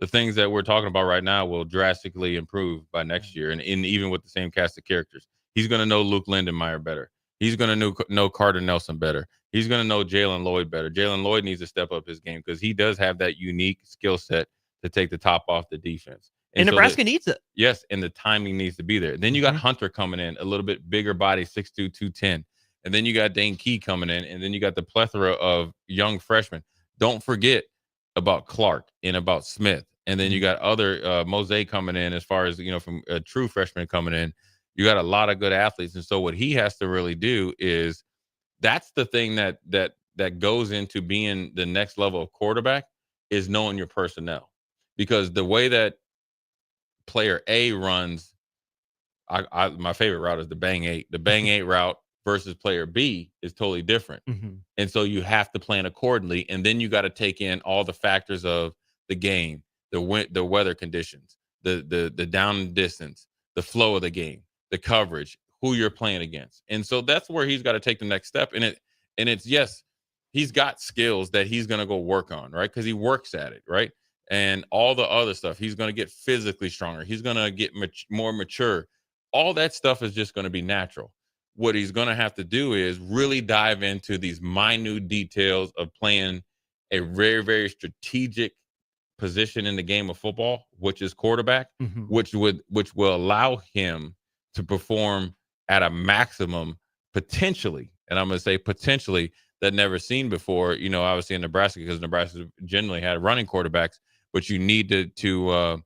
things that we're talking about right now will drastically improve by next year, and even with the same cast of characters. He's going to know Luke Lindenmeyer better. He's going to know Carter Nelson better. He's going to know Jalen Lloyd better. Jalen Lloyd needs to step up his game because he does have that unique skill set to take the top off the defense. And so Nebraska needs it. Yes, and the timing needs to be there. Then you got Hunter coming in, a little bit bigger body, 6'2", 210. And then you got Dane Key coming in, and then you got the plethora of young freshmen. Don't forget about Clark and about Smith. And then you got other Mosaic coming in as far as, from a true freshman coming in. You got a lot of good athletes. And so what he has to really do is that's the thing that goes into being the next level of quarterback is knowing your personnel. Because the way that player A runs, my favorite route is the bang eight. The bang eight route versus player B is totally different. And so you have to plan accordingly. And then you got to take in all the factors of the game, the weather conditions, the down distance, the flow of the game, the coverage, who you're playing against. And so that's where he's got to take the next step. And it's yes, he's got skills that he's going to go work on, right? Because he works at it, right? And all the other stuff, he's going to get physically stronger. He's going to get more mature. All that stuff is just going to be natural. What he's going to have to do is really dive into these minute details of playing a very, very strategic position in the game of football, which is quarterback, which will allow him to perform at a maximum potentially, and I'm going to say potentially, that never seen before, obviously in Nebraska, because Nebraska generally had running quarterbacks, but you need to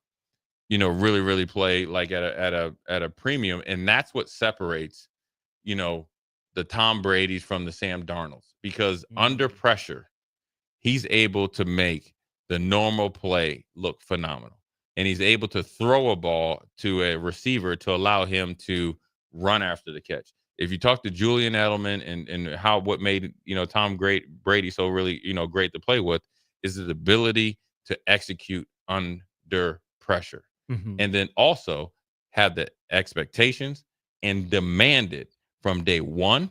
really, really play like at a premium. And that's what separates, the Tom Brady's from the Sam Darnolds, because under pressure, he's able to make the normal play look phenomenal. And he's able to throw a ball to a receiver to allow him to run after the catch. If you talk to Julian Edelman and what made, Tom Brady so really, great to play with is his ability to execute under pressure. And then also have the expectations and demand it from day 1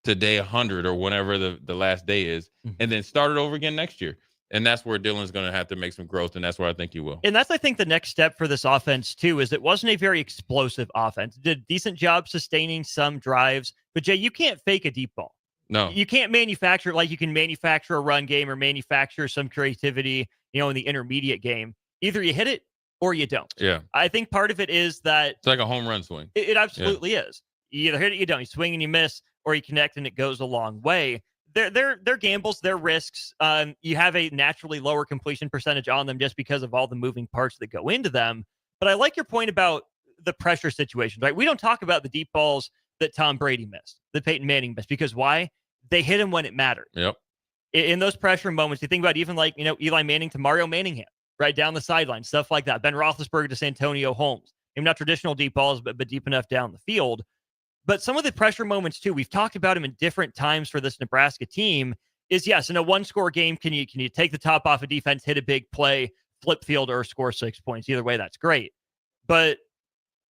to day 100 or whenever the last day is, and then start it over again next year. And that's where Dylan's going to have to make some growth, and that's where I think he will. And that's, I think, the next step for this offense, too, is it wasn't a very explosive offense. Did a decent job sustaining some drives. But, Jay, you can't fake a deep ball. No. You can't manufacture it like you can manufacture a run game or manufacture some creativity, in the intermediate game. Either you hit it or you don't. Yeah. I think part of it is that It's like a home run swing. it absolutely is. You either hit it, you don't. You swing and you miss, or you connect and it goes a long way. They're gambles, they're risks. You have a naturally lower completion percentage on them just because of all the moving parts that go into them. But I like your point about the pressure situations, right? We don't talk about the deep balls that Tom Brady missed, that Peyton Manning missed, because why? They hit him when it mattered. Yep. In those pressure moments, you think about even like, Eli Manning to Mario Manningham, right down the sideline, stuff like that. Ben Roethlisberger to Santonio Holmes. Maybe not traditional deep balls, but deep enough down the field. But some of the pressure moments, too, we've talked about them in different times for this Nebraska team, is, yes, in a one-score game, can you take the top off a defense, hit a big play, flip field, or score 6 points? Either way, that's great. But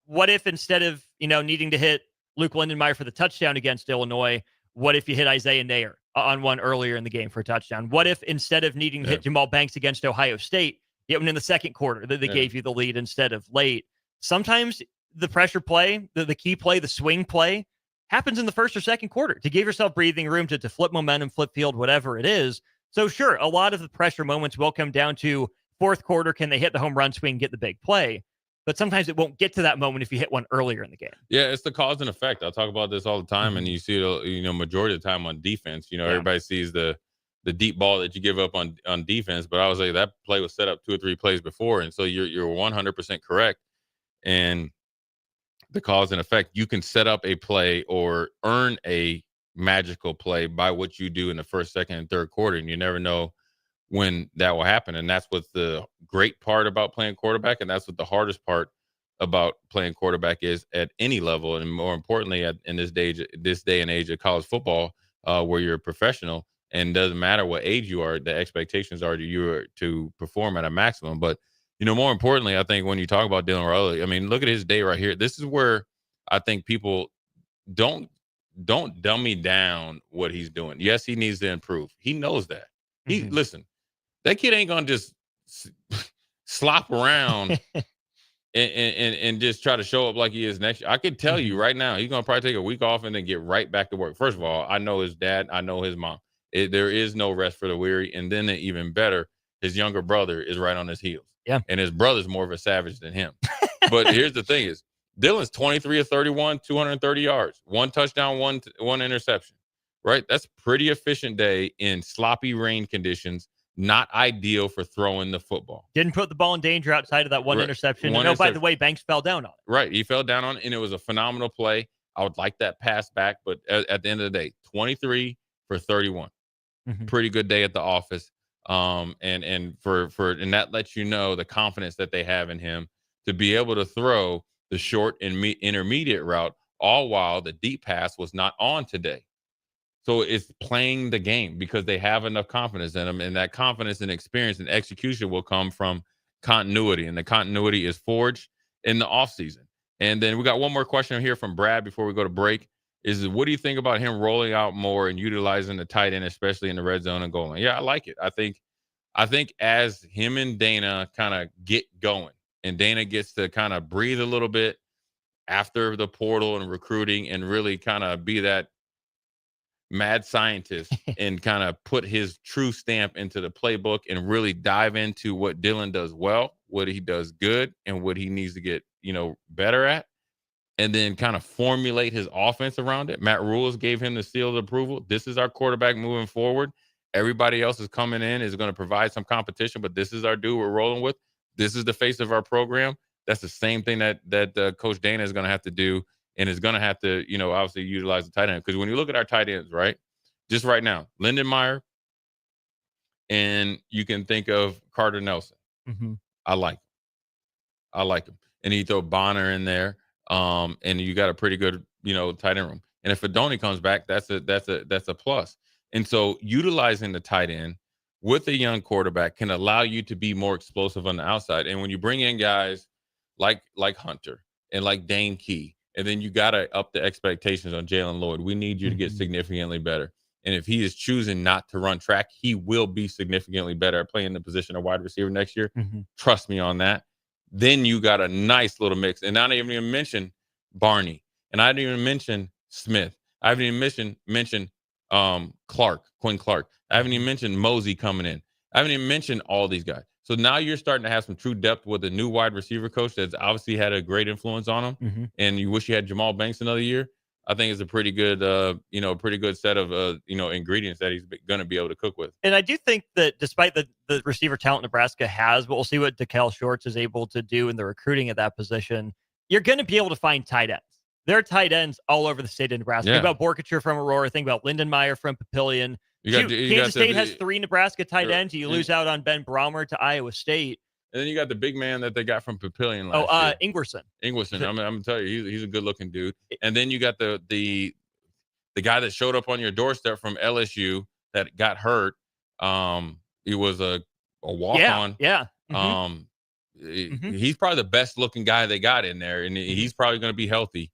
what if instead of, needing to hit Luke Lindenmeyer for the touchdown against Illinois, what if you hit Isaiah Nair on one earlier in the game for a touchdown? What if instead of needing to hit Jamal Banks against Ohio State, you went in the second quarter that they gave you the lead instead of late? Sometimes the pressure play, the key play, the swing play happens in the first or second quarter to give yourself breathing room to flip momentum, flip field, whatever it is. So sure, a lot of the pressure moments will come down to fourth quarter. Can they hit the home run swing, get the big play? But sometimes it won't get to that moment if you hit one earlier in the game. Yeah, it's the cause and effect. I talk about this all the time, and you see it, majority of the time on defense. Everybody sees the deep ball that you give up on defense, but I would say that play was set up 2 or 3 plays before, and so you're 100% correct. And the cause and effect, you can set up a play or earn a magical play by what you do in the first, second, and third quarter, and you never know when that will happen. And that's what's the great part about playing quarterback, and that's what the hardest part about playing quarterback is at any level, and more importantly in this day and age of college football, where you're a professional, and doesn't matter what age you are, the expectations are to perform at a maximum. But more importantly, I think when you talk about Dylan Raiola, I mean, look at his day right here. This is where I think people don't dummy down what he's doing. Yes, he needs to improve. He knows that. Listen, that kid ain't gonna just slop around and just try to show up like he is next year. I can tell you right now, he's gonna probably take a week off and then get right back to work. First of all, I know his dad, I know his mom. There is no rest for the weary, and then even better, his younger brother is right on his heels. Yeah. And his brother's more of a savage than him. But here's the thing is, Dylan's 23 of 31, 230 yards, 1 touchdown, one interception, right? That's pretty efficient day in sloppy rain conditions, not ideal for throwing the football. Didn't put the ball in danger outside of that one interception. By the way, Banks fell down on it. Right. He fell down on it, and it was a phenomenal play. I would like that pass back, but at the end of the day, 23 for 31. Pretty good day at the office. And that lets you know the confidence that they have in him to be able to throw the short and intermediate route, all while the deep pass was not on today. So it's playing the game because they have enough confidence in him, and that confidence and experience and execution will come from continuity, and the continuity is forged in the offseason. And then we got one more question here from Brad before we go to break. What do you think about him rolling out more and utilizing the tight end, especially in the red zone and goal line? Yeah, I like it. I think as him and Dana kind of get going, and Dana gets to kind of breathe a little bit after the portal and recruiting, and really kind of be that mad scientist and kind of put his true stamp into the playbook and really dive into what Dylan does well, what he does good, and what he needs to get better at, and then kind of formulate his offense around it. Matt Rules gave him the seal of approval. This is our quarterback moving forward. Everybody else is coming in, is going to provide some competition, but this is our dude we're rolling with. This is the face of our program. That's the same thing that Coach Dana is going to have to do, and is going to have to, obviously utilize the tight end. Because when you look at our tight ends, right, just right now, Lindenmeyer, and you can think of Carter Nelson. I like him. And you throw Bonner in there, and you got a pretty good, tight end room. And if Fedoni comes back, that's a plus. And so utilizing the tight end with a young quarterback can allow you to be more explosive on the outside. And when you bring in guys like Hunter and like Dane Key, and then you got to up the expectations on Jalen Lloyd. We need you to get significantly better. And if he is choosing not to run track, he will be significantly better at playing the position of wide receiver next year. Trust me on that. Then you got a nice little mix. And I didn't even mention Barney. And I didn't even mention Smith. I haven't even mentioned Quinn Clark. I haven't even mentioned Mosey coming in. I haven't even mentioned all these guys. So now you're starting to have some true depth with a new wide receiver coach that's obviously had a great influence on him. And you wish you had Jamal Banks another year. I think it's a pretty good, pretty good set of, ingredients that he's going to be able to cook with. And I do think that despite the receiver talent Nebraska has, but we'll see what DeKel Shorts is able to do in the recruiting at that position. You're going to be able to find tight ends. There are tight ends all over the state of Nebraska. Yeah. Think about Borkature from Aurora. Think about Lindenmeyer from Papillion. Kansas State has 3 Nebraska tight ends. You lose out on Ben Braumer to Iowa State. And then you got the big man that they got from Papillion last year. Ingwerson. I'm going to tell you, he's a good-looking dude. And then you got the guy that showed up on your doorstep from LSU that got hurt. He was a walk-on. Yeah. He's probably the best-looking guy they got in there, and he's probably going to be healthy.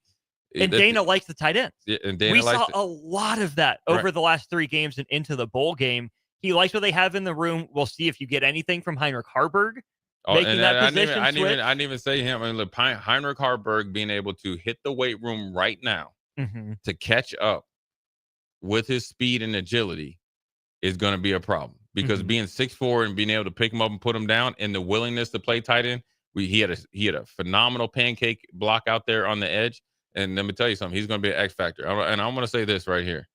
And Dana likes the tight ends. Yeah, and Dana we likes saw a lot of that over the last 3 games and into the bowl game. He likes what they have in the room. We'll see if you get anything from Heinrich Harburg. I didn't even say him. I mean, look, Heinrich Harburg being able to hit the weight room right now to catch up with his speed and agility is going to be a problem because being 6'4" and being able to pick him up and put him down and the willingness to play tight end, he had a phenomenal pancake block out there on the edge. And let me tell you something, he's going to be an X factor. And I'm going to say this right here.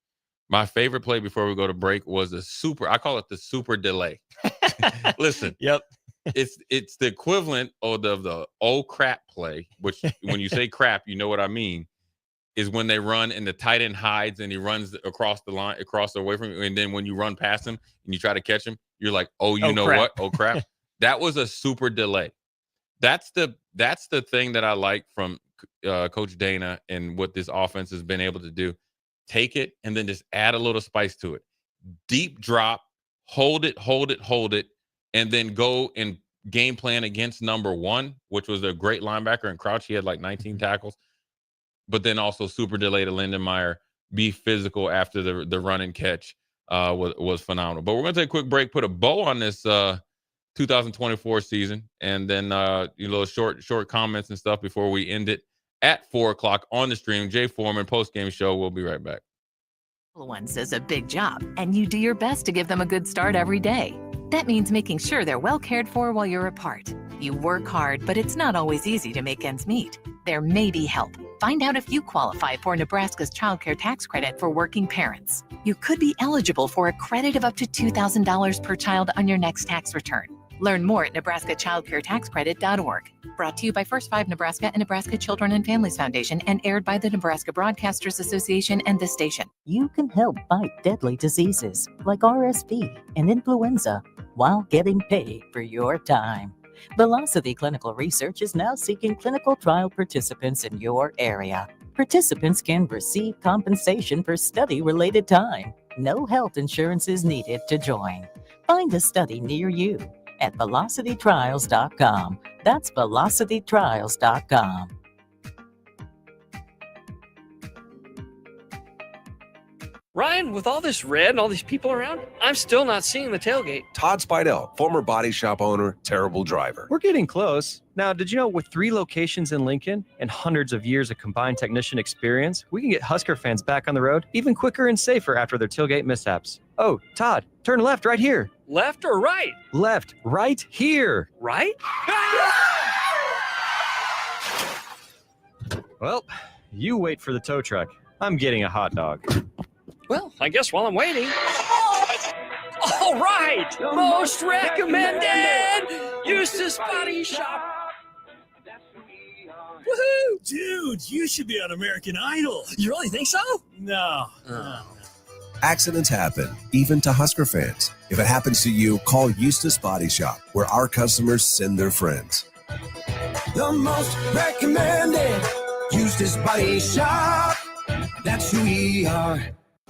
My favorite play before we go to break was I call it the super delay. Listen. Yep. It's the equivalent of the oh crap play, which when you say crap, you know what I mean, is when they run and the tight end hides and he runs across the line, across away from you. And then when you run past him and you try to catch him, you're like, oh, crap. What? Oh, crap. That was a super delay. That's the thing that I like from Coach Dana and what this offense has been able to do. Take it and then just add a little spice to it. Deep drop, hold it, and then go and game plan against number 1, which was a great linebacker in Crouch. He had like 19 tackles. But then also super delay to Lindenmeyer, be physical after the run and catch was phenomenal. But we're going to take a quick break, put a bow on this 2024 season, and then short comments and stuff before we end it at 4:00 on the stream. Jay Foreman Postgame Show. We'll be right back. One's is a big job, and you do your best to give them a good start every day. That means making sure they're well cared for while you're apart. You work hard, but it's not always easy to make ends meet. There may be help. Find out if you qualify for Nebraska's Child Care Tax Credit for working parents. You could be eligible for a credit of up to $2,000 per child on your next tax return. Learn more at nebraskachildcaretaxcredit.org. Brought to you by First 5 Nebraska and Nebraska Children and Families Foundation and aired by the Nebraska Broadcasters Association and this station. You can help fight deadly diseases like RSV and influenza while getting paid for your time. Velocity Clinical Research is now seeking clinical trial participants in your area. Participants can receive compensation for study-related time. No health insurance is needed to join. Find a study near you at velocitytrials.com. That's velocitytrials.com. Ryan, with all this red and all these people around, I'm still not seeing the tailgate. Todd Spidell, former body shop owner, terrible driver. We're getting close. Now, did you know with 3 locations in Lincoln and hundreds of years of combined technician experience, we can get Husker fans back on the road even quicker and safer after their tailgate mishaps? Oh, Todd, turn left right here. Left or right? Left, right here. Right? Well, you wait for the tow truck. I'm getting a hot dog. Well, I guess while I'm waiting. All right! Most recommended! Eustace Body Shop! Woohoo! Dude, you should be on American Idol. You really think so? No. Accidents happen, even to Husker fans. If it happens to you, call Eustace Body Shop, where our customers send their friends. The most recommended Eustace Body Shop. That's who we are.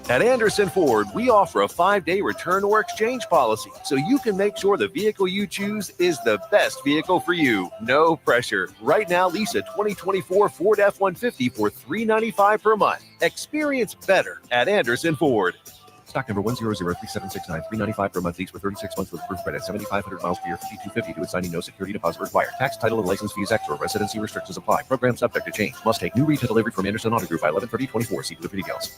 At Anderson Ford, we offer a 5-day return or exchange policy, so you can make sure the vehicle you choose is the best vehicle for you. No pressure. Right now, lease a 2024 Ford F-150 for $395 per month. Experience better at Anderson Ford. Stock number 1003769. $395 per month lease for 36 months with approved credit. 7,500 miles per year. $5,250 to assigning. No security deposit required. Tax, title, and license fees extra. Residency restrictions apply. Program subject to change. Must take new retail delivery from Anderson Auto Group by 11/30/24. See delivery details.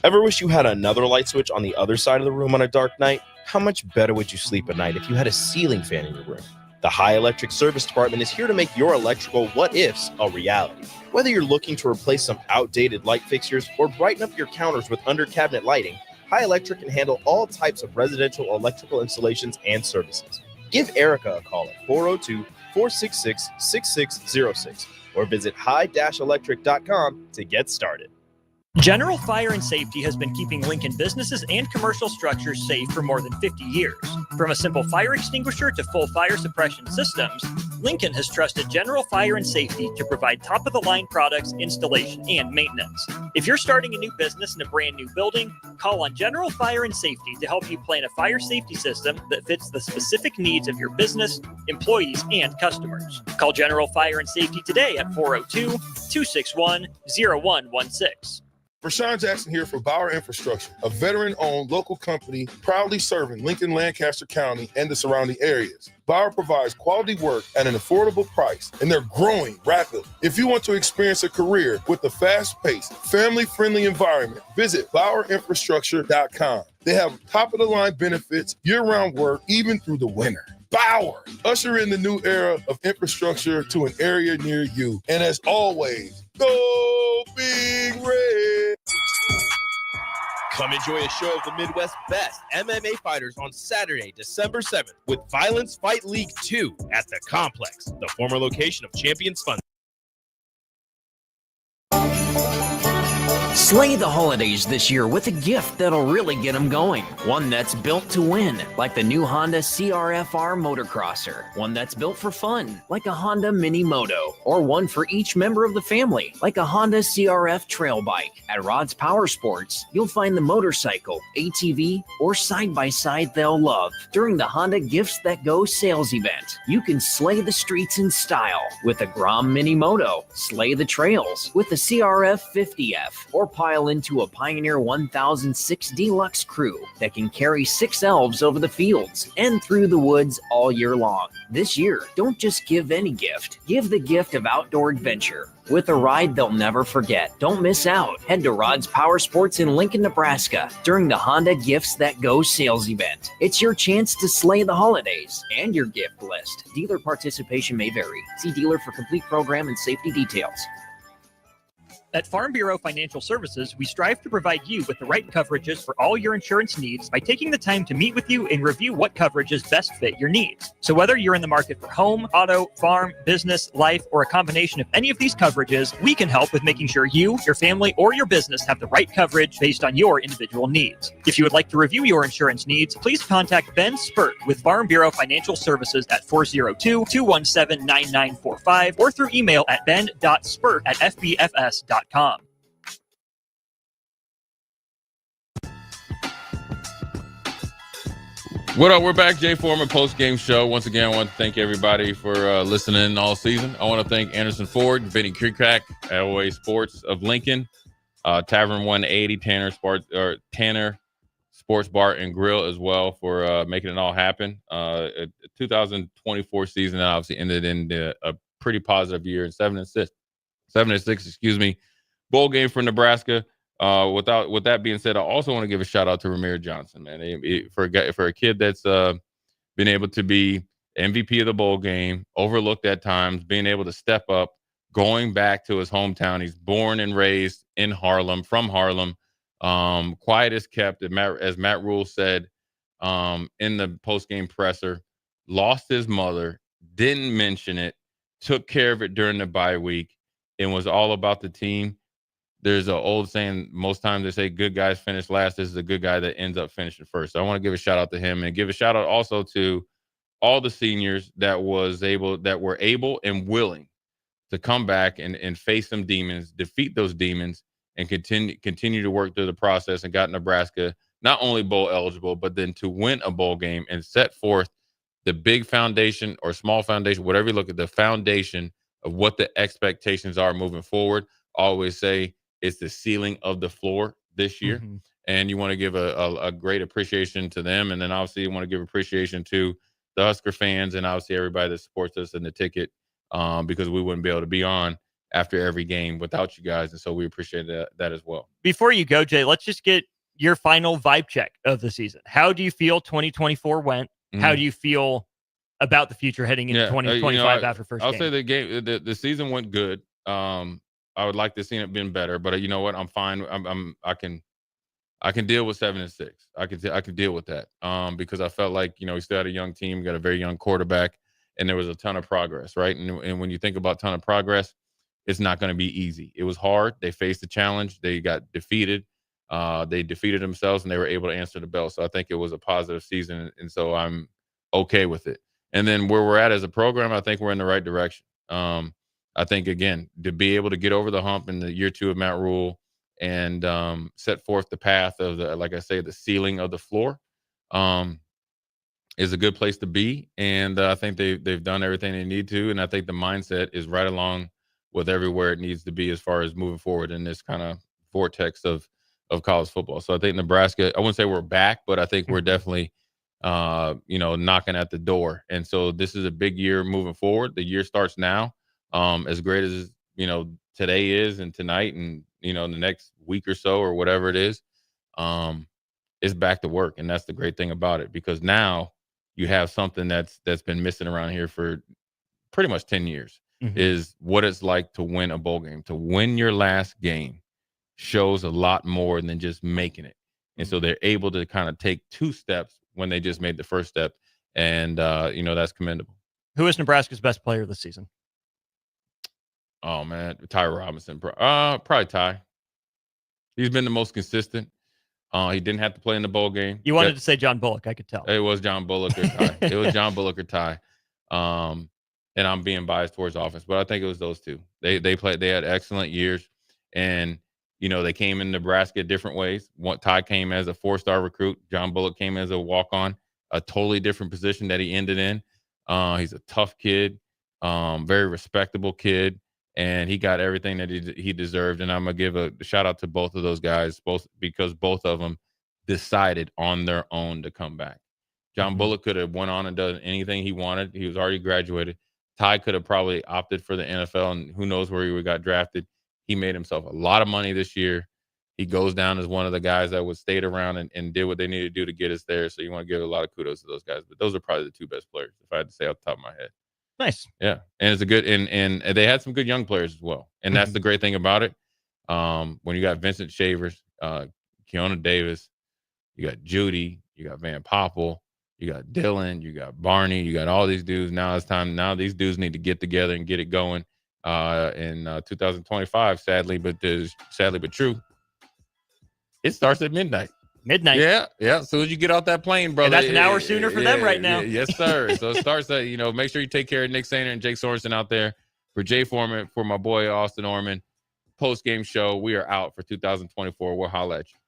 Ever wish you had another light switch on the other side of the room on a dark night? How much better would you sleep at night if you had a ceiling fan in your room? The High Electric Service Department is here to make your electrical what-ifs a reality. Whether you're looking to replace some outdated light fixtures or brighten up your counters with under-cabinet lighting, High Electric can handle all types of residential electrical installations and services. Give Erica a call at 402-466-6606 or visit high-electric.com to get started. General Fire and Safety has been keeping Lincoln businesses and commercial structures safe for more than 50 years. From a simple fire extinguisher to full fire suppression systems, Lincoln has trusted General Fire and Safety to provide top-of-the-line products, installation, and maintenance. If you're starting a new business in a brand new building, call on General Fire and Safety to help you plan a fire safety system that fits the specific needs of your business, employees, and customers. Call General Fire and Safety today at 402-261-0116. Rashawn Jackson here for Bauer Infrastructure, a veteran-owned local company proudly serving Lincoln, Lancaster County, and the surrounding areas. Bauer provides quality work at an affordable price, and they're growing rapidly. If you want to experience a career with a fast-paced, family-friendly environment, visit BauerInfrastructure.com. They have top-of-the-line benefits, year-round work, even through the winter. Bauer, usher in the new era of infrastructure to an area near you. And as always, go Big Red! Come enjoy a show of the Midwest's best MMA fighters on Saturday, December 7th with Violence Fight League 2 at the Complex, the former location of Champions Fund. Slay the holidays this year with a gift that'll really get them going. One that's built to win, like the new Honda CRF-R Motocrosser. One that's built for fun, like a Honda Mini Moto. Or one for each member of the family, like a Honda CRF Trail Bike. At Rod's Power Sports, you'll find the motorcycle, ATV, or side-by-side they'll love. During the Honda Gifts That Go sales event, you can slay the streets in style with a Grom Mini Moto, slay the trails with the CRF 50F, or pile into a Pioneer 1006 Deluxe Crew that can carry 6 elves over the fields and through the woods all year long. This year, don't just give any gift. Give the gift of outdoor adventure with a ride they'll never forget. Don't miss out. Head to Rod's Power Sports in Lincoln, Nebraska during the Honda Gifts That Go sales event. It's your chance to slay the holidays and your gift list. Dealer participation may vary. See dealer for complete program and safety details. At Farm Bureau Financial Services, we strive to provide you with the right coverages for all your insurance needs by taking the time to meet with you and review what coverages best fit your needs. So whether you're in the market for home, auto, farm, business, life, or a combination of any of these coverages, we can help with making sure you, your family, or your business have the right coverage based on your individual needs. If you would like to review your insurance needs, please contact Ben Spurt with Farm Bureau Financial Services at 402-217-9945 or through email at ben.spurt@fbfs.com. What up? We're back. Jay Foreman Postgame Show. Once again, I want to thank everybody for listening all season. I want to thank Anderson Ford, Vinny Kreekrak, Elway Sports of Lincoln, Tavern 180, Tanner Sports Bar and Grill as well for making it all happen. 2024 season that obviously ended in a pretty positive year, 7-6. 7-6, excuse me. Bowl game for Nebraska. With that being said, I also want to give a shout out to Ramir Johnson, man. For a kid that's been able to be MVP of the bowl game, overlooked at times, being able to step up, going back to his hometown. He's born and raised in Harlem, from Harlem. Quiet as kept, as Matt Rule said in the post-game presser. Lost his mother, didn't mention it, took care of it during the bye week, and was all about the team. There's an old saying, most times they say good guys finish last. This is a good guy that ends up finishing first. So I want to give a shout out to him and give a shout out also to all the seniors that were able and willing to come back and face some demons, defeat those demons, and continue to work through the process and got Nebraska not only bowl eligible, but then to win a bowl game and set forth the big foundation or small foundation, whatever you look at, the foundation of what the expectations are moving forward. I always say it's the ceiling of the floor this year. and you want to give a great appreciation to them. And then obviously you want to give appreciation to the Husker fans and obviously everybody that supports us in the ticket, because we wouldn't be able to be on after every game without you guys. And so we appreciate that as well. Before you go, Jay, let's just get your final vibe check of the season. How do you feel 2024 went? How do you feel about the future heading into 2025 after first game? I'll say the season went good. I would like to see it been better, but you know what? I'm fine. I can deal with 7-6. I can deal with that. Because I felt like, we still had a young team, got a very young quarterback, and there was a ton of progress, right? And when you think about ton of progress, it's not going to be easy. It was hard. They faced a challenge. They got defeated. They defeated themselves, and they were able to answer the bell. So I think it was a positive season, and so I'm okay with it. And then where we're at as a program, I think we're in the right direction. I think, again, to be able to get over the hump in the year 2 of Matt Rule and set forth the path of the ceiling of the floor is a good place to be. And I think they've done everything they need to. And I think the mindset is right along with everywhere it needs to be as far as moving forward in this kind of vortex of college football. So I think Nebraska, I wouldn't say we're back, but I think we're definitely, knocking at the door. And so this is a big year moving forward. The year starts now. As great as, today is and tonight and, the next week or so or whatever it is, it's back to work. And that's the great thing about it, because now you have something that's been missing around here for pretty much 10 years is what it's like to win a bowl game. To win your last game shows a lot more than just making it. And so they're able to kind of take 2 steps when they just made the first step. And, that's commendable. Who is Nebraska's best player this season? Oh, man, Ty Robinson. Probably Ty. He's been the most consistent. He didn't have to play in the bowl game. You wanted to say John Bullock, I could tell. It was John Bullock or Ty. It was John Bullock or Ty. And I'm being biased towards offense, but I think it was those two. They had excellent years, and they came in Nebraska different ways. Ty came as a 4-star recruit. John Bullock came as a walk-on, a totally different position that he ended in. He's a tough kid, very respectable kid, and he got everything that he deserved. And I'm gonna give a shout out to both of those guys, because both of them decided on their own to come back. John Bullock could have went on and done anything he wanted. He was already graduated. Ty could have probably opted for the NFL, and who knows where he would got drafted. He made himself a lot of money this year. He goes down as one of the guys that would stayed around and did what they needed to do to get us there. So you want to give a lot of kudos to those guys. But those are probably the 2 best players, if I had to say off the top of my head. Nice. Yeah. And it's a good and they had some good young players as well. And that's the great thing about it. When you got Vincent Shavers, Keona Davis, you got Judy, you got Van Poppel, you got Dylan, you got Barney, you got all these dudes. Now it's time. Now these dudes need to get together and get it going in 2025, sadly but true. It starts at midnight. Yeah. As soon as you get off that plane, brother. And that's an hour sooner for them right now. Yes, sir. So it starts at, make sure you take care of Nick Sainer and Jake Sorensen out there. For Jay Foreman, for my boy Austin Orman, post-game show. We are out for 2024. We'll holla at you.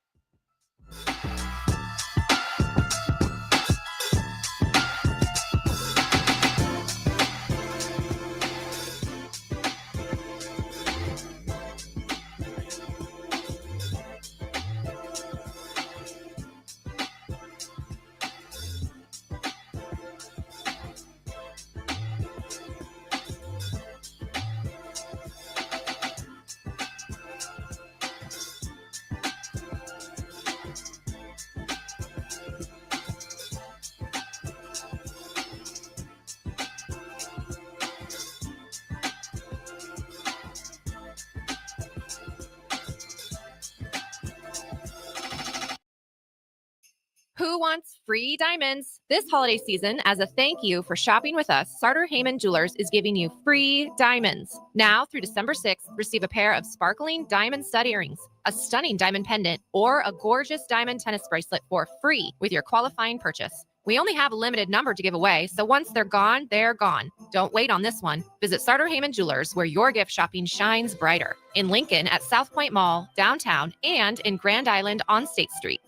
Who wants free diamonds? This holiday season, as a thank you for shopping with us, Sartor Heyman Jewelers is giving you free diamonds. Now through December 6th, receive a pair of sparkling diamond stud earrings, a stunning diamond pendant, or a gorgeous diamond tennis bracelet for free with your qualifying purchase. We only have a limited number to give away, so once they're gone, they're gone. Don't wait on this one. Visit Sartor Heyman Jewelers, where your gift shopping shines brighter. In Lincoln at South Point Mall, downtown, and in Grand Island on State Street.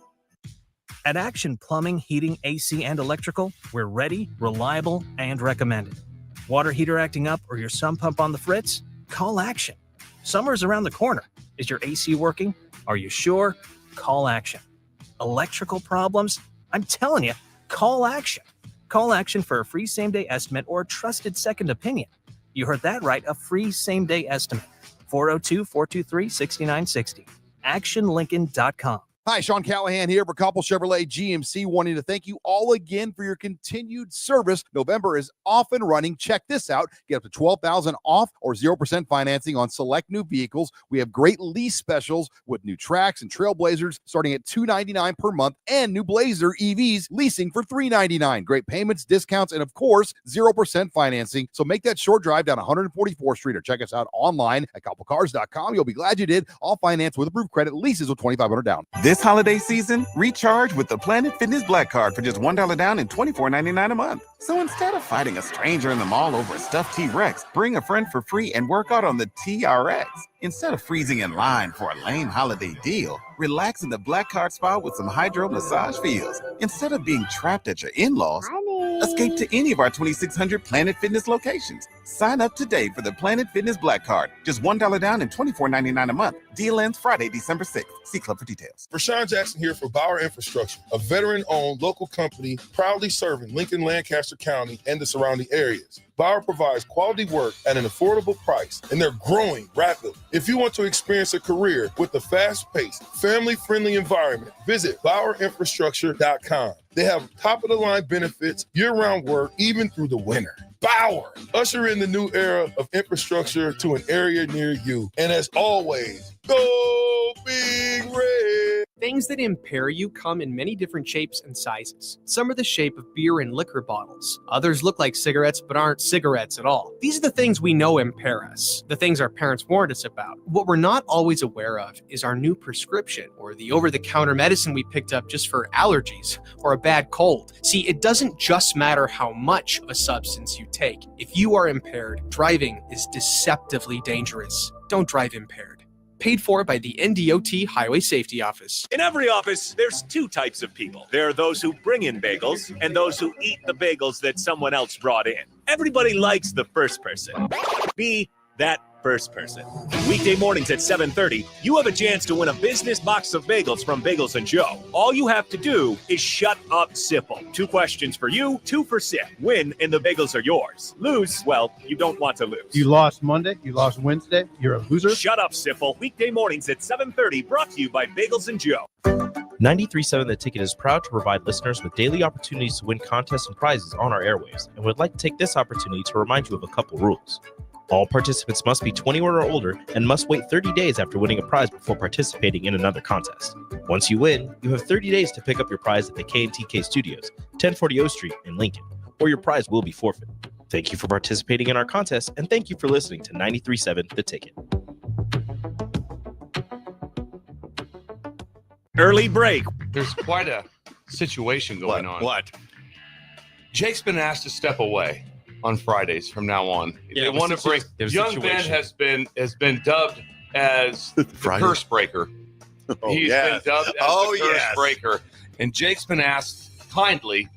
At Action Plumbing, Heating, AC, and Electrical, we're ready, reliable, and recommended. Water heater acting up or your sump pump on the fritz? Call Action. Summer's around the corner. Is your AC working? Are you sure? Call Action. electrical problems? I'm telling you, call Action. Call Action for a free same-day estimate or a trusted second opinion. You heard that right, a free same-day estimate. 402-423-6960. ActionLincoln.com. Hi, Sean Callahan here for Coppell Chevrolet GMC, wanting to thank you all again for your continued service. November is off and running. Check this out. Get up to $12,000 off or 0% financing on select new vehicles. We have great lease specials with new Trax and Trailblazers starting at $299 per month and new Blazer EVs leasing for $399. Great payments, discounts, and of course, 0% financing. So make that short drive down 144th Street or check us out online at CoppellCars.com. You'll be glad you did. All finance with approved credit, leases with $2,500 down. This holiday season, recharge with the Planet Fitness Black Card for just $1 down and $24.99 a month. So instead of fighting a stranger in the mall over a stuffed T-Rex, bring a friend for free and work out on the TRX. Instead of freezing in line for a lame holiday deal, relax in the Black Card Spa with some hydro massage feels. Instead of being trapped at your in-laws, escape to any of our 2,600 Planet Fitness locations. Sign up today for the Planet Fitness Black Card. Just $1 down and $24.99 a month. Deal ends Friday, December 6th. See Club for details. Rashawn Jackson here for Bauer Infrastructure, a veteran-owned local company proudly serving Lincoln, Lancaster County, and the surrounding areas. Bauer provides quality work at an affordable price, and they're growing rapidly. If you want to experience a career with a fast-paced, family-friendly environment, visit BauerInfrastructure.com. They have top-of-the-line benefits, year-round work, even through the winter. Bauer, usher in the new era of infrastructure to an area near you. And as always, go Big Red! Things that impair you come in many different shapes and sizes. Some are the shape of beer and liquor bottles. Others look like cigarettes but aren't cigarettes at all. These are the things we know impair us, the things our parents warned us about. What we're not always aware of is our new prescription or the over-the-counter medicine we picked up just for allergies or a bad cold. See, it doesn't just matter how much of a substance you take. If you are impaired, driving is deceptively dangerous. Don't drive impaired. Paid for by the NDOT Highway Safety Office. In every office, there's two types of people. There are those who bring in bagels and those who eat the bagels that someone else brought in. Everybody likes the first person. Be that first person. Weekday mornings at 7:30, you have a chance to win a business box of bagels from Bagels & Joe. All you have to do is shut up, Sipple. 2 questions for you, 2 for Sip. Win and the bagels are yours. Lose, well, you don't want to lose. You lost Monday, you lost Wednesday, you're a loser. Shut up, Sipple. Weekday mornings at 7:30, brought to you by Bagels & Joe. 93.7 The Ticket is proud to provide listeners with daily opportunities to win contests and prizes on our airwaves, and would like to take this opportunity to remind you of a couple rules. All participants must be 21 or older and must wait 30 days after winning a prize before participating in another contest. Once you win, you have 30 days to pick up your prize at the K&TK Studios, 1040 O Street in Lincoln, or your prize will be forfeit. Thank you for participating in our contest, and thank you for listening to 93.7 The Ticket. Early break. There's quite a situation going on. What? Jake's been asked to step away on Fridays from now on. Yeah, they want to bring young Ben has been dubbed as the curse breaker. He's been dubbed as the curse breaker, and Jake's been asked kindly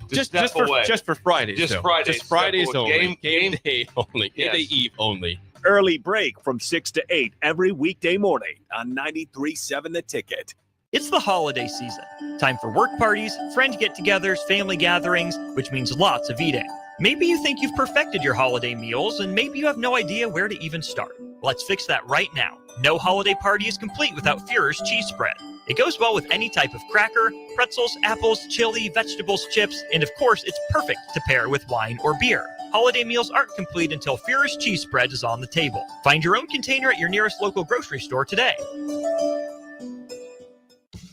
to step away. Just for Fridays. Just though. Fridays. Just Fridays only. Game day only. Yes. Game day eve only. Early break from 6 to 8 every weekday morning on 93.7 The Ticket. It's the holiday season. Time for work parties, friend get-togethers, family gatherings, which means lots of eating. Maybe you think you've perfected your holiday meals, and maybe you have no idea where to even start. Let's fix that right now. No holiday party is complete without Führer's cheese spread. It goes well with any type of cracker, pretzels, apples, chili, vegetables, chips, and of course, it's perfect to pair with wine or beer. Holiday meals aren't complete until Führer's cheese spread is on the table. Find your own container at your nearest local grocery store today.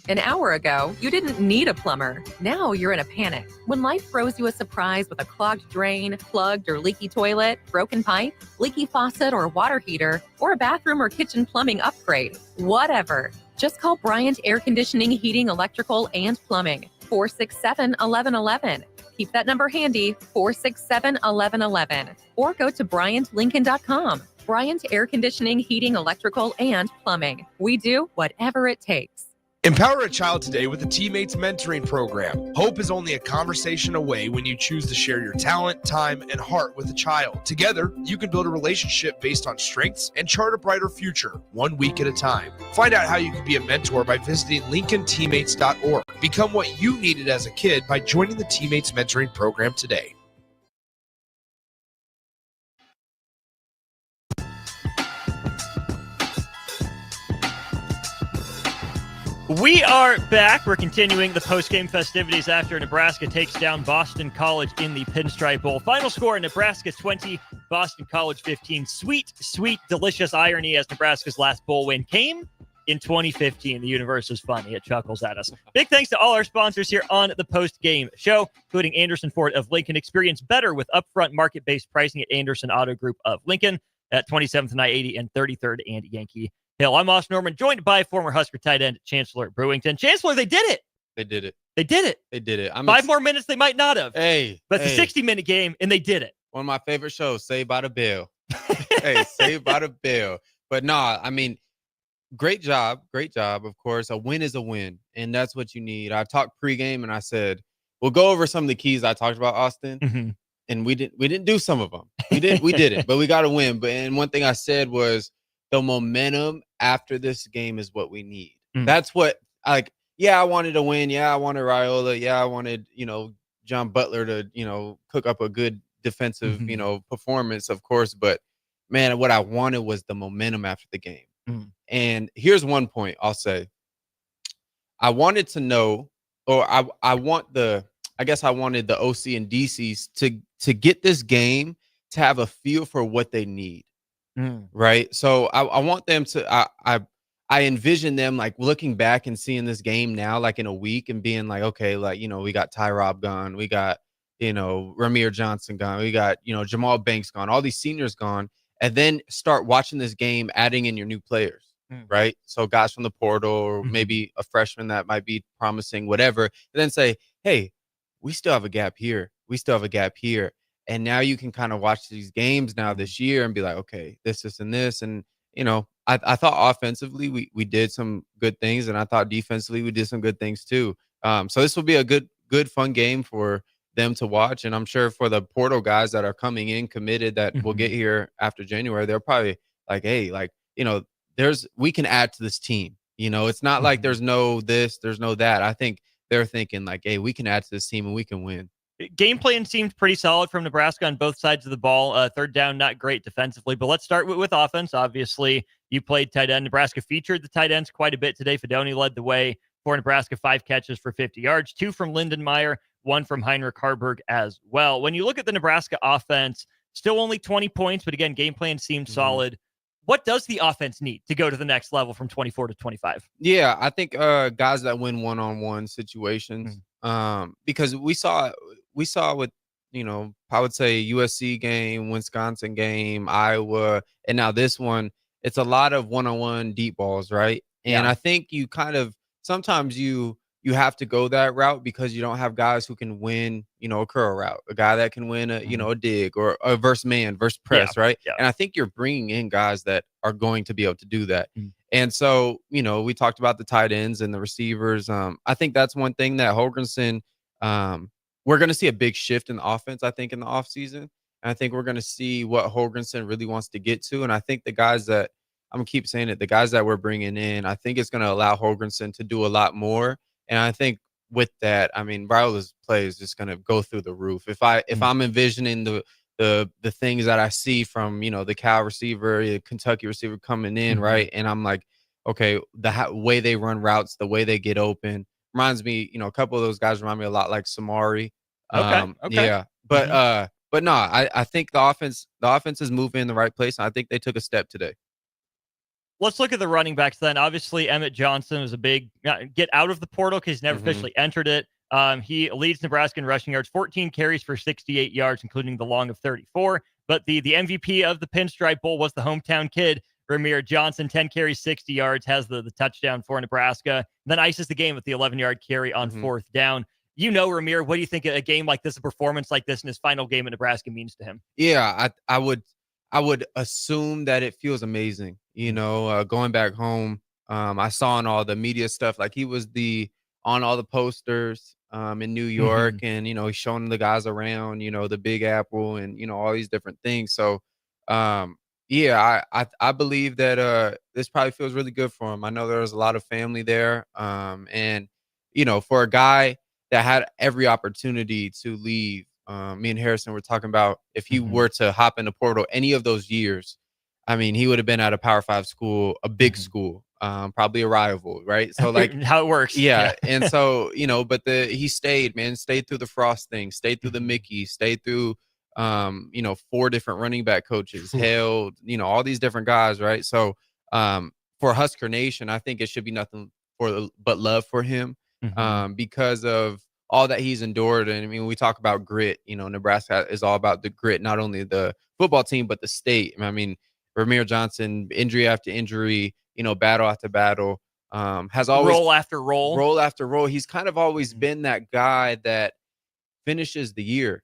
An hour ago, you didn't need a plumber. Now you're in a panic. When life throws you a surprise with a clogged drain, plugged or leaky toilet, broken pipe, leaky faucet or water heater, or a bathroom or kitchen plumbing upgrade, whatever. Just call Bryant Air Conditioning, Heating, Electrical, and Plumbing. 467-1111. Keep that number handy, 467-1111. Or go to BryantLincoln.com. Bryant Air Conditioning, Heating, Electrical, and Plumbing. We do whatever it takes. Empower a child today with the Teammates Mentoring Program. Hope is only a conversation away when you choose to share your talent, time, and heart with a child. Together, you can build a relationship based on strengths and chart a brighter future, 1 week at a time. Find out how you can be a mentor by visiting LincolnTeammates.org. Become what you needed as a kid by joining the Teammates Mentoring Program today. We are back. We're continuing the post-game festivities after Nebraska takes down Boston College in the Pinstripe Bowl. Final score, Nebraska 20, Boston College 15. Sweet, sweet, delicious irony as Nebraska's last bowl win came in 2015. The universe is funny. It chuckles at us. Big thanks to all our sponsors here on the post-game show, including Anderson Ford of Lincoln. Experience better with upfront market-based pricing at Anderson Auto Group of Lincoln at 27th and I-80 and 33rd and Yankee Hill. I'm Austin Norman, joined by former Husker tight end Chancellor Brewington. Chancellor, they did it. They did it. They did it. They did it. 5 more minutes, they might not have. Hey. But it's a 60-minute game, and they did it. One of my favorite shows, Saved by the Bell. Hey, Saved by the Bell. But nah, I mean, great job. Great job, of course. A win is a win, and that's what you need. I talked pregame, and I said, we'll go over some of the keys I talked about, Austin, and we didn't do some of them. We didn't, but we got to win. And one thing I said was, the momentum after this game is what we need. That's what, like, yeah, I wanted to win. Yeah, I wanted Raiola. Yeah, I wanted, John Butler to, cook up a good defensive, performance, of course. But, man, what I wanted was the momentum after the game. And here's one point I'll say. I wanted to know, or I wanted the OC and DCs to get this game to have a feel for what they need. Right. So I want them to, I envision them like looking back and seeing this game now, like in a week, and being like, okay, like, we got Tyrod gone. We got, Ramir Johnson gone. We got, Jamal Banks gone, all these seniors gone, and then start watching this game, adding in your new players. Right. So guys from the portal, or maybe a freshman that might be promising, whatever, and then say, hey, we still have a gap here. We still have a gap here. And now you can kind of watch these games now this year and be like, okay, this, and this. And, I thought offensively we did some good things, and I thought defensively we did some good things too. So this will be a good, fun game for them to watch. And I'm sure for the portal guys that are coming in committed that will get here after January, they're probably like, hey, like, we can add to this team. It's not like there's no this, there's no that. I think they're thinking like, hey, we can add to this team and we can win. Game plan seemed pretty solid from Nebraska on both sides of the ball. Third down, not great defensively, but let's start with offense. Obviously, you played tight end. Nebraska featured the tight ends quite a bit today. Fedoni led the way for Nebraska, 5 catches for 50 yards, 2 from Lindenmeyer, 1 from Heinrich Harburg as well. When you look at the Nebraska offense, still only 20 points, but again, game plan seemed solid. What does the offense need to go to the next level from 24 to 25? Yeah, I think guys that win one-on-one situations, because we saw with, I would say USC game, Wisconsin game, Iowa, and now this one, it's a lot of one-on-one deep balls, right? And I think you kind of, sometimes you have to go that route because you don't have guys who can win, a curl route, a guy that can win a dig or a versus man, versus press, right? Yeah. And I think you're bringing in guys that are going to be able to do that. And so, we talked about the tight ends and the receivers. I think that's one thing that Holgrensen, we're going to see a big shift in the offense, I think, in the offseason. And I think we're going to see what Holgrensen really wants to get to. And I think the guys that, I'm going to keep saying it, the guys that we're bringing in, I think it's going to allow Holgrensen to do a lot more. And I think with that, I mean, Raiola's play is just going to go through the roof. If I'm envisioning the things that I see from, the Cal receiver, the Kentucky receiver coming in, right? And I'm like, okay, the way they run routes, the way they get open, reminds me, a couple of those guys remind me a lot like Samari. Okay. Yeah. But no, I think the offense is moving in the right place. And I think they took a step today. Let's look at the running backs then. Obviously, Emmett Johnson is a big get out of the portal because he's never officially entered it. He leads Nebraska in rushing yards, 14 carries for 68 yards, including the long of 34. But the MVP of the Pinstripe Bowl was the hometown kid, Ramir Johnson, 10 carries, 60 yards, has the touchdown for Nebraska. Then ices the game with the 11-yard carry on 4th down. Ramir, what do you think a game like this, a performance like this in his final game at Nebraska means to him? Yeah, I would assume that it feels amazing. Going back home, I saw in all the media stuff, like he was on all the posters in New York, and he's showing the guys around, the Big Apple, and all these different things. So yeah, I believe that this probably feels really good for him. I know there's a lot of family there, and for a guy that had every opportunity to leave, me and Harrison were talking about if he were to hop in the portal any of those years, I mean, he would have been at a Power 5 school, a big school, probably a rival, right? So like how it works. Yeah. And so, but he stayed through the Frost thing, stayed through the Mickey, stayed through 4 different running back coaches, held, all these different guys, right? So for Husker Nation, I think it should be nothing but love for him, because of all that he's endured. And I mean, we talk about grit, Nebraska is all about the grit, not only the football team, but the state. I mean, Ramir Johnson, injury after injury, battle after battle, has always roll after roll. He's kind of always been that guy that finishes the year,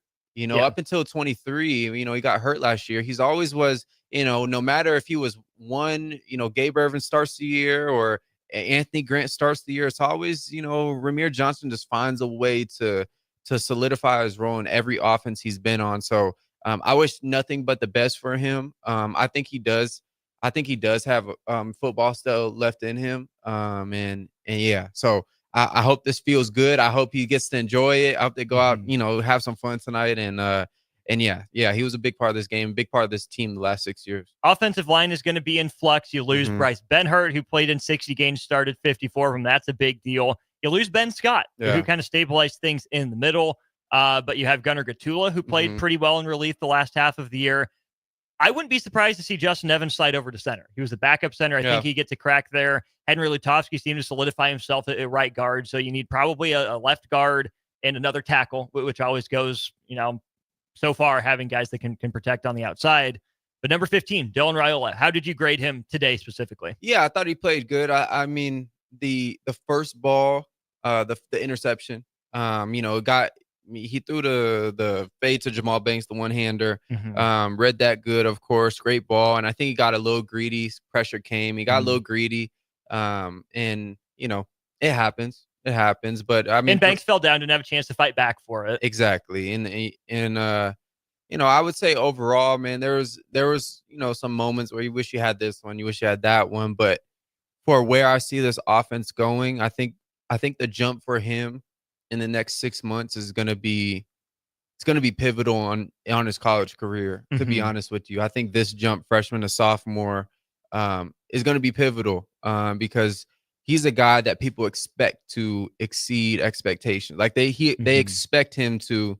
up until 23, he got hurt last year. He's always was, no matter if he was Gabe Irvin starts the year or Anthony Grant starts the year, it's always, Ramir Johnson just finds a way to solidify his role in every offense he's been on. So I wish nothing but the best for him. I think he does have football still left in him. And yeah, so I hope this feels good. I hope he gets to enjoy it. I hope they go out, have some fun tonight. And yeah, he was a big part of this game, big part of this team the last 6 years. Offensive line is going to be in flux. You lose Bryce Benhurt, who played in 60 games, started 54 of them. That's a big deal. You lose Ben Scott, who kind of stabilized things in the middle. But you have Gunnar Gatula, who played pretty well in relief the last half of the year. I wouldn't be surprised to see Justin Evans slide over to center. He was the backup center. I think he gets a crack there. Henry Lutovsky seemed to solidify himself at right guard. So you need probably a left guard and another tackle, which always goes, so far having guys that can protect on the outside. But number 15, Dylan Raiola, how did you grade him today specifically? Yeah, I thought he played good. I mean, the first ball, the interception, he threw the fade to Jamal Banks, the one-hander, read that good, of course, great ball. And I think he got a little greedy. Pressure came. He got a little greedy. And, it happens. It happens. But I mean, and Banks fell down, didn't have a chance to fight back for it. Exactly. And I would say overall, man, there was, some moments where you wish you had this one, you wish you had that one. But for where I see this offense going, I think the jump for him in the next 6 months is going to be pivotal on his college career, to be honest with you. I think this jump freshman to sophomore is going to be pivotal because he's a guy that people expect to exceed expectations. Like they expect him to,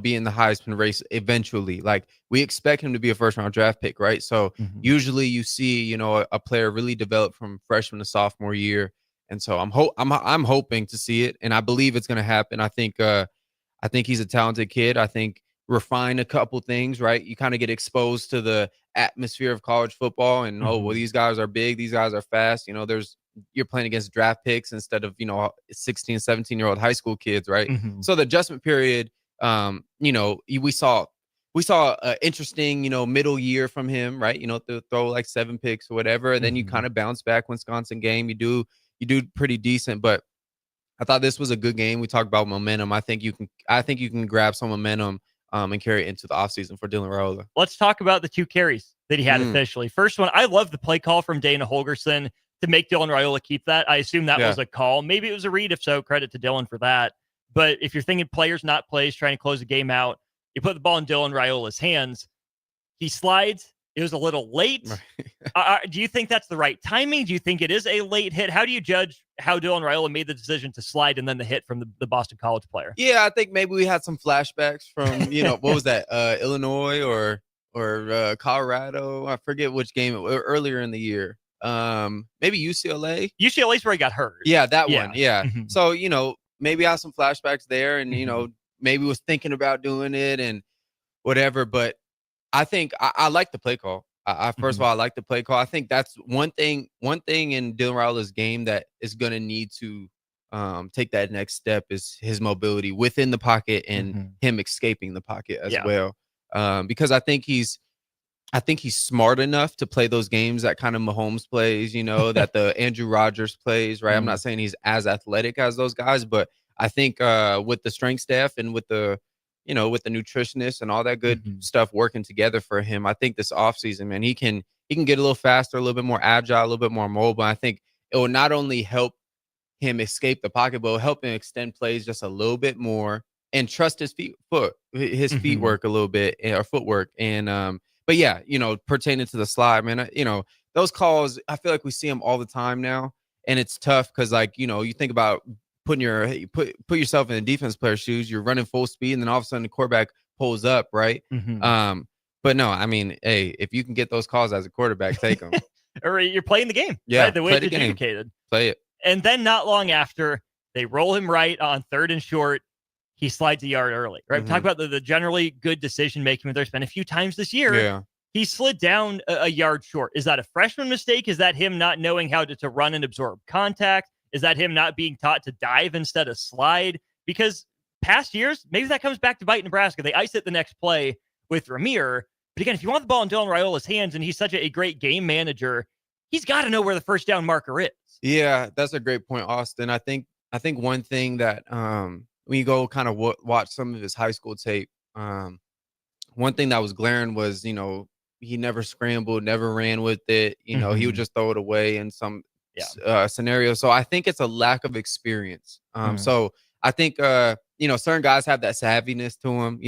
be in the Heisman race eventually. Like we expect him to be a first round draft pick, right? So usually you see, a player really develop from freshman to sophomore year. And so I'm hoping to see it, and I believe it's going to happen. I think he's a talented kid. I think refine a couple things, right? You kind of get exposed to the atmosphere of college football, and these guys are big, these guys are fast. You're playing against draft picks instead of 16, 17-year-old high school kids, right? So the adjustment period, we saw an interesting, middle year from him, right? To throw like 7 picks or whatever, and then you kind of bounce back. Wisconsin game, you do pretty decent, but I thought this was a good game. We talked about momentum. I think you can grab some momentum and carry it into the offseason for Dylan Raiola. Let's talk about the 2 carries that he had officially. First one, I love the play call from Dana Holgerson to make Dylan Raiola keep that. I assume that was a call. Maybe it was a read. If so, credit to Dylan for that. But if you're thinking players, not plays, trying to close the game out, you put the ball in Dylan Raiola's hands. He slides. It was a little late. Do you think that's the right timing? Do you think it is a late hit? How do you judge how Dylan Raiola made the decision to slide and then the hit from the Boston College player? Yeah, I think maybe we had some flashbacks from, what was that, Illinois or Colorado? I forget which game earlier in the year. Maybe UCLA. UCLA's where he got hurt. Yeah, that one. Yeah. So, maybe I have some flashbacks there and, maybe was thinking about doing it and whatever, but I think I like the play call. First of all, I like the play call. I think that's one thing in Dylan Raiola's game that is going to need to take that next step is his mobility within the pocket and him escaping the pocket as well. Because I think he's I think he's smart enough to play those games that kind of Mahomes plays, that the Andrew Rodgers plays, right? I'm not saying he's as athletic as those guys, but I think with the strength staff and with the nutritionist and all that good stuff working together for him, I think this offseason, man, he can get a little faster, a little bit more agile, a little bit more mobile. I think it will not only help him escape the pocket, but it will help him extend plays just a little bit more and trust his feet work a little bit, or footwork. And but yeah, pertaining to the slide, man, those calls, I feel like we see them all the time now, and it's tough because, like, you think about put yourself in a defense player's shoes. You're running full speed, and then all of a sudden the quarterback pulls up, right? But no, I mean, hey, if you can get those calls as a quarterback, take them. Or you're playing the game, yeah, right? The way play it's the game. adjudicated. Play it. And then not long after, they roll him right on 3rd and short. He slides a yard early, right? We talk about the generally good decision making. There's been a few times this year. Yeah. He slid down a yard short. Is that a freshman mistake? Is that him not knowing how to run and absorb contact? Is that him not being taught to dive instead of slide? Because past years, maybe that comes back to bite Nebraska. They ice it the next play with Ramir. But again, if you want the ball in Dylan Raiola's hands and he's such a great game manager, he's got to know where the first down marker is. Yeah, that's a great point, Austin. I think one thing that when you go kind of watch some of his high school tape, one thing that was glaring was, he never scrambled, never ran with it. He would just throw it away in some scenarios. So I think it's a lack of experience. So I think, certain guys have that savviness to them.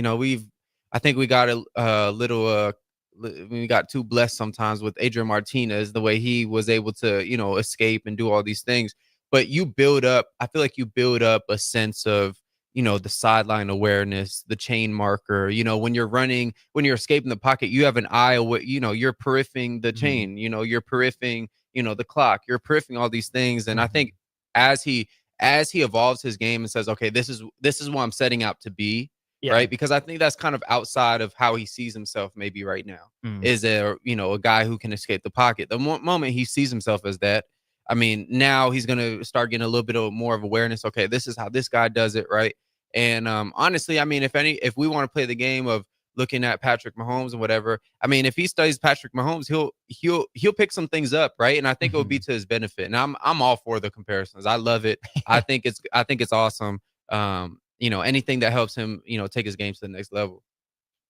I think we got a little, we got too blessed sometimes with Adrian Martinez, the way he was able to, escape and do all these things. But I feel like you build up a sense of, the sideline awareness, the chain marker, when you're running, when you're escaping the pocket, you have an eye, you're periphing the chain, you're periphing, the clock, you're periphing all these things. And I think as he evolves his game and says, okay, this is what I'm setting out to be. Yeah. Right. Because I think that's kind of outside of how he sees himself maybe right now is a guy who can escape the pocket. The moment he sees himself as that, I mean, now he's going to start getting a little bit more of awareness. Okay, this is how this guy does it. Right. And honestly, I mean, if we want to play the game of looking at Patrick Mahomes and whatever, I mean, if he studies Patrick Mahomes, he'll pick some things up. Right. And I think it will be to his benefit. And I'm all for the comparisons. I love it. I think it's awesome. Anything that helps him, take his game to the next level.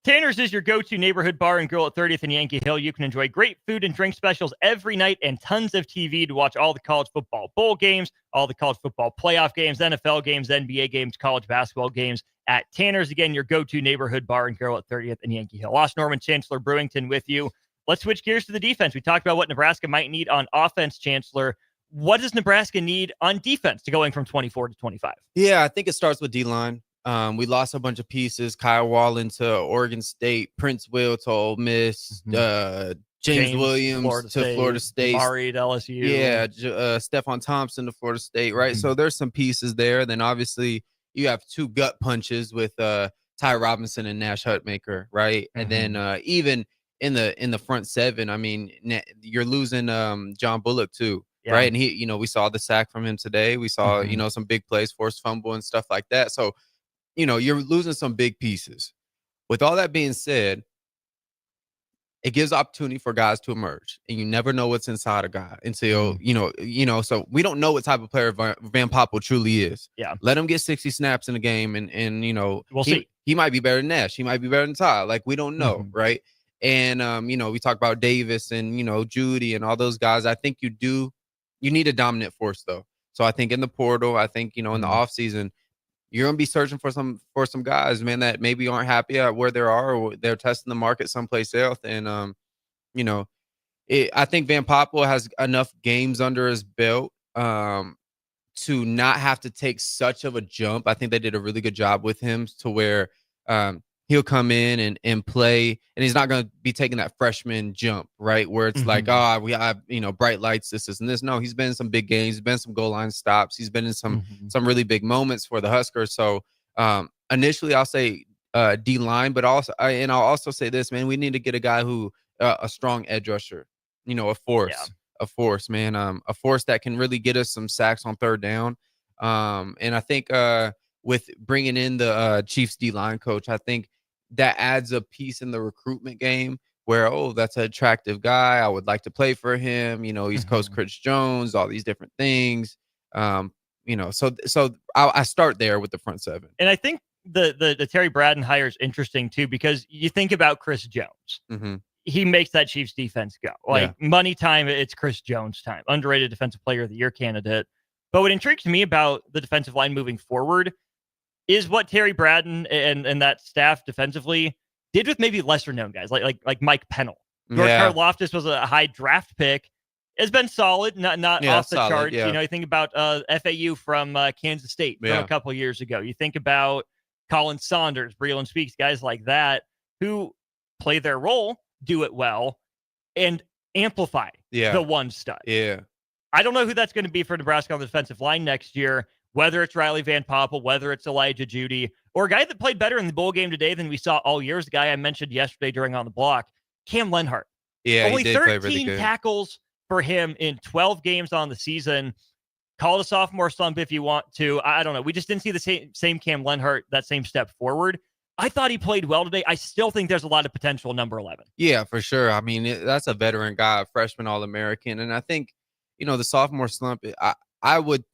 Tanner's is your go-to neighborhood bar and grill at 30th and Yankee Hill. You can enjoy great food and drink specials every night and tons of TV to watch all the college football bowl games, all the college football playoff games, NFL games, NBA games, college basketball games at Tanner's. Again, your go-to neighborhood bar and grill at 30th and Yankee Hill. Lost Norman, Chancellor Brewington with you. Let's switch gears to the defense. We talked about what Nebraska might need on offense, Chancellor. What does Nebraska need on defense to going from 24 to 25? Yeah, I think it starts with D-line. We lost a bunch of pieces. Kyle Wallen to Oregon State, Prince Will to Ole Miss, James Williams to Florida State, Mari to LSU. Yeah, Stephon Thompson to Florida State, right? So there's some pieces there. Then obviously you have two gut punches with Ty Robinson and Nash Hutmaker, right? And then even in the front seven, I mean, you're losing John Bullock too. Yeah. Right. And he, we saw the sack from him today. We saw, some big plays, forced fumble and stuff like that. So, you're losing some big pieces. With all that being said, it gives opportunity for guys to emerge, and you never know what's inside a guy until, so we don't know what type of player Van Poppel truly is. Yeah. Let him get 60 snaps in a game and we'll see. He might be better than Nash. He might be better than Ty. Like, we don't know. Right. And, we talk about Davis and, Judy and all those guys. I think you need a dominant force though. So I think in the portal, I think, in the offseason, you're going to be searching for some guys, man, that maybe aren't happy at where they are, or they're testing the market someplace else. And, I think Van Poppel has enough games under his belt to not have to take such of a jump. I think they did a really good job with him to where he'll come in and play, and he's not going to be taking that freshman jump, right? Where it's like, we have, bright lights, this and this. No, he's been in some big games. He's been in some goal line stops. He's been in some really big moments for the Huskers. So initially I'll say D-line, but also, and I'll also say this, man, we need to get a guy who, a strong edge rusher, a force, man, a force that can really get us some sacks on third down. And I think with bringing in the Chiefs D-line coach, I think that adds a piece in the recruitment game where, oh, that's an attractive guy. I would like to play for him. You know, he's Coach Chris Jones, all these different things. You know, so I start there with the front seven. And I think the Terry Braden hire is interesting too, because you think about Chris Jones. Mm-hmm. He makes that Chiefs defense go. Like money time, it's Chris Jones time. Underrated defensive player of the year candidate. But what intrigues me about the defensive line moving forward is what Terry Braden and that staff defensively did with maybe lesser known guys like Mike Pennell. George Karlaftis was a high draft pick. It's been solid, not off the charts. Yeah. You know, you think about FAU from Kansas State from a couple of years ago. You think about Colin Saunders, Breland Speaks, guys like that who play their role, do it well, and amplify the one stud. Yeah. I don't know who that's going to be for Nebraska on the defensive line next year, whether it's Riley Van Poppel, whether it's Elijah Judy, or a guy that played better in the bowl game today than we saw all year. The guy I mentioned yesterday during On the Block, Cam Lenhart. Yeah, only he did 13 play really good. tackles for him in 12 games on the season. Call it a sophomore slump if you want to. I don't know. We just didn't see the same Cam Lenhart, that same step forward. I thought he played well today. I still think there's a lot of potential number 11. Yeah, for sure. I mean, that's a veteran guy, a freshman All-American. And I think, you know, the sophomore slump, I would,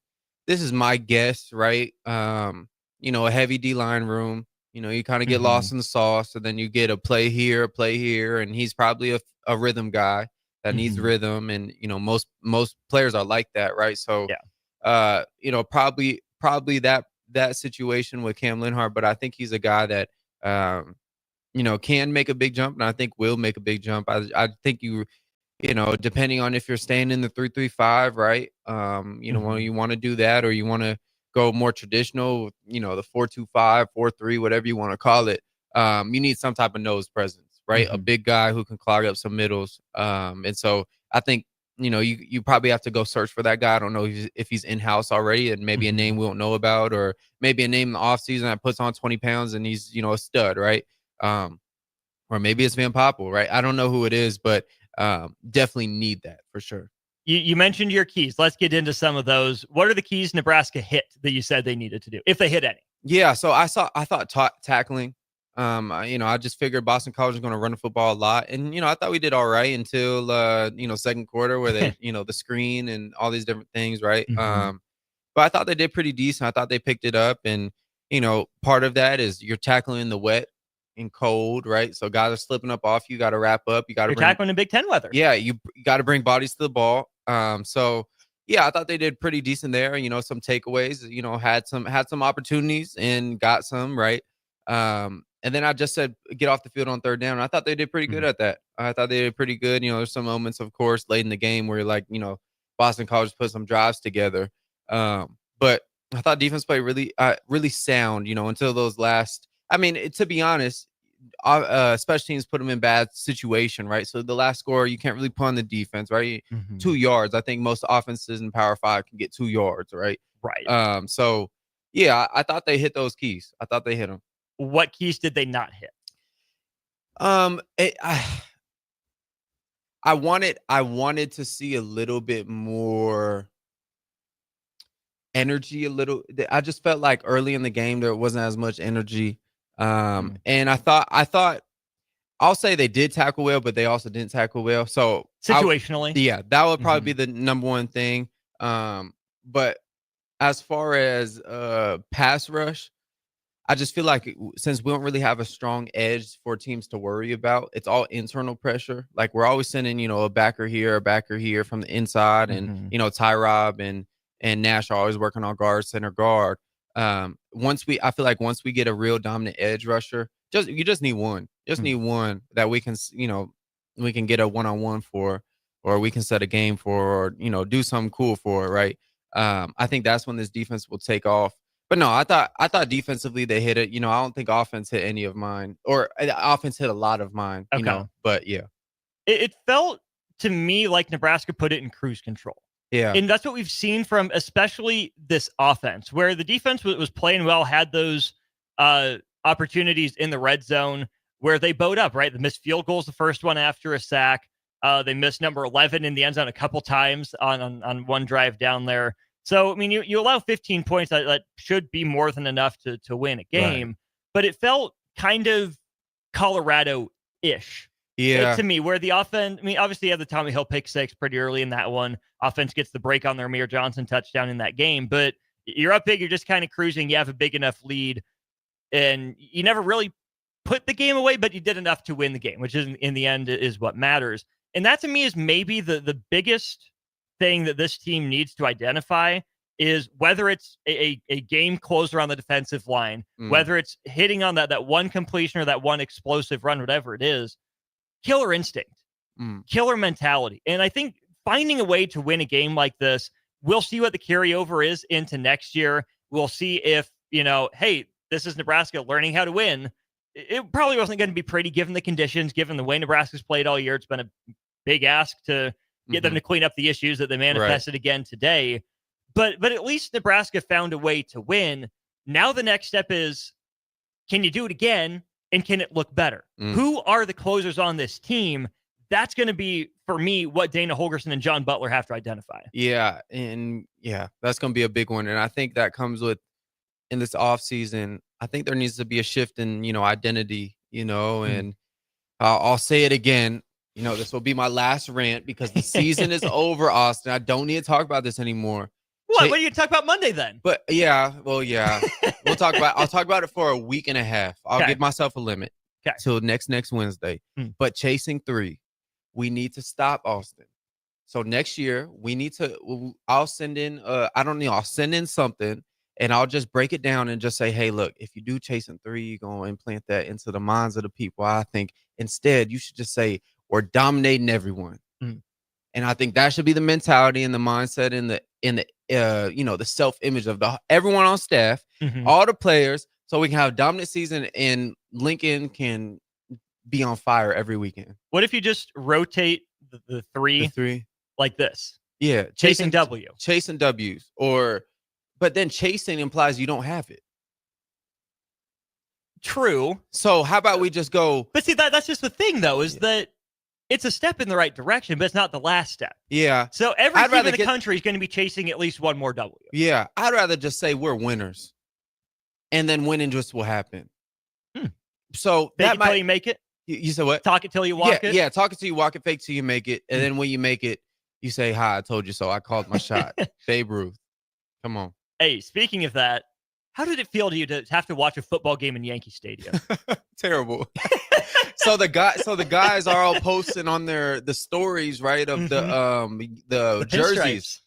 this is my guess, right? You know, a heavy D-line room, you know, you kind of get lost in the sauce, and then you get a play here, and he's probably a rhythm guy that needs rhythm. And, you know, most players are like that, right? So, you know, probably that situation with Cam Lenhart, but I think he's a guy that, you know, can make a big jump, and I think will make a big jump. I think you know, depending on if you're staying in the 3-3-5, right? You know, when you want to do that, or you want to go more traditional, you know, the 4-2-5, 4-3, whatever you want to call it, you need some type of nose presence, right? A big guy who can clog up some middles. And so I think, you know, you probably have to go search for that guy. I don't know if he's in-house already, and maybe a name we don't know about, or maybe a name in the offseason that puts on 20 pounds and he's, you know, a stud, right? Or maybe it's Van Poppel, right? I don't know who it is, but definitely need that for sure. You mentioned your keys. Let's get into some of those. What are the keys Nebraska hit that you said they needed to do, if they hit any? Yeah, so I thought tackling. You know, I just figured Boston College was going to run the football a lot, and you know, I thought we did all right until you know, second quarter, where they you know, the screen and all these different things, right? But I thought they did pretty decent. I thought they picked it up, and you know, part of that is you're tackling in the wet and cold, right? So guys are slipping up off you. Got to wrap up. You got to tackling in Big Ten weather. Yeah, you got to bring bodies to the ball. So yeah, I thought they did pretty decent there. You know, some takeaways. You know, had some opportunities and got some, right. And then I just said get off the field on third down. I thought they did pretty good at that. I thought they did pretty good. You know, there's some moments, of course, late in the game where like, you know, Boston College put some drives together. But I thought defense played really sound. You know, until those last. I mean, to be honest, special teams put them in bad situation, right? So the last score, you can't really put on the defense, right? 2 yards. I think most offenses in Power 5 can get 2 yards, right? Right. So yeah, I thought they hit those keys. I thought they hit them. What keys did they not hit? I wanted to see a little bit more energy. I just felt like early in the game there wasn't as much energy. And I thought I'll say they did tackle well, but they also didn't tackle well. So situationally, that would probably be the number one thing. But as far as pass rush, I just feel like since we don't really have a strong edge for teams to worry about, it's all internal pressure. Like we're always sending, you know, a backer here from the inside, and you know, Ty Rob and Nash are always working on guard, center guard. I feel like once we get a real dominant edge rusher, you just need one. Need one that we can, you know, we can get a one-on-one for, or we can set a game for, or, you know, do something cool for, right? I think that's when this defense will take off. But no, I thought defensively they hit it. You know, I don't think offense hit any of mine, or offense hit a lot of mine, you know, but yeah. It felt to me like Nebraska put it in cruise control. Yeah. And that's what we've seen from especially this offense, where the defense was playing well, had those opportunities in the red zone where they bowed up, right? The missed field goals, the first one after a sack. They missed number 11 in the end zone a couple times on one drive down there. So, I mean, you allow 15 points. That should be more than enough to win a game. Right. But it felt kind of Colorado-ish Yeah. To me, where the offense, I mean, obviously you have the Tommy Hill pick six pretty early in that one. Offense gets the break on their Amir Johnson touchdown in that game, but you're up big. You're just kind of cruising. You have a big enough lead, and you never really put the game away, but you did enough to win the game, which is in the end is what matters. And that to me is maybe the biggest thing that this team needs to identify is whether it's a game closer on the defensive line, whether it's hitting on that one completion or that one explosive run, whatever it is, killer instinct, killer mentality. And I think finding a way to win a game like this, we'll see what the carryover is into next year. We'll see if, hey, this is Nebraska learning how to win. It probably wasn't going to be pretty given the conditions, given the way Nebraska's played all year. It's been a big ask to get them to clean up the issues that they manifested again today. But at least Nebraska found a way to win. Now the next step is, can you do it again? And can it look better? Who are the closers on this team? That's going to be, for me, what Dana Holgorsen and John Butler have to identify. Yeah, and that's going to be a big one. And I think that comes with, in this offseason, I think there needs to be a shift in, identity, and I'll say it again. This will be my last rant because the season is over, Austin. I don't need to talk about this anymore. What are you going to talk about Monday then? But I'll talk about it for a week and a half. I'll give myself a limit till next Wednesday. But chasing three, we need to stop, Austin. So next year we need to, I'll send in, I'll send in something and I'll just break it down and just say, hey, look, if you do chasing three, you're going to implant that into the minds of the people. I think instead you should just say, we're dominating everyone. And I think that should be the mentality and the mindset and the self-image of everyone on staff, all the players, so we can have a dominant season and Lincoln can be on fire every weekend. What if you just rotate the three like this? Yeah. Chasing W. Chasing W's. But then chasing implies you don't have it. True. So how about we just go? But see, that's just the thing, though, is that it's a step in the right direction, but it's not the last step. Yeah. So every team in the country is going to be chasing at least one more W. Yeah. I'd rather just say we're winners. And then winning just will happen. So fake it till you make it? You said what? Talk it till you walk it? Yeah, talk it till you walk it, fake till you make it. And then when you make it, you say, hi, I told you so. I called my shot. Babe Ruth. Come on. Hey, speaking of that, how did it feel to you to have to watch a football game in Yankee Stadium? Terrible. So the guys are all posting on the stories, right, of the jerseys.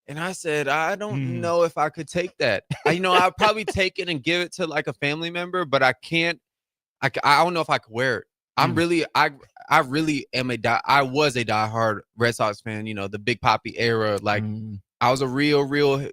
And I said, I don't know if I could take that. I'd probably take it and give it to like a family member, but I can't. I don't know if I could wear it. I really am I was a diehard Red Sox fan. The Big Papi era. Like I was a real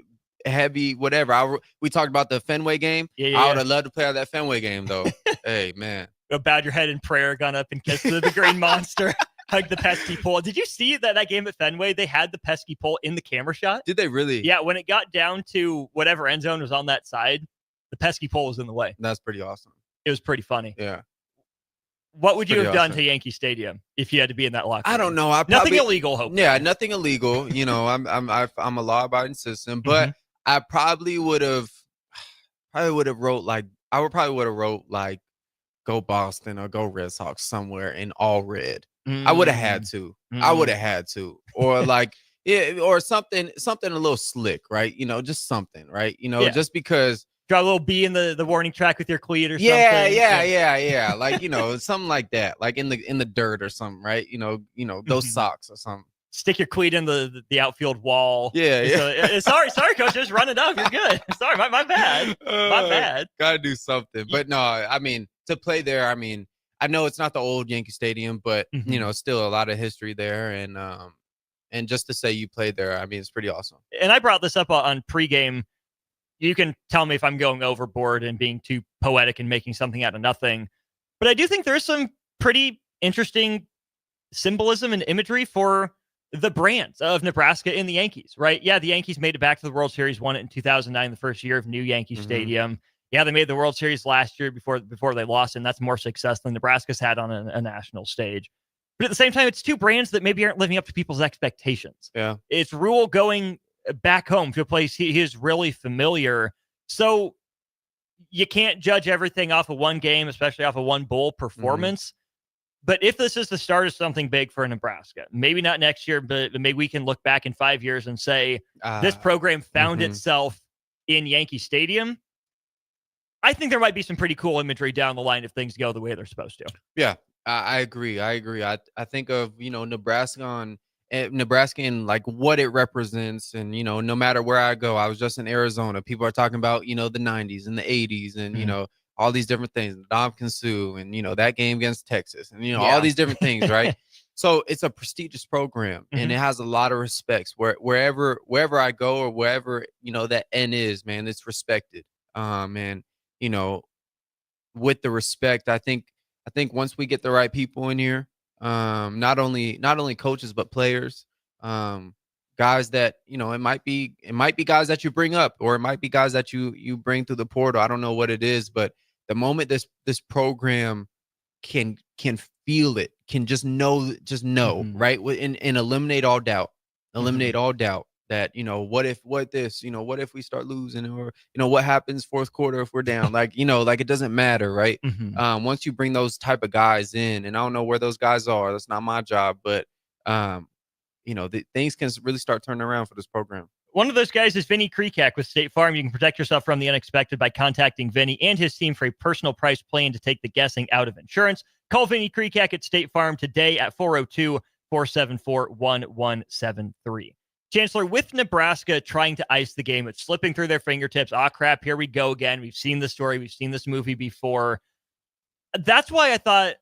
heavy whatever. We talked about the Fenway game. I would have loved to play out that Fenway game though. Hey man, go bowed your head in prayer, gone up and kissed the green monster. Hug the pesky pole. Did you see that game at Fenway? They had the pesky pole in the camera shot. Did they really? Yeah, when it got down to whatever end zone was on that side, the pesky pole was in the way. That's pretty awesome. It was pretty funny. Yeah. What would you have done to Yankee Stadium if you had to be in that locker room? I don't know. Nothing illegal, hopefully. Yeah, nothing illegal. I'm a law-abiding citizen, but I probably would have wrote like go Boston or go Red Sox somewhere in all red. I would have had to. I would have had to. Or like or something a little slick, right? Just something, right? Just because draw a little B in the warning track with your cleat or something. Yeah. Like, something like that. Like in the dirt or something, right? Those socks or something. Stick your cleat in the outfield wall. Yeah. Sorry, coach. Just run it up. You're good. Sorry, my bad. My bad. Gotta do something. But no, I mean, to play there, I mean, I know it's not the old Yankee Stadium, but still a lot of history there, and just to say you played there, I mean, it's pretty awesome. And I brought this up on pregame. You can tell me if I'm going overboard and being too poetic and making something out of nothing, but I do think there's some pretty interesting symbolism and imagery for the brands of Nebraska and the Yankees, right? Yeah, the Yankees made it back to the World Series, won it in 2009, the first year of new Yankee Stadium. Yeah, they made the World Series last year before they lost, and that's more success than Nebraska's had on a national stage. But at the same time, it's two brands that maybe aren't living up to people's expectations. Yeah. It's Rule going back home to a place he is really familiar. So you can't judge everything off of one game, especially off of one bowl performance. But if this is the start of something big for Nebraska, maybe not next year, but maybe we can look back in 5 years and say this program found itself in Yankee Stadium. I think there might be some pretty cool imagery down the line if things go the way they're supposed to. Yeah, I agree. I think of, Nebraska and like what it represents. And, no matter where I go, I was just in Arizona. People are talking about, the 90s and the 80s and, all these different things, Domkin Sue and, that game against Texas and, all these different things, right? So it's a prestigious program and it has a lot of respects wherever I go or wherever, that N is, man, it's respected. And, with the respect, I think once we get the right people in here, not only coaches, but players, guys that, it might be guys that you bring up, or it might be guys that you bring through the portal. I don't know what it is, but the moment this program can feel it, can just know, right? And eliminate all doubt, that, what if we start losing, or, what happens fourth quarter if we're down, like it doesn't matter, right? Once you bring those type of guys in, and I don't know where those guys are, that's not my job, but things can really start turning around for this program. One of those guys is Vinny Krikak with State Farm. You can protect yourself from the unexpected by contacting Vinny and his team for a personal price plan to take the guessing out of insurance. Call Vinny Krikak at State Farm today at 402-474-1173. Chancellor, with Nebraska trying to ice the game, it's slipping through their fingertips. Ah, crap, here we go again. We've seen this story. We've seen this movie before. That's why I thought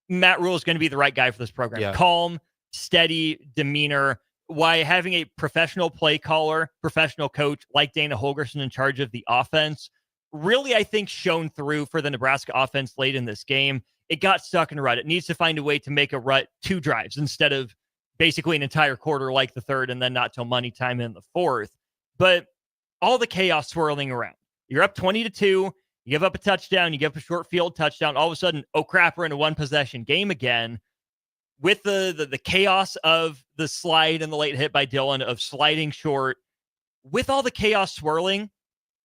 Matt Rhule is going to be the right guy for this program. Yeah. Calm, steady demeanor. Why having a professional play caller, professional coach like Dana Holgorsen in charge of the offense really, I think, shone through for the Nebraska offense late in this game. It got stuck in a rut. It needs to find a way to make a rut 2 drives instead of basically an entire quarter like the third and then not till money time in the fourth. But all the chaos swirling around. You're up 20-2. You give up a touchdown. You give up a short field touchdown. All of a sudden, oh crap, we're in a 1-possession game again. With the chaos of the slide and the late hit by Dillon, of sliding short, with all the chaos swirling,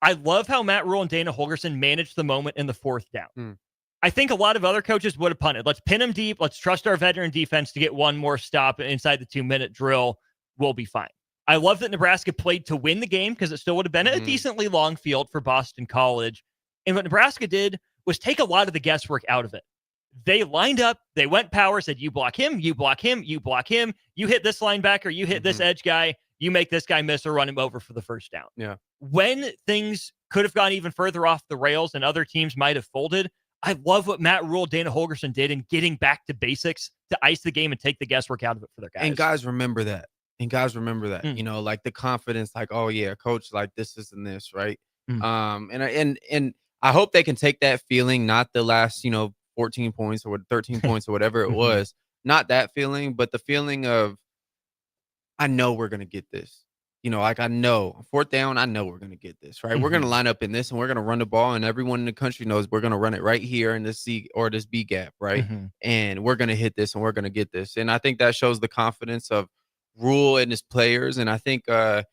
I love how Matt Rhule and Dana Holgorsen managed the moment in the 4th down. I think a lot of other coaches would have punted. Let's pin them deep. Let's trust our veteran defense to get one more stop inside the 2-minute drill. We'll be fine. I love that Nebraska played to win the game, because it still would have been a decently long field for Boston College. And what Nebraska did was take a lot of the guesswork out of it. They lined up, they went power, said, you block him, you block him, you block him, you hit this linebacker, you hit this edge guy, you make this guy miss or run him over for the first down. Yeah. When things could have gone even further off the rails and other teams might have folded, I love what Matt Rhule, Dana Holgorsen did in getting back to basics to ice the game and take the guesswork out of it for their guys. And guys remember that. Like the confidence, like, oh yeah, coach, like this and this, right? And I hope they can take that feeling, not the last, 14 points or 13 points or whatever it was, not that feeling, but the feeling of, I know we're going to get this. Like I know 4th down, I know we're going to get this, right? We're going to line up in this and we're going to run the ball, and everyone in the country knows we're going to run it right here in this C or this B gap, right? And we're going to hit this and we're going to get this. And I think that shows the confidence of Rhule and his players. And I think not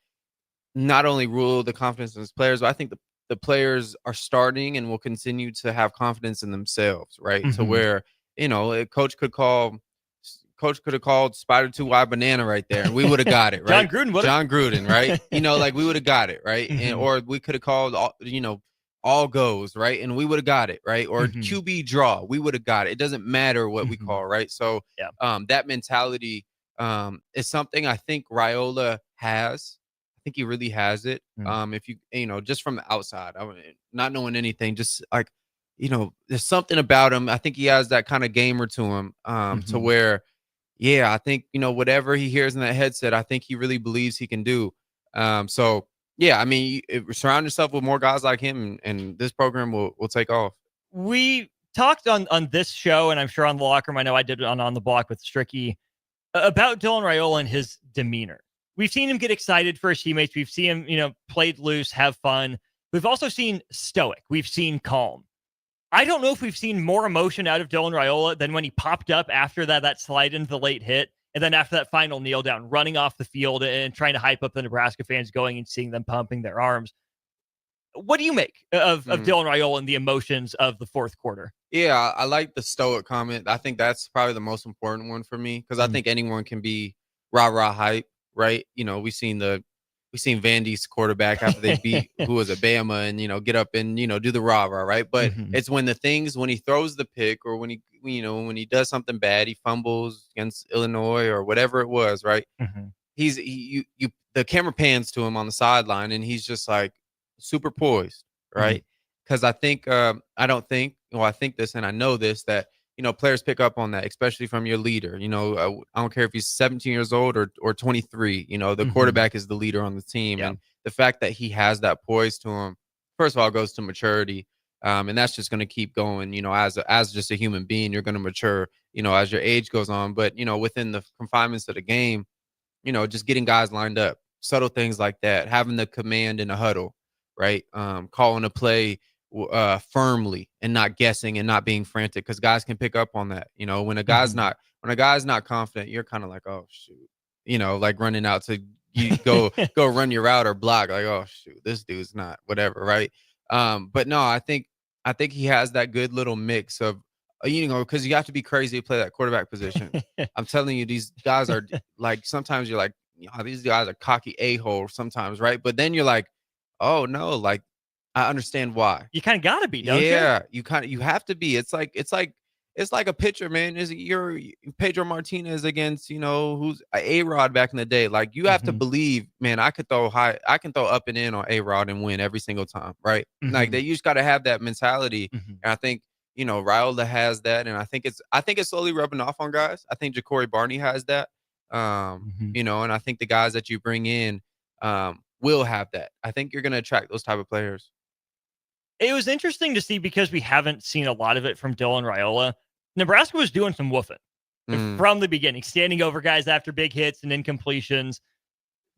only Rhule, the confidence in his players, but I think the players are starting and will continue to have confidence in themselves, right? To where, a coach could have called Spider 2 Wide Banana right there, and we would have got it, right? John Gruden, right? Like we would have got it, right? And or we could have called, all goes, right? And we would have got it, right? Or QB draw, we would have got it. It doesn't matter what we call, right? So that mentality is something I think Raiola has. I think he really has it. If you just from the outside, not knowing anything, just like, there's something about him. I think he has that kind of gamer to him, to where, I think, whatever he hears in that headset, I think he really believes he can do. So I mean, surround yourself with more guys like him, and this program will take off. We talked on this show, and I'm sure on the Locker Room, I know I did it on the block with Stricky, about Dylan Raiola and his demeanor. We've seen him get excited for his teammates. We've seen him, played loose, have fun. We've also seen stoic. We've seen calm. I don't know if we've seen more emotion out of Dylan Raiola than when he popped up after that slide into the late hit, and then after that final kneel down, running off the field and trying to hype up the Nebraska fans, going and seeing them pumping their arms. What do you make of Dylan Raiola and the emotions of the fourth quarter? Yeah, I like the stoic comment. I think that's probably the most important one for me because I think anyone can be rah-rah hype, right? We've seen Vandy's quarterback after they beat who was a Bama and, get up and, do the rah-rah, right? But it's when he throws the pick or when he does something bad, he fumbles against Illinois or whatever it was, right? The camera pans to him on the sideline and he's just like super poised, right? Because I think I think this and I know this that players pick up on that, especially from your leader. I don't care if he's 17 years old or 23. The quarterback is the leader on the team, and the fact that he has that poise to him, first of all, goes to maturity, and that's just going to keep going. As just a human being, you're going to mature. As your age goes on, but within the confinements of the game, just getting guys lined up, subtle things like that, having the command in a huddle, right? Calling a play firmly and not guessing and not being frantic because guys can pick up on that. When a guy's not confident, you're kind of like, oh shoot, like running out to go run your route or block, like, oh shoot, this dude's not whatever, right? But no, I think he has that good little mix of because you have to be crazy to play that quarterback position. I'm telling you, these guys are like, sometimes you're like, these guys are cocky a-hole sometimes, right? But then you're like, oh no, like I understand why. You kind of gotta be, don't you? Yeah, you have to be. It's like a pitcher, man. You're Pedro Martinez against, who's A-Rod back in the day. Like you have to believe, man, I can throw up and in on A-Rod and win every single time, right? Like you just gotta have that mentality. And I think Raiola has that, and I think it's slowly rubbing off on guys. I think Jakori Barney has that. And I think the guys that you bring in will have that. I think you're gonna attract those type of players. It was interesting to see because we haven't seen a lot of it from Dylan Raiola. Nebraska was doing some woofing from the beginning, standing over guys after big hits and incompletions.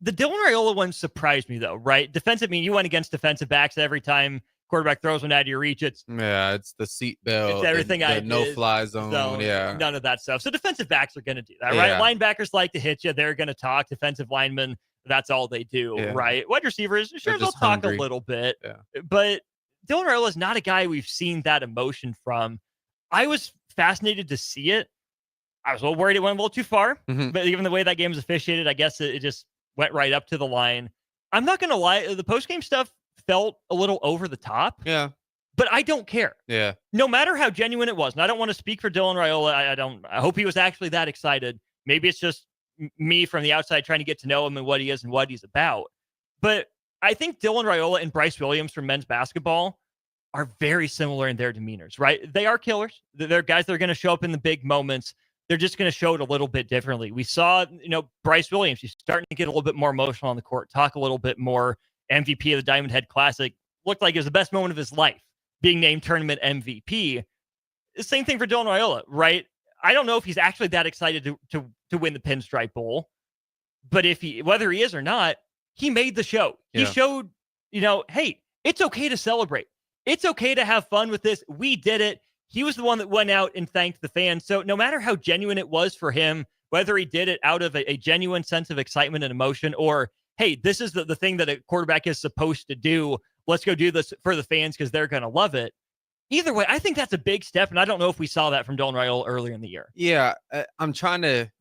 The Dylan Raiola one surprised me, though, right? You went against defensive backs every time quarterback throws one out of your reach. It's the seat belt. It's everything the no-fly zone. Yeah. None of that stuff. So defensive backs are going to do that, right? Linebackers like to hit you. They're going to talk. Defensive linemen, that's all they do, right? Wide receivers, sure, they'll talk a little bit. But Dylan Raiola is not a guy we've seen that emotion from. I was fascinated to see it. I was a little worried it went a little too far, but even the way that game was officiated, I guess it just went right up to the line. I'm not going to lie. The postgame stuff felt a little over the top. Yeah. But I don't care. Yeah. No matter how genuine it was. And I don't want to speak for Dylan Raiola. I hope he was actually that excited. Maybe it's just me from the outside trying to get to know him and what he is and what he's about. But I think Dylan Raiola and Bryce Williams from men's basketball are very similar in their demeanors, right? They are killers. They're guys that are going to show up in the big moments. They're just going to show it a little bit differently. We saw, Bryce Williams, he's starting to get a little bit more emotional on the court, talk a little bit more. MVP of the Diamond Head Classic, looked like it was the best moment of his life, being named tournament MVP. The same thing for Dylan Raiola, right? I don't know if he's actually that excited to win the Pinstripe Bowl, but whether he is or not, he made the show. He showed, hey, it's okay to celebrate. It's okay to have fun with this. We did it. He was the one that went out and thanked the fans. So no matter how genuine it was for him, whether he did it out of a genuine sense of excitement and emotion, or, hey, this is the thing that a quarterback is supposed to do. Let's go do this for the fans because they're going to love it. Either way, I think that's a big step, and I don't know if we saw that from Dylan Raiola earlier in the year. Yeah, I'm trying to,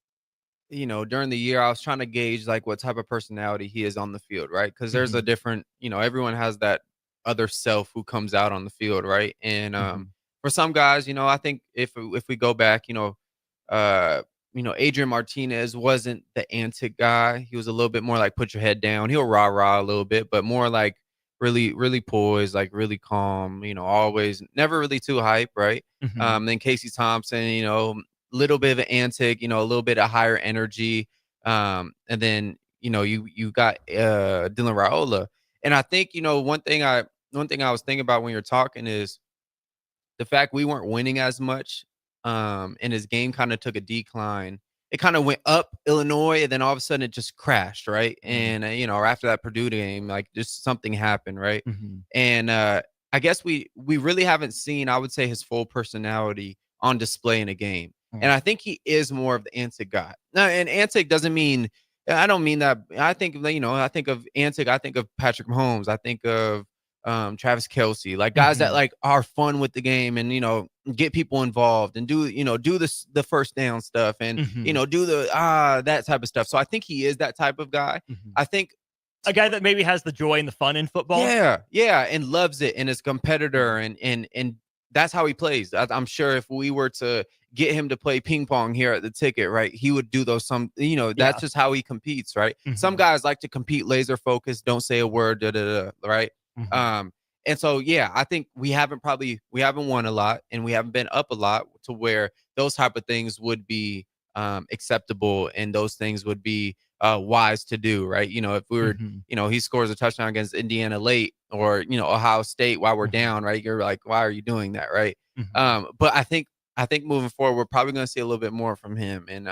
during the year, I was trying to gauge like what type of personality he is on the field, right? Because there's a different, everyone has that other self who comes out on the field, right? And for some guys, I think if we go back, Adrian Martinez wasn't the antic guy. He was a little bit more like put your head down. He'll rah-rah a little bit, but more like really, really poised, like really calm, always never really too hype, right? Then Casey Thompson, little bit of an antic, a little bit of higher energy. And then, you got Dylan Raiola. And I think, one thing I was thinking about when you're talking is the fact we weren't winning as much. And his game kind of took a decline. It kind of went up Illinois, and then all of a sudden it just crashed, right? And after that Purdue game, like just something happened, right? And I guess we really haven't seen, I would say, his full personality on display in a game. And I think he is more of the antic guy. Now, and antic doesn't mean, I don't mean that. I think I think of antic. I think of Patrick Mahomes. I think of Travis Kelce, like guys that like are fun with the game and, get people involved and do the first down stuff and, do the, that type of stuff. So I think he is that type of guy. I think a guy that maybe has the joy and the fun in football. Yeah. And loves it and is a competitor and that's how he plays. I'm sure if we were to get him to play ping pong here at the ticket, right, he would do those that's just how he competes, right? Some guys like to compete laser focused, don't say a word, right? And so, I think we haven't won a lot and we haven't been up a lot to where those type of things would be acceptable and those things would be wise to do, right? If we were, he scores a touchdown against Indiana late or, Ohio State while we're down, right? You're like, why are you doing that, right? But I think moving forward, we're probably going to see a little bit more from him. And,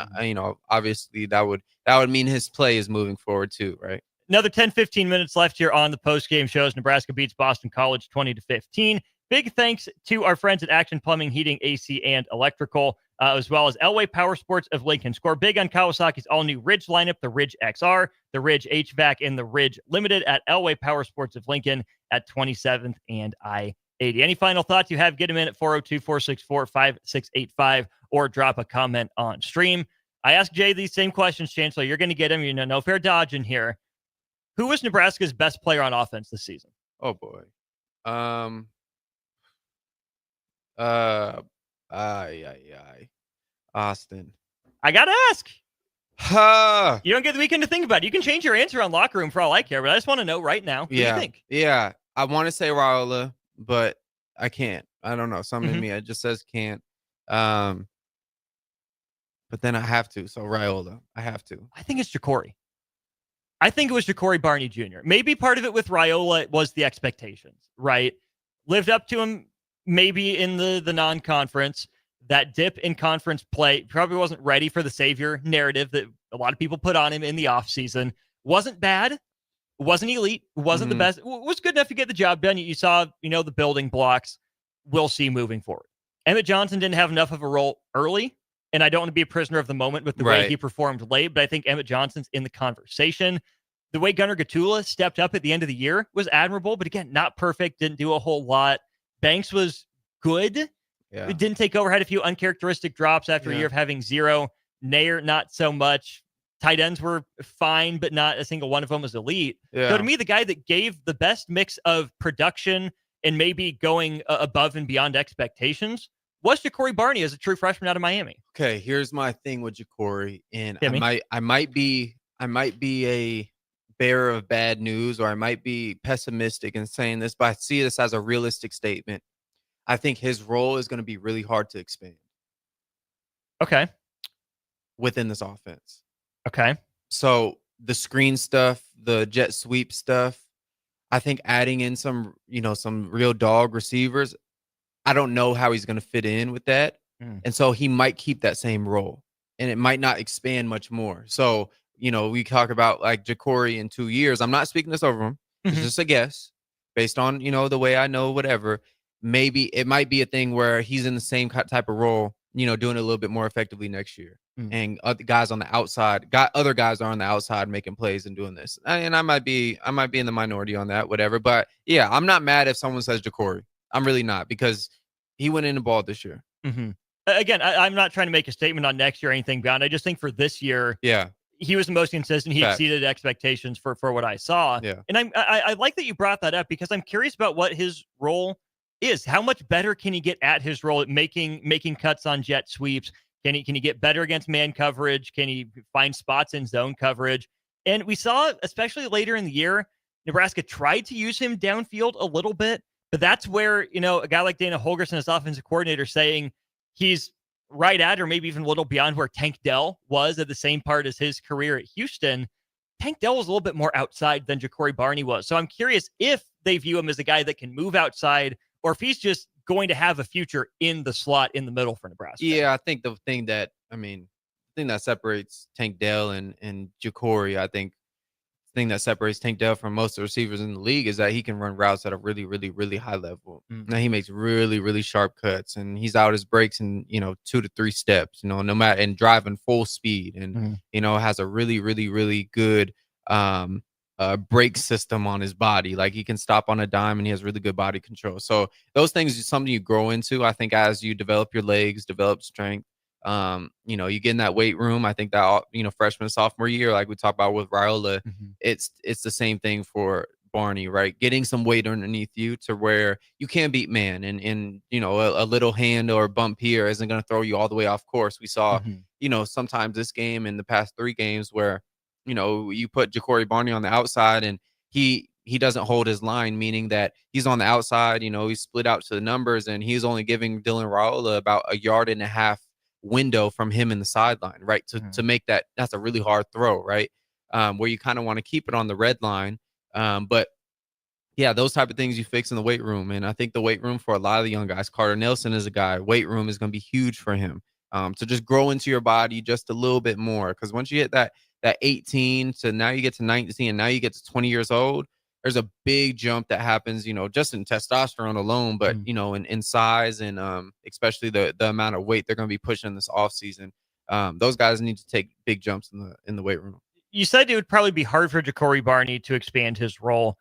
obviously that would mean his play is moving forward too, right? Another 10-15 minutes left here on the post-game shows. Nebraska beats Boston College 20-15. Big thanks to our friends at Action Plumbing, Heating, AC, and Electrical, as well as Elway Power Sports of Lincoln. Score big on Kawasaki's all-new Ridge lineup, the Ridge XR, the Ridge HVAC, and the Ridge Limited at Elway Power Sports of Lincoln at 27th and I-80. Any final thoughts you have, get them in at 402-464-5685 or drop a comment on stream. I asked Jay these same questions, Chancellor. You're going to get them. No fair dodge in here. Who was Nebraska's best player on offense this season? Oh boy. Austin. I gotta ask. You don't get the weekend to think about it. You can change your answer on Locker Room for all I care, but I just want to know right now. What do you think? Yeah. I want to say Raiola, but I can't. I don't know. Something in me, it just says can't. But then I have to. So Raiola, I have to. I think it's Jakori. I think it was Jakori Barney Jr. Maybe part of it with Raiola was the expectations, right? Lived up to him maybe in the non-conference. That dip in conference play, probably wasn't ready for the savior narrative that a lot of people put on him in the offseason. Wasn't bad. Wasn't elite. Wasn't the best. Was good enough to get the job done. You saw, the building blocks. We'll see moving forward. Emmett Johnson didn't have enough of a role early. And I don't want to be a prisoner of the moment with the way he performed late, but I think Emmett Johnson's in the conversation. The way Gunnar Gatula stepped up at the end of the year was admirable, but again, not perfect, didn't do a whole lot. Banks was good. Yeah. It didn't take over, had a few uncharacteristic drops after a year of having zero. Nair, not so much. Tight ends were fine, but not a single one of them was elite. So to me, the guy that gave the best mix of production and maybe going above and beyond expectations was Jakori Barney as a true freshman out of Miami. Okay, here's my thing with Jakori, and I might be a bearer of bad news, or I might be pessimistic in saying this, but I see this as a realistic statement. I think his role is going to be really hard to expand. Okay. Within this offense. Okay. So the screen stuff, the jet sweep stuff, I think adding in some real dog receivers, I don't know how he's going to fit in with that. And so he might keep that same role and it might not expand much more. So, we talk about like Jakori in 2 years. I'm not speaking this over him. It's just a guess based on, the way I know, whatever. Maybe it might be a thing where he's in the same type of role, doing it a little bit more effectively next year. And other guys on the outside, other guys are on the outside making plays and doing this. And I might be in the minority on that, whatever. But yeah, I'm not mad if someone says Jakori. I'm really not, because he went in the ball this year. Again, I'm not trying to make a statement on next year or anything beyond. I just think for this year, he was the most consistent. He exceeded expectations for what I saw. And I like that you brought that up, because I'm curious about what his role is. How much better can he get at his role at making cuts on jet sweeps? Can he get better against man coverage? Can he find spots in zone coverage? And we saw, especially later in the year, Nebraska tried to use him downfield a little bit, but that's where, a guy like Dana Holgorsen, his offensive coordinator, saying he's right at or maybe even a little beyond where Tank Dell was at the same part as his career at Houston. Tank Dell was a little bit more outside than Jakori Barney was. So I'm curious if they view him as a guy that can move outside, or if he's just going to have a future in the slot in the middle for Nebraska. Yeah, I think the thing that separates Tank Dell and Jakori, I think the thing that separates Tank Dell from most of the receivers in the league is that he can run routes at a really, really, really high level. Now he makes really, really sharp cuts, and he's out his breaks in 2 to 3 steps, no matter, and driving full speed, and has a really, really, really good brake system on his body. Like he can stop on a dime and he has really good body control. So those things are something you grow into. I think as you develop your legs, develop strength, you get in that weight room. I think that, freshman, sophomore year, like we talked about with Raiola, it's the same thing for Barney, right? Getting some weight underneath you to where you can beat man and a little hand or bump here isn't going to throw you all the way off course. We saw, sometimes this game and the past 3 games where, you put Jakori Barney on the outside and he doesn't hold his line, meaning that he's on the outside, he's split out to the numbers and he's only giving Dylan Raiola about a 1.5 yard window from him in the sideline, right? To make that's a really hard throw, right? Where you kind of want to keep it on the red line. But yeah, those type of things you fix in the weight room. And I think the weight room for a lot of the young guys, Carter Nelson is a guy, weight room is going to be huge for him. To just grow into your body just a little bit more. Because once you hit that 18 to now you get to 19 and now you get to 20 years old, there's a big jump that happens, just in testosterone alone, but, in size and especially the amount of weight they're going to be pushing this off season. Those guys need to take big jumps in the weight room. You said it would probably be hard for Jakori Barney to expand his role.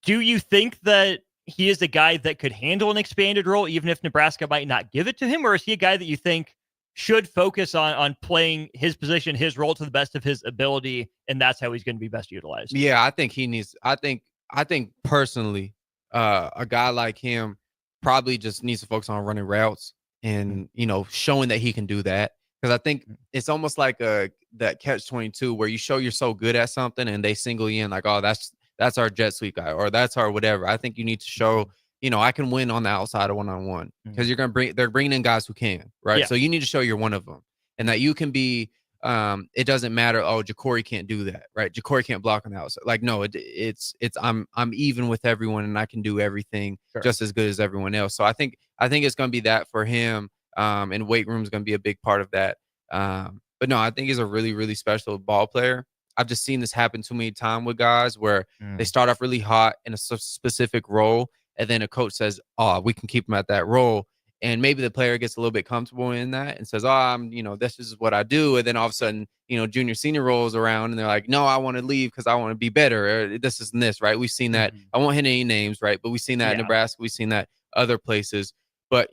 Do you think that he is a guy that could handle an expanded role, even if Nebraska might not give it to him? Or is he a guy that you think should focus on playing his position, his role to the best of his ability, and that's how he's going to be best utilized? Yeah, I think he needs. I think personally, a guy like him probably just needs to focus on running routes and showing that he can do that. Because I think it's almost like that catch-22 where you show you're so good at something and they single you in like, oh, that's our jet sweep guy or that's our whatever. I think you need to show, I can win on the outside of one-on-one because they're bringing in guys who can, right? Yeah. So you need to show you're one of them and that you can be. It doesn't matter. Oh, Jakori can't do that, right? Jakori can't block on the outside. Like, no, it's I'm even with everyone and I can do everything just as good as everyone else. So I think it's going to be that for him. And weight room is going to be a big part of that. But no, I think he's a really, really special ball player. I've just seen this happen too many times with guys where they start off really hot in a specific role, and then a coach says, "Oh, we can keep him at that role." And maybe the player gets a little bit comfortable in that and says, "Oh, this is what I do." And then all of a sudden, junior, senior rolls around, and they're like, "No, I want to leave because I want to be better." Or, this isn't this, right? We've seen that. I won't hit any names, right? But we've seen that in Nebraska. We've seen that other places. But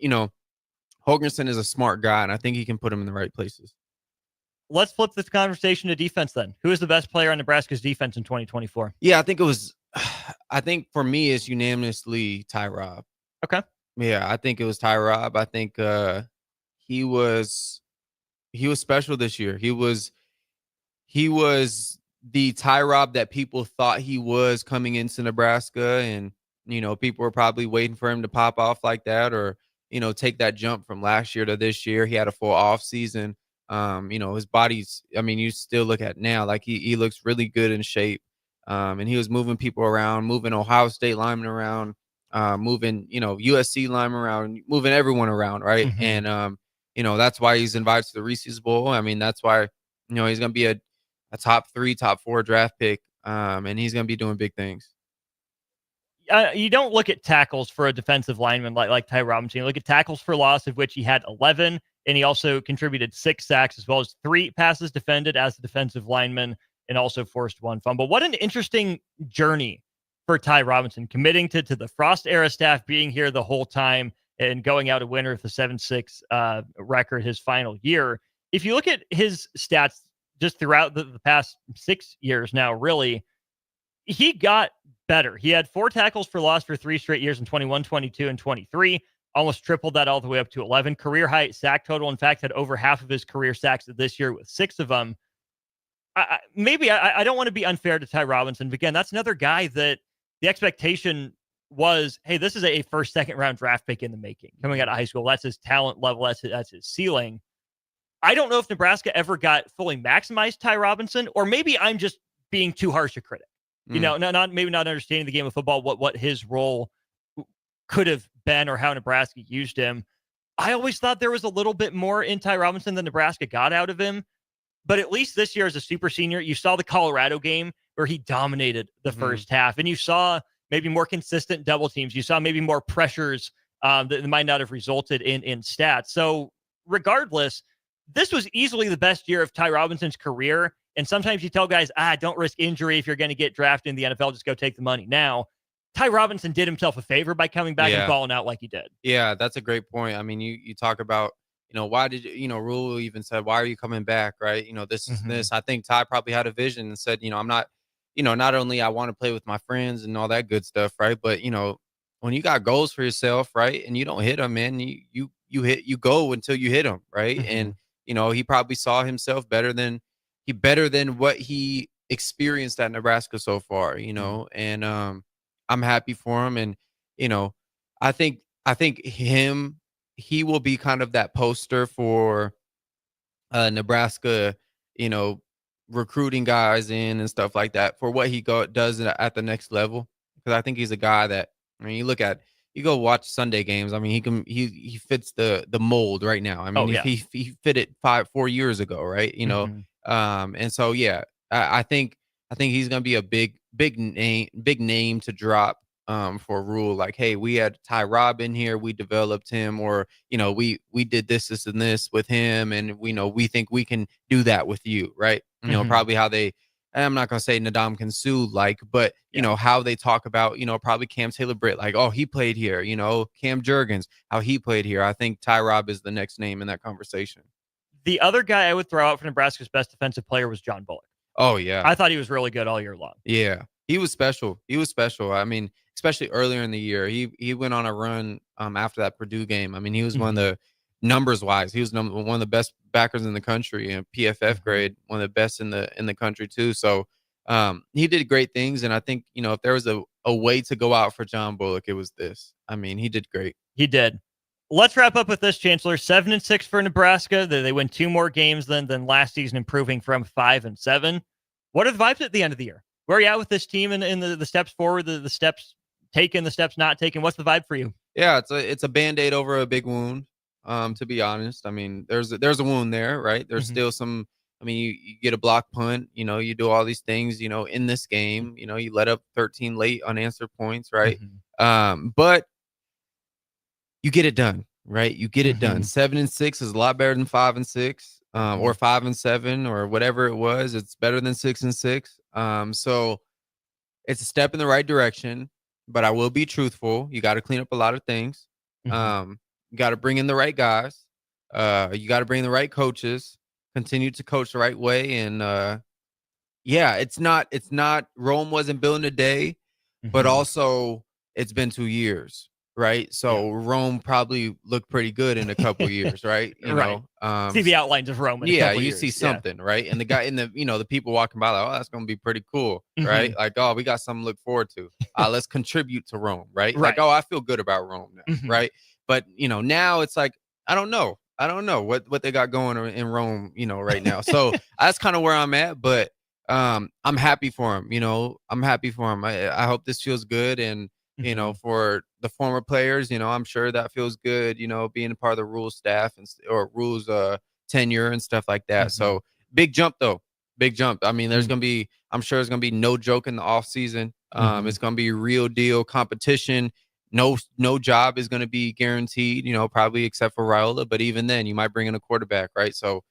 Holgorsen is a smart guy, and I think he can put him in the right places. Let's flip this conversation to defense then. Who is the best player on Nebraska's defense in 2024? Yeah, I think for me, it's unanimously Ty Robb. Okay. Yeah, I think it was Ty Robb. I think he was special this year. He was the Ty Robb that people thought he was coming into Nebraska, and people were probably waiting for him to pop off like that or take that jump from last year to this year. He had a full off season. His body's, you still look at now, like he looks really good in shape. And he was moving people around, moving Ohio State linemen around, moving, USC linemen around, moving everyone around. Right. And, that's why he's invited to the Reese's Bowl. That's why, he's going to be a top 3, top 4 draft pick. And he's going to be doing big things. You don't look at tackles for a defensive lineman like Ty Robinson. You look at tackles for loss, of which he had 11, and he also contributed 6 sacks as well as 3 passes defended as a defensive lineman and also forced 1 fumble. What an interesting journey for Ty Robinson, committing to the Frost era staff, being here the whole time and going out a winner of the 7-6 record his final year. If you look at his stats just throughout the past 6 years now, really, he got better. He had 4 tackles for loss for 3 straight years in 21, 22, and 23. Almost tripled that all the way up to 11. Career high sack total. In fact, had over half of his career sacks this year with 6 of them. I don't want to be unfair to Ty Robinson, but again, that's another guy that the expectation was, hey, this is a first, second round draft pick in the making coming out of high school. That's his talent level. That's his ceiling. I don't know if Nebraska ever got fully maximized Ty Robinson, or maybe I'm just being too harsh a critic. Not understanding the game of football, what his role could have been or how Nebraska used him. I always thought there was a little bit more in Ty Robinson than Nebraska got out of him. But at least this year as a super senior, you saw the Colorado game where he dominated the first half, and you saw maybe more consistent double teams. You saw maybe more pressures that might not have resulted in stats. So regardless, this was easily the best year of Ty Robinson's career. And sometimes you tell guys, don't risk injury if you're going to get drafted in the NFL. Just go take the money. Now, Ty Robinson did himself a favor by coming back and balling out like he did. Yeah, that's a great point. I mean, you talk about, why did Rule even said, why are you coming back? Right. This is this. I think Ty probably had a vision and said, I'm not, not only I want to play with my friends and all that good stuff. Right. But, when you got goals for yourself, right, and you don't hit them, man, you go until you hit them. Right. And, he probably saw himself better than what he experienced at Nebraska so far, and, I'm happy for him. And, I think he will be kind of that poster for Nebraska, recruiting guys in and stuff like that for what he does at the next level. Because I think he's a guy that, you go watch Sunday games. I mean, he fits the mold right now. I mean, he fit it 4 years ago, right? And so, yeah, I think he's going to be a big name to drop for Rule. Like, hey, we had Ty Rob in here, we developed him, or we did this and this with him, and we think we can do that with you, right? Probably how they. I'm not going to say Nadam can sue, but, how they talk about, probably Cam Taylor-Britt, like, oh, he played here, Cam Jurgens, how he played here. I think Ty Rob is the next name in that conversation. The other guy I would throw out for Nebraska's best defensive player was John Bullock. Oh, yeah. I thought he was really good all year long. Yeah, he was special. I mean, especially earlier in the year, he went on a run after that Purdue game. I mean, he was one of the numbers-wise, he was one of the best backers in the country, and PFF grade, one of the best in the country too. So he did great things, and I think if there was a way to go out for John Bullock, it was this. I mean, he did great. He did. Let's wrap up with this, Chancellor. 7-6 for Nebraska. They win 2 more games than last season, improving from 5-7. What are the vibes at the end of the year? Where are you at with this team and the steps forward, the steps taken, the steps not taken? What's the vibe for you? Yeah, it's a Band-Aid over a big wound. To be honest, I mean, there's a wound there, right? There's still some. I mean, you get a block punt, you do all these things, in this game, you let up 13 late unanswered points, right? But you get it done, right? You get it done. 7-6 is a lot better than 5-6, or 5-7, or whatever it was. It's better than 6-6. So it's a step in the right direction. But I will be truthful. You got to clean up a lot of things. You got to bring in the right guys. You got to bring in the right coaches. Continue to coach the right way. And it's not Rome wasn't built in a day, but also it's been 2 years, right? So Rome probably looked pretty good in a couple years, right? You know, see the outlines of Rome. In a couple years. See something, right? And the guy in the the people walking by like, oh, that's gonna be pretty cool, right? Like, oh, we got something to look forward to. Let's contribute to Rome, right? Like, oh, I feel good about Rome now, right? But now it's like I don't know what they got going in Rome, right now. So that's kind of where I'm at. But I'm happy for him. I'm happy for him. I hope this feels good, and for the former players, I'm sure that feels good. Being a part of the rules staff or rules tenure and stuff like that. So big jump though, big jump. I mean, I'm sure there's gonna be no joke in the off season. It's gonna be real deal competition. No job is going to be guaranteed, probably except for Raiola. But even then, you might bring in a quarterback, right? So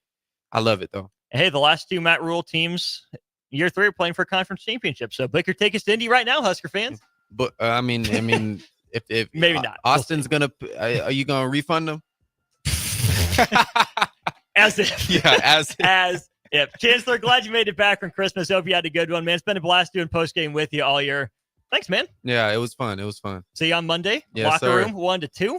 I love it, though. Hey, the last 2 Matt Rule teams, year 3, are playing for a conference championship. So Baker, take us to Indy right now, Husker fans. But I mean, if maybe not, Austin's gonna. Are you gonna refund them? As if Chancellor, glad you made it back from Christmas. Hope you had a good one, man. It's been a blast doing postgame with you all year. Thanks, man. Yeah, it was fun. See you on Monday. Yes, Locker room 1 to 2.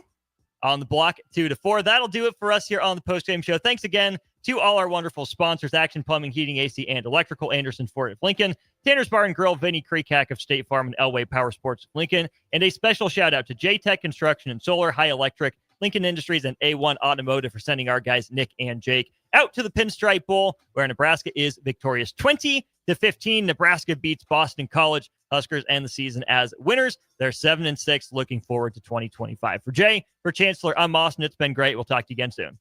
On the block 2 to 4. That'll do it for us here on the postgame show. Thanks again to all our wonderful sponsors: Action Plumbing, Heating, AC, and Electrical, Anderson Ford of Lincoln, Tanner's Bar and Grill, Vinny Kreekak of State Farm, and Elway Power Sports of Lincoln. And a special shout out to J-Tech Construction and Solar, High Electric, Lincoln Industries, and A1 Automotive for sending our guys Nick and Jake out to the Pinstripe Bowl, where Nebraska is victorious 20-15. Nebraska beats Boston College. Huskers end the season as winners. They're 7-6. Looking forward to 2025. For Jay, for Chancellor, I'm Austin. It's been great. We'll talk to you again soon.